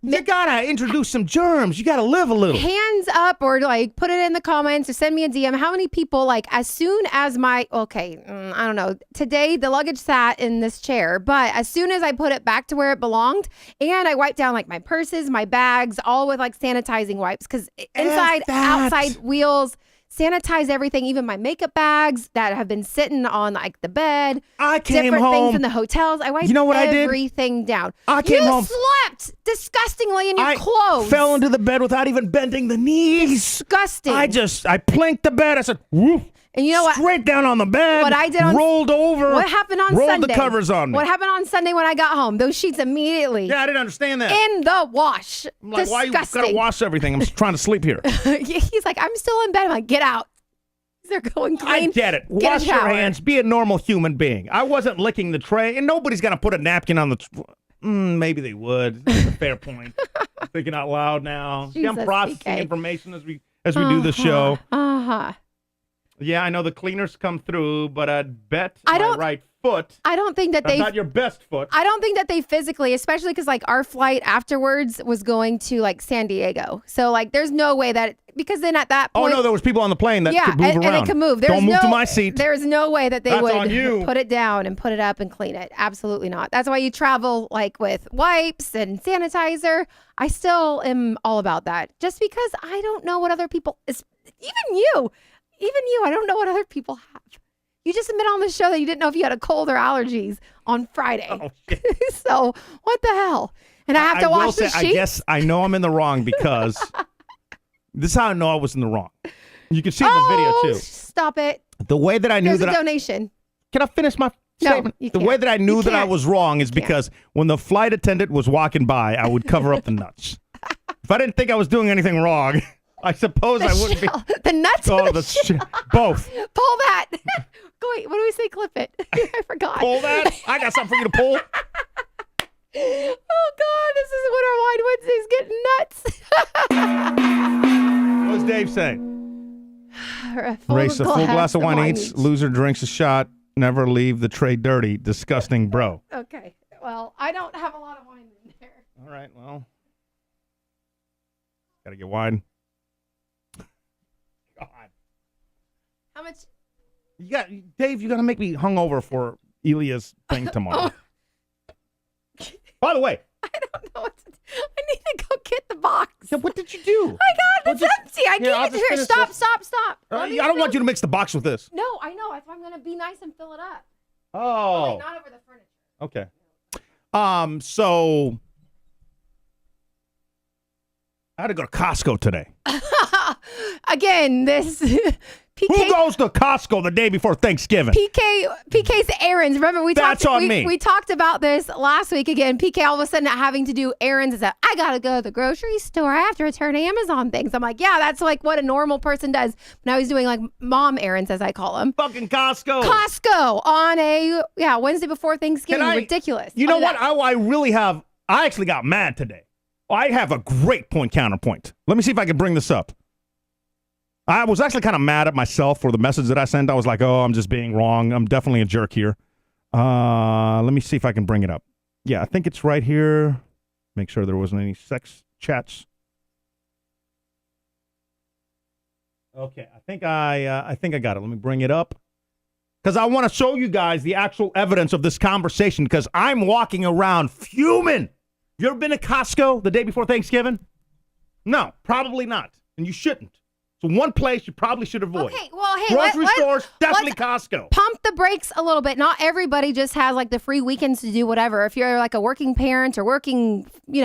Speaker 3: You gotta introduce some germs. You gotta live a little.
Speaker 4: Hands up, or like put it in the comments or send me a DM. How many people, like, as soon as I don't know, today the luggage sat in this chair, but as soon as I put it back to where it belonged, and I wiped down like my purses, my bags, all with like sanitizing wipes, because inside, outside wheels, sanitize everything, even my makeup bags that have been sitting on like the bed.
Speaker 3: I came
Speaker 4: different
Speaker 3: home.
Speaker 4: things in the hotels. I wiped everything down.
Speaker 3: I came home.
Speaker 4: You slept disgustingly in your clothes.
Speaker 3: Fell into the bed without even bending the knees.
Speaker 4: Disgusting.
Speaker 3: I planked the bed. I said, woof.
Speaker 4: And you know what?
Speaker 3: Straight down on the bed.
Speaker 4: What I did
Speaker 3: rolled over.
Speaker 4: What happened on
Speaker 3: rolled
Speaker 4: Sunday?
Speaker 3: The covers on me.
Speaker 4: What happened on Sunday when I got home? Those sheets immediately.
Speaker 3: Yeah, I didn't understand that.
Speaker 4: In the wash.
Speaker 3: I'm like,
Speaker 4: disgusting.
Speaker 3: why you gotta wash everything? I'm trying to sleep here.
Speaker 4: He's like, I'm still in bed. I'm like, get out. They're going clean.
Speaker 3: I get it. Wash your hands. Be a normal human being. I wasn't licking the tray, and nobody's gonna put a napkin on the. Maybe they would. That's a fair point. I'm thinking out loud now.
Speaker 4: Jesus,
Speaker 3: I'm processing
Speaker 4: PK.
Speaker 3: information as we do the show.
Speaker 4: Uh-huh.
Speaker 3: Yeah, I know the cleaners come through, but I'd bet my right foot.
Speaker 4: I don't think that
Speaker 3: that's not your best foot.
Speaker 4: I don't think that they physically, especially because like our flight afterwards was going to like San Diego. So like there's no way that, because then at that point.
Speaker 3: Oh no, there was people on the plane that could move around.
Speaker 4: And they could move.
Speaker 3: Don't move to my seat.
Speaker 4: There's no way that they
Speaker 3: That's
Speaker 4: would
Speaker 3: on you.
Speaker 4: put it down and put it up and clean it. Absolutely not. That's why you travel like with wipes and sanitizer. I still am all about that. Just because I don't know what other people, even you, I don't know what other people have. You just admit on the show that you didn't know if you had a cold or allergies on Friday.
Speaker 3: Oh, shit.
Speaker 4: So what the hell? And I have to wash the sheets?
Speaker 3: I guess I know I'm in the wrong because this is how I know I was in the wrong. You can see the video too.
Speaker 4: Stop it.
Speaker 3: The way that I knew
Speaker 4: There's a donation.
Speaker 3: Can I finish my statement?
Speaker 4: You
Speaker 3: the
Speaker 4: can't.
Speaker 3: way that I knew
Speaker 4: You
Speaker 3: that I
Speaker 4: can't.
Speaker 3: was wrong is because when the flight attendant was walking by, I would cover up the nuts. If I didn't think I was doing anything wrong, I suppose I wouldn't be.
Speaker 4: The nuts or the shell?
Speaker 3: Both.
Speaker 4: Pull that. Wait, what do we say? Clip it. I forgot.
Speaker 3: Pull that? I got something for you to pull.
Speaker 4: Oh, God. This is Winter Wine Wednesday's getting nuts.
Speaker 3: What's Dave saying?
Speaker 4: Race
Speaker 3: a full glass of wine each. Loser drinks a shot. Never leave the tray dirty. Disgusting, bro.
Speaker 4: Okay. Well, I don't have a lot of wine in there.
Speaker 3: All right. Well, gotta get wine. God.
Speaker 4: How much?
Speaker 3: Dave, you got to make me hungover for Elia's thing tomorrow. By the way.
Speaker 4: I don't know what to do. I need to go get the box.
Speaker 3: Yeah, what did you do?
Speaker 4: My God, it's empty. I can't. Here, stop.
Speaker 3: I don't want you to mix the box with this.
Speaker 4: No, I know. That's why I'm going to be nice and fill it up.
Speaker 3: Oh.
Speaker 4: Not over the furniture.
Speaker 3: Okay. So I had to go to Costco today.
Speaker 4: Again, this PK.
Speaker 3: Who goes to Costco the day before Thanksgiving?
Speaker 4: PK's errands. Remember, we talked about this last week. Again, PK all of a sudden having to do errands. Is that I gotta go to the grocery store. I have to return Amazon things. I'm like, yeah, that's like what a normal person does. But now he's doing like mom errands, as I call them.
Speaker 3: Fucking Costco.
Speaker 4: Costco on a Wednesday before Thanksgiving. Ridiculous.
Speaker 3: You know what? I actually got mad today. I have a great counterpoint. Let me see if I can bring this up. I was actually kind of mad at myself for the message that I sent. I was like, oh, I'm just being wrong. I'm definitely a jerk here. Let me see if I can bring it up. Yeah, I think it's right here. Make sure there wasn't any sex chats. Okay, I think I got it. Let me bring it up. Because I want to show you guys the actual evidence of this conversation because I'm walking around fuming. You ever been to Costco the day before Thanksgiving? No, probably not. And you shouldn't. So one place you probably should avoid.
Speaker 4: Okay, well, hey,
Speaker 3: grocery stores, definitely Costco.
Speaker 4: Pump the brakes a little bit. Not everybody just has like the free weekends to do whatever. If you're like a working parent or working, then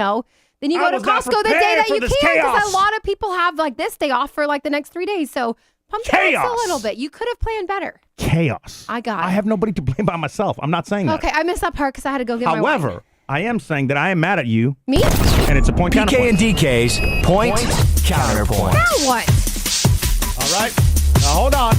Speaker 4: you go to Costco the day that you can because a lot of people have like this day off for like the next 3 days. So pump the brakes a little bit. You could have planned better.
Speaker 3: Chaos.
Speaker 4: I got it.
Speaker 3: I have nobody to blame by myself. I'm not saying that.
Speaker 4: Okay, I missed that part because I had to go get my wine.
Speaker 3: However, I am saying that I am mad at you.
Speaker 4: Me?
Speaker 3: And it's a point counterpoint.
Speaker 1: PK and DK's point counterpoint.
Speaker 4: Now what?
Speaker 3: All right. Now, hold on.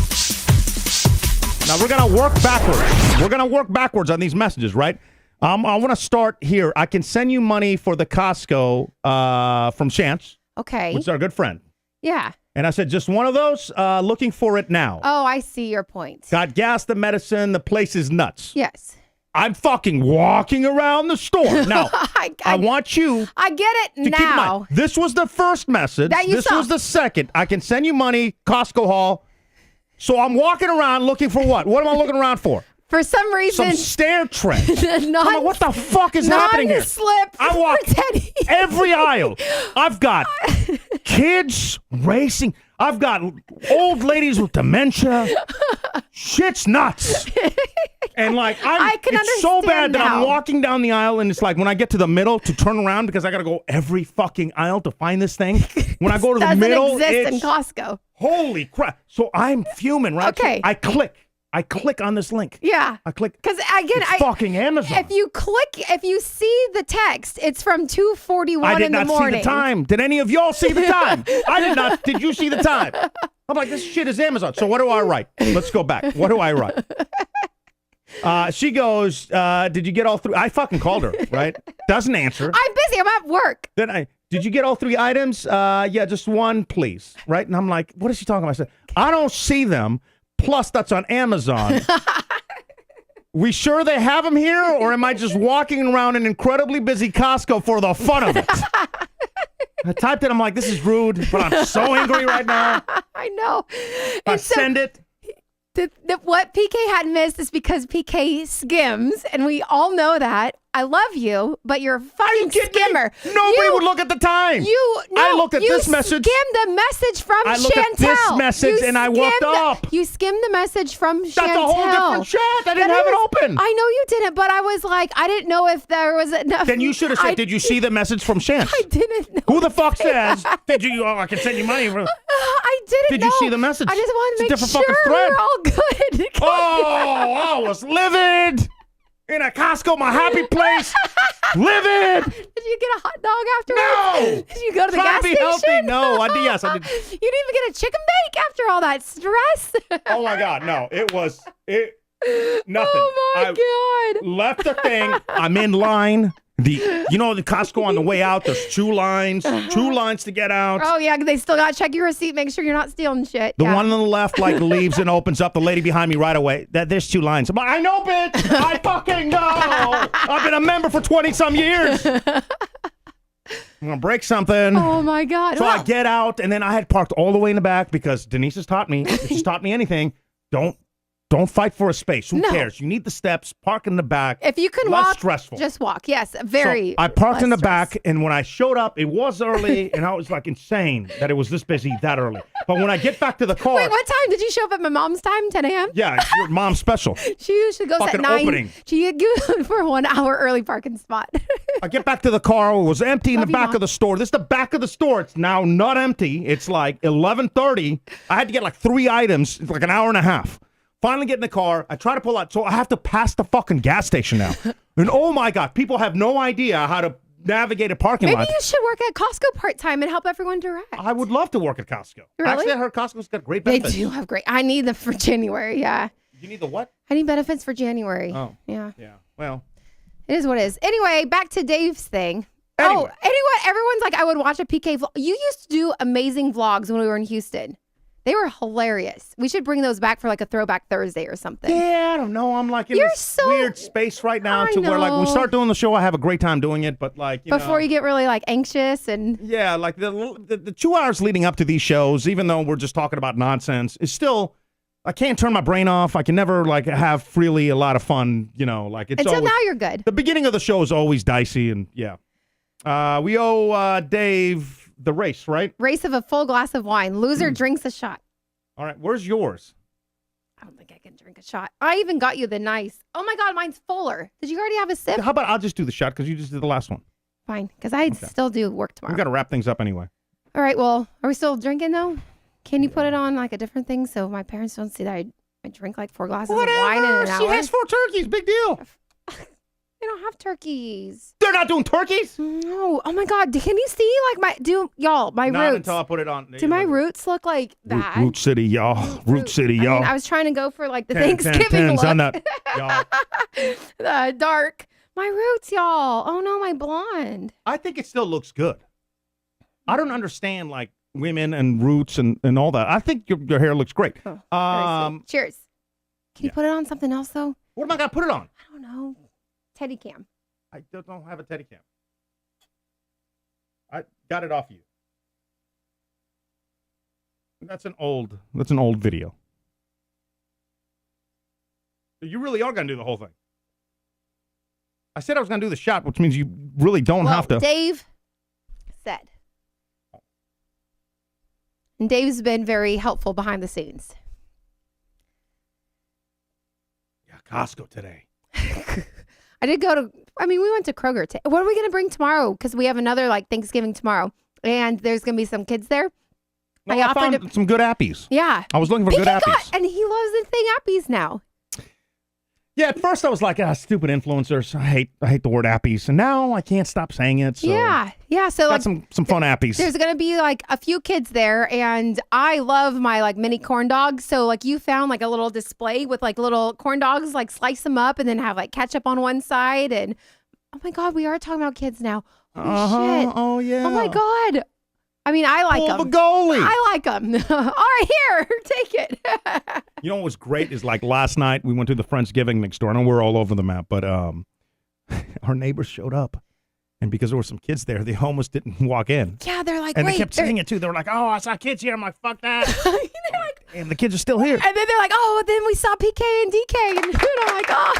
Speaker 3: Now, we're going to work backwards. We're going to work backwards on these messages, right? I want to start here. I can send you money for the Costco from Chance.
Speaker 4: Okay.
Speaker 3: Which is our good friend.
Speaker 4: Yeah.
Speaker 3: And I said, just one of those, looking for it now.
Speaker 4: Oh, I see your point.
Speaker 3: Got gas, the medicine, the place is nuts.
Speaker 4: Yes.
Speaker 3: I'm fucking walking around the store. Now, I want you
Speaker 4: I get it
Speaker 3: to keep in
Speaker 4: now.
Speaker 3: mind, this was the first message. This was the second. I can send you money, Costco haul. So I'm walking around looking for what? What am I looking around for?
Speaker 4: For some reason.
Speaker 3: Some stair tread. I'm like, what the fuck is happening here?
Speaker 4: Slip.
Speaker 3: I walk every aisle. I've got kids racing. I've got old ladies with dementia. Shit's nuts. And like, it's so bad that I'm walking down the aisle, and it's like when I get to the middle to turn around because I got to go every fucking aisle to find this thing. When I go to the middle,
Speaker 4: exist in Costco.
Speaker 3: Holy crap. So I'm fuming, right?
Speaker 4: Okay.
Speaker 3: So I click on this link.
Speaker 4: Yeah.
Speaker 3: I click.
Speaker 4: Because again,
Speaker 3: fucking Amazon.
Speaker 4: If you see the text, it's from 2:41 in the morning.
Speaker 3: I did not see the time. Did any of y'all see the time? I did not. Did you see the time? I'm like, this shit is Amazon. So what do I write? Let's go back. What do I write? She goes, did you get all three? I fucking called her, right? Doesn't answer.
Speaker 4: I'm busy. I'm at work.
Speaker 3: Then did you get all three items? Yeah, just one, please. Right? And I'm like, what is she talking about? I said, I don't see them. Plus, that's on Amazon. We sure they have them here, or am I just walking around an incredibly busy Costco for the fun of it? I typed it. I'm like, this is rude, but I'm so angry right now.
Speaker 4: I know.
Speaker 3: I send it.
Speaker 4: What PK had missed is because PK skims, and we all know that. I love you, but you're a fucking skimmer.
Speaker 3: Nobody would look at the time. I looked at this message.
Speaker 4: You skimmed the message from Chantel.
Speaker 3: I looked at this message and I walked up.
Speaker 4: You skimmed the message from Chantel.
Speaker 3: That's a whole different chat. I didn't have it open.
Speaker 4: I know you didn't, but I was like, I didn't know if there was enough.
Speaker 3: Then you should have said, did you see the message from Chance?
Speaker 4: I didn't know.
Speaker 3: Who the fuck says, did you, I can send you money.
Speaker 4: I didn't know.
Speaker 3: Did you see the message?
Speaker 4: I just wanted to make
Speaker 3: different fucking
Speaker 4: sure
Speaker 3: thread.
Speaker 4: we're all good.
Speaker 3: Oh, I was livid. In a Costco, my happy place. Livid.
Speaker 4: Did you get a hot dog afterwards?
Speaker 3: No.
Speaker 4: Did you go to the gas station?
Speaker 3: Healthy. No, I did. Yes, I did.
Speaker 4: You didn't even get a chicken bake after all that stress.
Speaker 3: Oh my God, no! Nothing.
Speaker 4: Oh my God!
Speaker 3: Left the thing. I'm in line. The Costco on the way out. There's two lines to get out.
Speaker 4: Oh yeah, they still got to check your receipt, make sure you're not stealing shit.
Speaker 3: The one on the left leaves and opens up. The lady behind me right away. There's two lines. I'm like, I know, bitch. I fucking know. I've been a member for 20-some years. I'm gonna break something.
Speaker 4: Oh my God!
Speaker 3: So I get out, and then I had parked all the way in the back because Denise has taught me. If she's taught me anything, don't fight for a space. Who cares? You need the steps. Park in the back.
Speaker 4: If you can
Speaker 3: less
Speaker 4: walk,
Speaker 3: stressful.
Speaker 4: Just walk. Yes, very.
Speaker 3: So I parked in the back, and when I showed up, it was early, and I was like insane that it was this busy that early. But when I get back to the car,
Speaker 4: wait, what time did you show up at my mom's time? 10 a.m.
Speaker 3: Yeah, it's your mom's special.
Speaker 4: She usually goes
Speaker 3: fucking
Speaker 4: at 9.
Speaker 3: Opening.
Speaker 4: She goes for 1 hour early parking spot.
Speaker 3: I get back to the car. It was empty in the back of the store. This is the back of the store. It's now not empty. It's like 11:30. I had to get like 3 items. It's like an hour and a half. Finally get in the car. I try to pull out. So I have to pass the fucking gas station now. And oh my God, people have no idea how to navigate a parking lot.
Speaker 4: Maybe you should work at Costco part-time and help everyone direct.
Speaker 3: I would love to work at Costco.
Speaker 4: Really?
Speaker 3: Actually, I heard Costco's got great benefits.
Speaker 4: They do have great. I need them for January, yeah.
Speaker 3: You need the what?
Speaker 4: I need benefits for January.
Speaker 3: Oh.
Speaker 4: Yeah.
Speaker 3: Yeah. Well.
Speaker 4: It is what it is. Anyway, back to Dave's thing.
Speaker 3: Anyway.
Speaker 4: Everyone's like, I would watch a PK vlog. You used to do amazing vlogs when we were in Houston. They were hilarious. We should bring those back for like a throwback Thursday or something.
Speaker 3: Yeah, I don't know. I'm like in this weird space right now where like when we start doing the show, I have a great time doing it. But like,
Speaker 4: before you get really like anxious and.
Speaker 3: Yeah, like the 2 hours leading up to these shows, even though we're just talking about nonsense, is still, I can't turn my brain off. I can never like have freely a lot of fun, like it's
Speaker 4: Until
Speaker 3: always,
Speaker 4: now you're good.
Speaker 3: The beginning of the show is always dicey and yeah. We owe Dave the race, right?
Speaker 4: Race of a full glass of wine. Loser drinks a shot.
Speaker 3: All right, where's yours?
Speaker 4: I don't think I can drink a shot. I even got you the nice. Oh my God, mine's fuller. Did you already have a sip?
Speaker 3: How about I'll just do the shot because you just did the last one.
Speaker 4: Fine, because I still do work tomorrow.
Speaker 3: We got to wrap things up anyway.
Speaker 4: All right, well, are we still drinking though? Can you put it on like a different thing so my parents don't see that I drink like 4 glasses of wine in an hour?
Speaker 3: She has 4 turkeys. Big deal.
Speaker 4: They don't have turkeys.
Speaker 3: They're not doing turkeys?
Speaker 4: No. Oh my God. Can you see like my roots?
Speaker 3: Not until I put it on.
Speaker 4: Do my roots look like that?
Speaker 3: Root City, y'all. Root City, y'all.
Speaker 4: I was trying to go for like the Thanksgiving look.
Speaker 3: On that, y'all.
Speaker 4: Dark. My roots, y'all. Oh no, my blonde.
Speaker 3: I think it still looks good. I don't understand like women and roots and all that. I think your hair looks great.
Speaker 4: Oh, cheers. Can you put it on something else though?
Speaker 3: What am I gonna put it on?
Speaker 4: I don't know. Teddy cam.
Speaker 3: I don't have a Teddy cam. I got it off you. That's an old video. You really are gonna do the whole thing. I said I was gonna do the shot, which means you really don't have to.
Speaker 4: Dave said. And Dave's been very helpful behind the scenes.
Speaker 3: Yeah, Costco today.
Speaker 4: I did go to, we went to Kroger. What are we going to bring tomorrow? Because we have another Thanksgiving tomorrow. And there's going to be some kids there.
Speaker 3: No, I found some good appies.
Speaker 4: Yeah.
Speaker 3: I was looking for good appies.
Speaker 4: And he loves the thing appies now.
Speaker 3: Yeah, at first I was like, stupid influencers. I hate the word appies. And now I can't stop saying it. So
Speaker 4: yeah. So
Speaker 3: got some fun appies.
Speaker 4: There's going to be a few kids there. And I love my mini corn dogs. So you found a little display with little corn dogs, slice them up and then have ketchup on one side. And oh my God, we are talking about kids now. Holy shit.
Speaker 3: Oh yeah.
Speaker 4: Oh my God. I like them.
Speaker 3: Pull the goalie.
Speaker 4: I like them. All right, here, take it.
Speaker 3: You know what was great is last night we went to the Friendsgiving next door. I know we're all over the map, but our neighbors showed up. And because there were some kids there, the homeless didn't walk in.
Speaker 4: Yeah, they're like,
Speaker 3: and
Speaker 4: wait.
Speaker 3: They kept saying it too. They were like, oh, I saw kids here. I'm like, fuck that. And the kids are still here.
Speaker 4: And then they're like, oh, then we saw PK and DK. And I'm like, oh.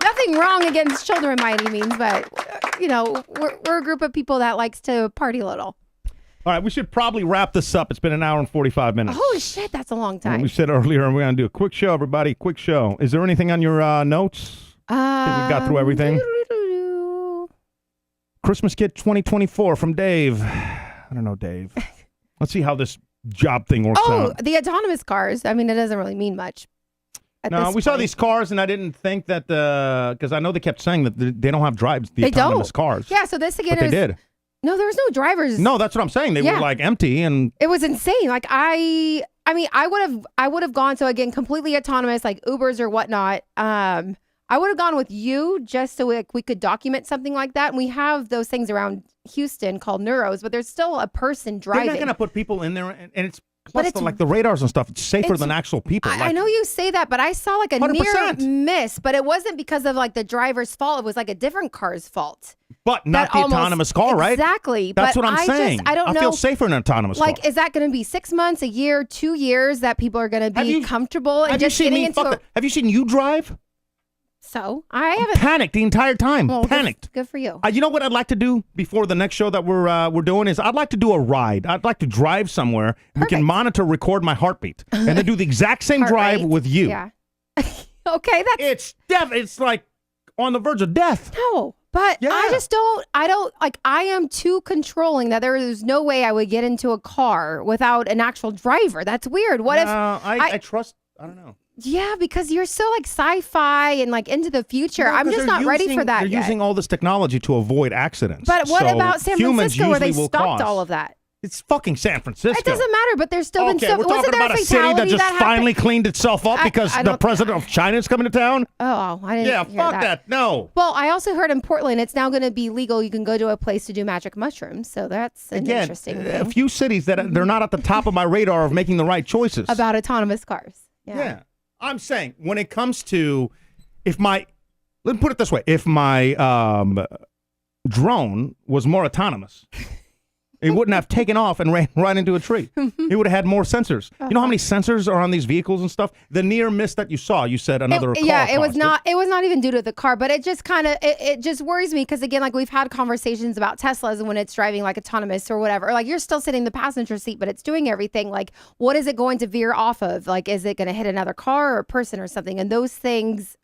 Speaker 4: Nothing wrong against children by any means, but, we're a group of people that likes to party a little.
Speaker 3: All right, we should probably wrap this up. It's been an hour and 45 minutes.
Speaker 4: Holy shit, that's a long time.
Speaker 3: We said earlier, we're going to do a quick show, everybody. Quick show. Is there anything on your notes? I think we got through everything. Christmas Kit 2024 from Dave. I don't know, Dave. Let's see how this job thing works out.
Speaker 4: Oh, the autonomous cars. It doesn't really mean much.
Speaker 3: No, we saw these cars, and I didn't think that because I know they kept saying that they don't have drives. The autonomous cars.
Speaker 4: Yeah, so this again
Speaker 3: but they did.
Speaker 4: No, there was no drivers.
Speaker 3: No, that's what I'm saying. They were empty, and
Speaker 4: it was insane. I would have gone. So again, completely autonomous, like Ubers or whatnot. I would have gone with you just so we could document something like that. And we have those things around Houston called Neuros, but there's still a person driving.
Speaker 3: They're not going to put people in there, and it's. Plus, the radars and stuff, it's safer than actual people.
Speaker 4: I know you say that, but I saw a
Speaker 3: 100%.
Speaker 4: near miss, but it wasn't because of the driver's fault. It was a different car's fault.
Speaker 3: But not the autonomous car, right?
Speaker 4: Exactly.
Speaker 3: That's what I'm saying.
Speaker 4: I don't know.
Speaker 3: I feel safer in an autonomous car.
Speaker 4: Is that going to be 6 months, a year, 2 years that people are going to be comfortable and just getting into
Speaker 3: Have you seen you drive?
Speaker 4: So I haven't
Speaker 3: panicked the entire time.
Speaker 4: Well,
Speaker 3: panicked.
Speaker 4: Good for you.
Speaker 3: You know what I'd like to do before the next show that we're doing is I'd like to do a ride. I'd like to drive somewhere. Perfect. We can record my heartbeat, and then do the exact same drive with you.
Speaker 4: Yeah. Okay,
Speaker 3: it's like on the verge of death.
Speaker 4: No, but I am too controlling that there is no way I would get into a car without an actual driver. That's weird. What if
Speaker 3: I trust? I don't know.
Speaker 4: Yeah, because you're so sci-fi and into the future. No, I'm just not ready for that
Speaker 3: yet. They're using all this technology to avoid accidents.
Speaker 4: But what about San Francisco where they stopped all of that?
Speaker 3: It's fucking San Francisco.
Speaker 4: It doesn't matter, but there's still been
Speaker 3: we're talking about a city that just finally cleaned itself up because the president of China is coming to town?
Speaker 4: Oh, I didn't hear
Speaker 3: fuck that. No.
Speaker 4: Well, I also heard in Portland it's now going to be legal. You can go to a place to do magic mushrooms. So that's an interesting thing.
Speaker 3: A few cities that they're not at the top of my radar of making the right choices.
Speaker 4: About autonomous cars.
Speaker 3: Yeah. I'm saying when it comes to let me put it this way. If my drone was more autonomous, it wouldn't have taken off and ran right into a tree. It would have had more sensors. You know how many sensors are on these vehicles and stuff? The near miss that you saw, you said another car.
Speaker 4: Yeah, it was not even due to the car, but it just kind of it just worries me because again, we've had conversations about Teslas and when it's driving autonomous or whatever. You're still sitting in the passenger seat, but it's doing everything. What is it going to veer off of? Is it going to hit another car or a person or something? And those things,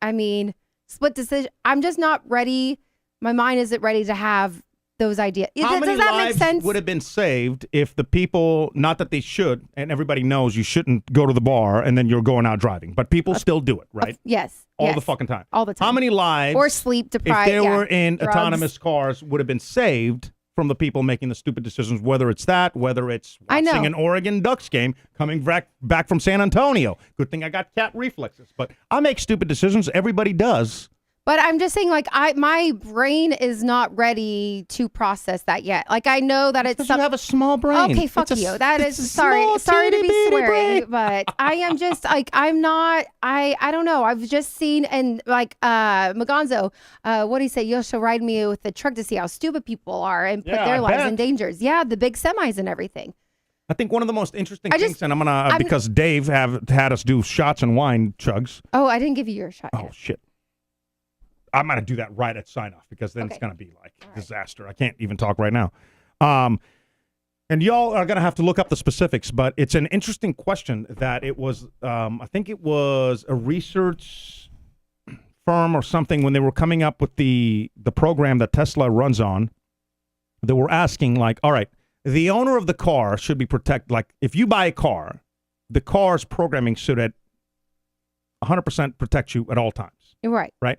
Speaker 4: split decision. I'm just not ready. My mind isn't ready to have those ideas.
Speaker 3: How many
Speaker 4: Does that
Speaker 3: lives
Speaker 4: make sense?
Speaker 3: would have been saved if the people, not that they should, and everybody knows you shouldn't go to the bar and then you're going out driving, but people still do it, right?
Speaker 4: Yes.
Speaker 3: All the fucking time.
Speaker 4: All the time.
Speaker 3: How many lives
Speaker 4: or sleep deprived?
Speaker 3: If they were in
Speaker 4: drugs.
Speaker 3: Autonomous cars, would have been saved from the people making the stupid decisions? Whether it's watching an Oregon Ducks game coming back from San Antonio. Good thing I got cat reflexes, but I make stupid decisions. Everybody does.
Speaker 4: But I'm just saying, like, my brain is not ready to process that yet. Like, I know that it's
Speaker 3: you have a small brain.
Speaker 4: Okay, fuck you. That is sorry to be swearing, but I am just like I'm not. I don't know. I've just seen and like Magonzo. What do you say? You should ride me with the truck to see how stupid people are and put their lives in dangers. Yeah, the big semis and everything.
Speaker 3: I think one of the most interesting things, and I'm gonna because Dave had us do shots and wine chugs.
Speaker 4: Oh, I didn't give you your shot.
Speaker 3: Oh shit. I'm going to do that right at sign-off because then it's going to be like disaster. I can't even talk right now. And y'all are going to have to look up the specifics, but it's an interesting question that it was, I think it was a research firm or something when they were coming up with the program that Tesla runs on. They were asking like, all right, the owner of the car should be protected. Like if you buy a car, the car's programming should at 100% protect you at all times.
Speaker 4: Right.
Speaker 3: Right.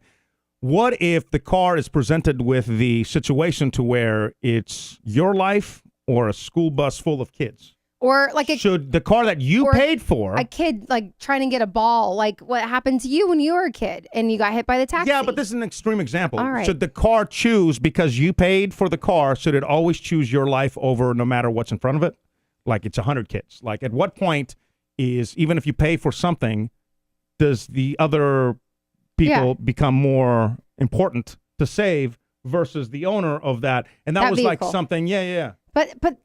Speaker 3: What if the car is presented with the situation to where it's your life or a school bus full of kids?
Speaker 4: Or like
Speaker 3: should the car that you paid for,
Speaker 4: a kid like trying to get a ball, like what happened to you when you were a kid and you got hit by the taxi?
Speaker 3: Yeah, but this is an extreme example.
Speaker 4: All right.
Speaker 3: Should the car choose because you paid for the car? Should it always choose your life over no matter what's in front of it? Like it's 100 kids. Like at what point is even if you pay for something, does the other people become more important to save versus the owner of that? And that was vehicle. Like something, yeah.
Speaker 4: But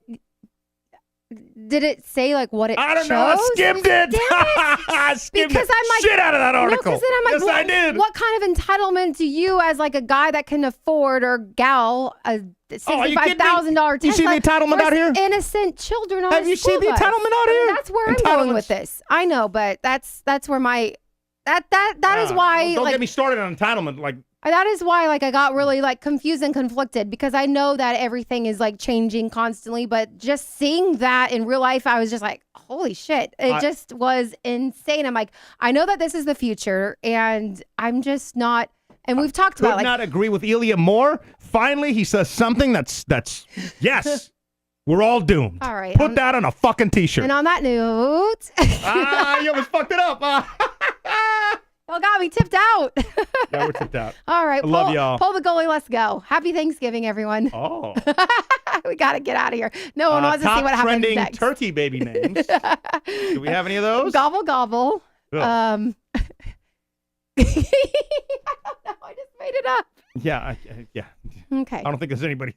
Speaker 4: did it say like what it
Speaker 3: I don't know. I skimmed it. I skimmed
Speaker 4: because I'm like,
Speaker 3: shit out of that article.
Speaker 4: No, then I'm like,
Speaker 3: yes, I did.
Speaker 4: What kind of entitlement do you, as like a guy that can afford or gal, a $65,000 Tesla?
Speaker 3: You see the entitlement out here?
Speaker 4: Innocent children on
Speaker 3: Have you seen the entitlement out here?
Speaker 4: That's where I'm going with this. I know, but that's where my that is why.
Speaker 3: Well, don't get me started on entitlement. Like.
Speaker 4: That is why, like, I got really, like, confused and conflicted because I know that everything is, like, changing constantly. But just seeing that in real life, I was just like, holy shit. It just was insane. I'm like, I know that this is the future, and I'm just not. And we've talked about, like.
Speaker 3: I could not agree with Elia more. Finally, he says something that's yes. We're all doomed.
Speaker 4: All right.
Speaker 3: Put that on a fucking T-shirt.
Speaker 4: And on that note.
Speaker 3: You almost fucked it up.
Speaker 4: Y'all got me tipped out.
Speaker 3: Yeah, we're tipped out.
Speaker 4: All right.
Speaker 3: I love y'all.
Speaker 4: Pull the goalie. Let's go. Happy Thanksgiving, everyone.
Speaker 3: Oh.
Speaker 4: We got to get out of here. No one wants to see what happens next.
Speaker 3: Top trending turkey baby names. Do we have any of those?
Speaker 4: Gobble, gobble. I don't know. I just made it up.
Speaker 3: Yeah.
Speaker 4: Okay.
Speaker 3: I don't think there's anybody.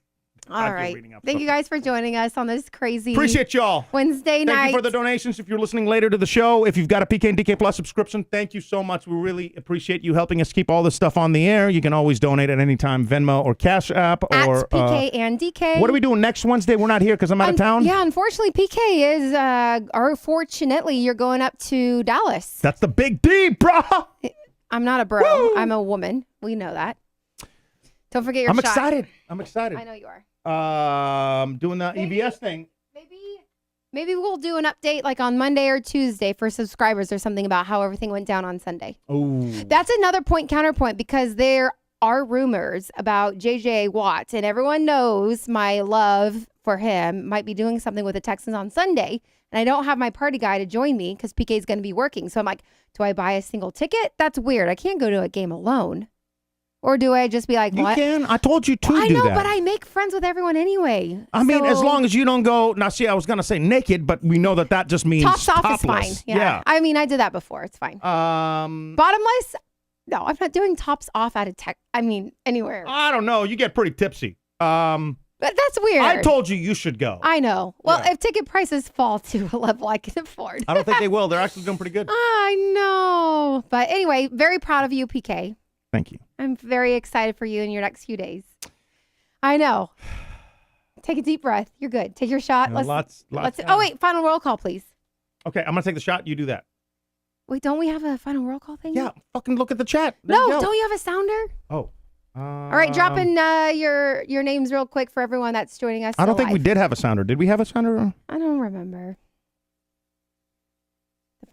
Speaker 4: All right. Thank you guys for joining us on this crazy
Speaker 3: Appreciate y'all.
Speaker 4: Wednesday night.
Speaker 3: Thank you for the donations. If you're listening later to the show, if you've got a PK and DK Plus subscription, thank you so much. We really appreciate you helping us keep all this stuff on the air. You can always donate at any time, Venmo or Cash App. Or
Speaker 4: PK and DK.
Speaker 3: What are we doing next Wednesday? We're not here because I'm out of town.
Speaker 4: Yeah, unfortunately, PK is, or fortunately, you're going up to Dallas.
Speaker 3: That's the big D, bro.
Speaker 4: I'm not a bro. Woo! I'm a woman. We know that. Don't forget your shot.
Speaker 3: I'm excited.
Speaker 4: I know you are.
Speaker 3: Doing the EVS thing.
Speaker 4: Maybe we'll do an update like on Monday or Tuesday for subscribers or something about how everything went down on Sunday.
Speaker 3: Oh,
Speaker 4: that's another counterpoint because there are rumors about JJ Watt and everyone knows my love for him might be doing something with the Texans on Sunday. And I don't have my party guy to join me because PK is going to be working. So I'm like, do I buy a single ticket? That's weird. I can't go to a game alone. Or do I just be like, what?
Speaker 3: You can. I told you to do that.
Speaker 4: I know, but I make friends with everyone anyway.
Speaker 3: I mean, as long as you don't go. Now, see, I was going to say naked, but we know that just means
Speaker 4: tops off
Speaker 3: topless.
Speaker 4: is fine. Yeah. I mean, I did that before. It's fine. Bottomless? No, I'm not doing tops off at a tech. I mean, anywhere.
Speaker 3: I don't know. You get pretty tipsy.
Speaker 4: But that's weird.
Speaker 3: I told you should go.
Speaker 4: I know. Well, if ticket prices fall to a level I can afford.
Speaker 3: I don't think they will. They're actually doing pretty good.
Speaker 4: I know. But anyway, very proud of you, PK.
Speaker 3: Thank you.
Speaker 4: I'm very excited for you in your next few days. I know. Take a deep breath. You're good. Take your shot.
Speaker 3: Let's.
Speaker 4: Oh, wait. Final roll call, please.
Speaker 3: Okay. I'm going to take the shot. You do that.
Speaker 4: Wait, don't we have a final roll call thing?
Speaker 3: Yeah. Fucking look at the chat.
Speaker 4: No, don't you have a sounder?
Speaker 3: Oh.
Speaker 4: All right. Drop in your names real quick for everyone that's joining us.
Speaker 3: I don't think we did have a sounder. Did we have a sounder?
Speaker 4: I don't remember.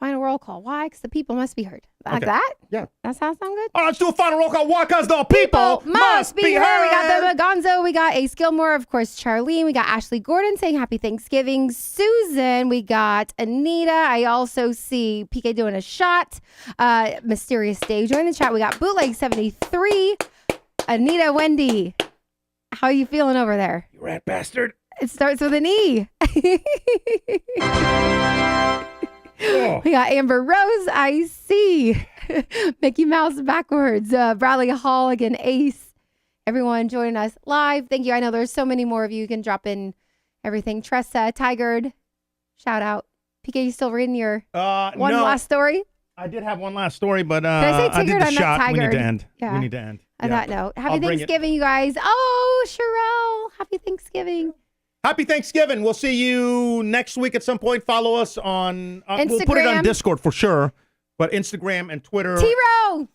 Speaker 4: Final roll call. Why? Because the people must be heard. Like that?
Speaker 3: Yeah.
Speaker 4: That sound good?
Speaker 3: All right, let's do a final roll call. Why? Because the people must be heard.
Speaker 4: We got the Gonzo. We got Ace Gilmore. Of course, Charlene. We got Ashley Gordon saying happy Thanksgiving. Susan. We got Anita. I also see PK doing a shot. Mysterious Dave join the chat. We got Bootleg 73. Anita, Wendy. How are you feeling over there?
Speaker 3: You rat bastard.
Speaker 4: It starts with an E. We got Amber Rose, I see. Mickey Mouse backwards. Bradley Hall again, Ace. Everyone joining us live. Thank you. I know there's so many more of you. You can drop in everything. Tressa, Tigard, shout out. PK, you still reading your last story?
Speaker 3: I did have one last story, but
Speaker 4: I
Speaker 3: did the shot.
Speaker 4: Tigard.
Speaker 3: We need to end.
Speaker 4: Yeah.
Speaker 3: We need to end.
Speaker 4: On that note, happy Thanksgiving, you guys. Oh, Sherelle, happy Thanksgiving.
Speaker 3: Happy Thanksgiving. We'll see you next week at some point. Follow us on
Speaker 4: Instagram.
Speaker 3: We'll put it on Discord for sure, but Instagram and Twitter.
Speaker 4: T-Row,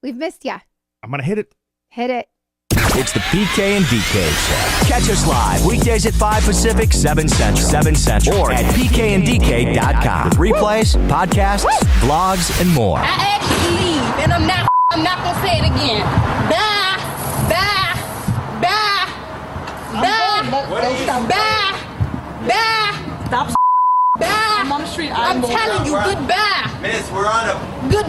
Speaker 4: we've missed ya.
Speaker 3: I'm going to hit it.
Speaker 4: Hit it.
Speaker 1: It's the PK and DK Show. Catch us live weekdays at 5 Pacific, 7 Central, or at pkanddk.com. Replays, podcasts, vlogs, and more.
Speaker 7: I actually leave, and I'm not gonna say it again. Bye, bye, bye, bye, bye, bye. Stop. Bye. I'm on the street. I'm telling you, goodbye.
Speaker 5: Miss, we're on a...
Speaker 7: Good.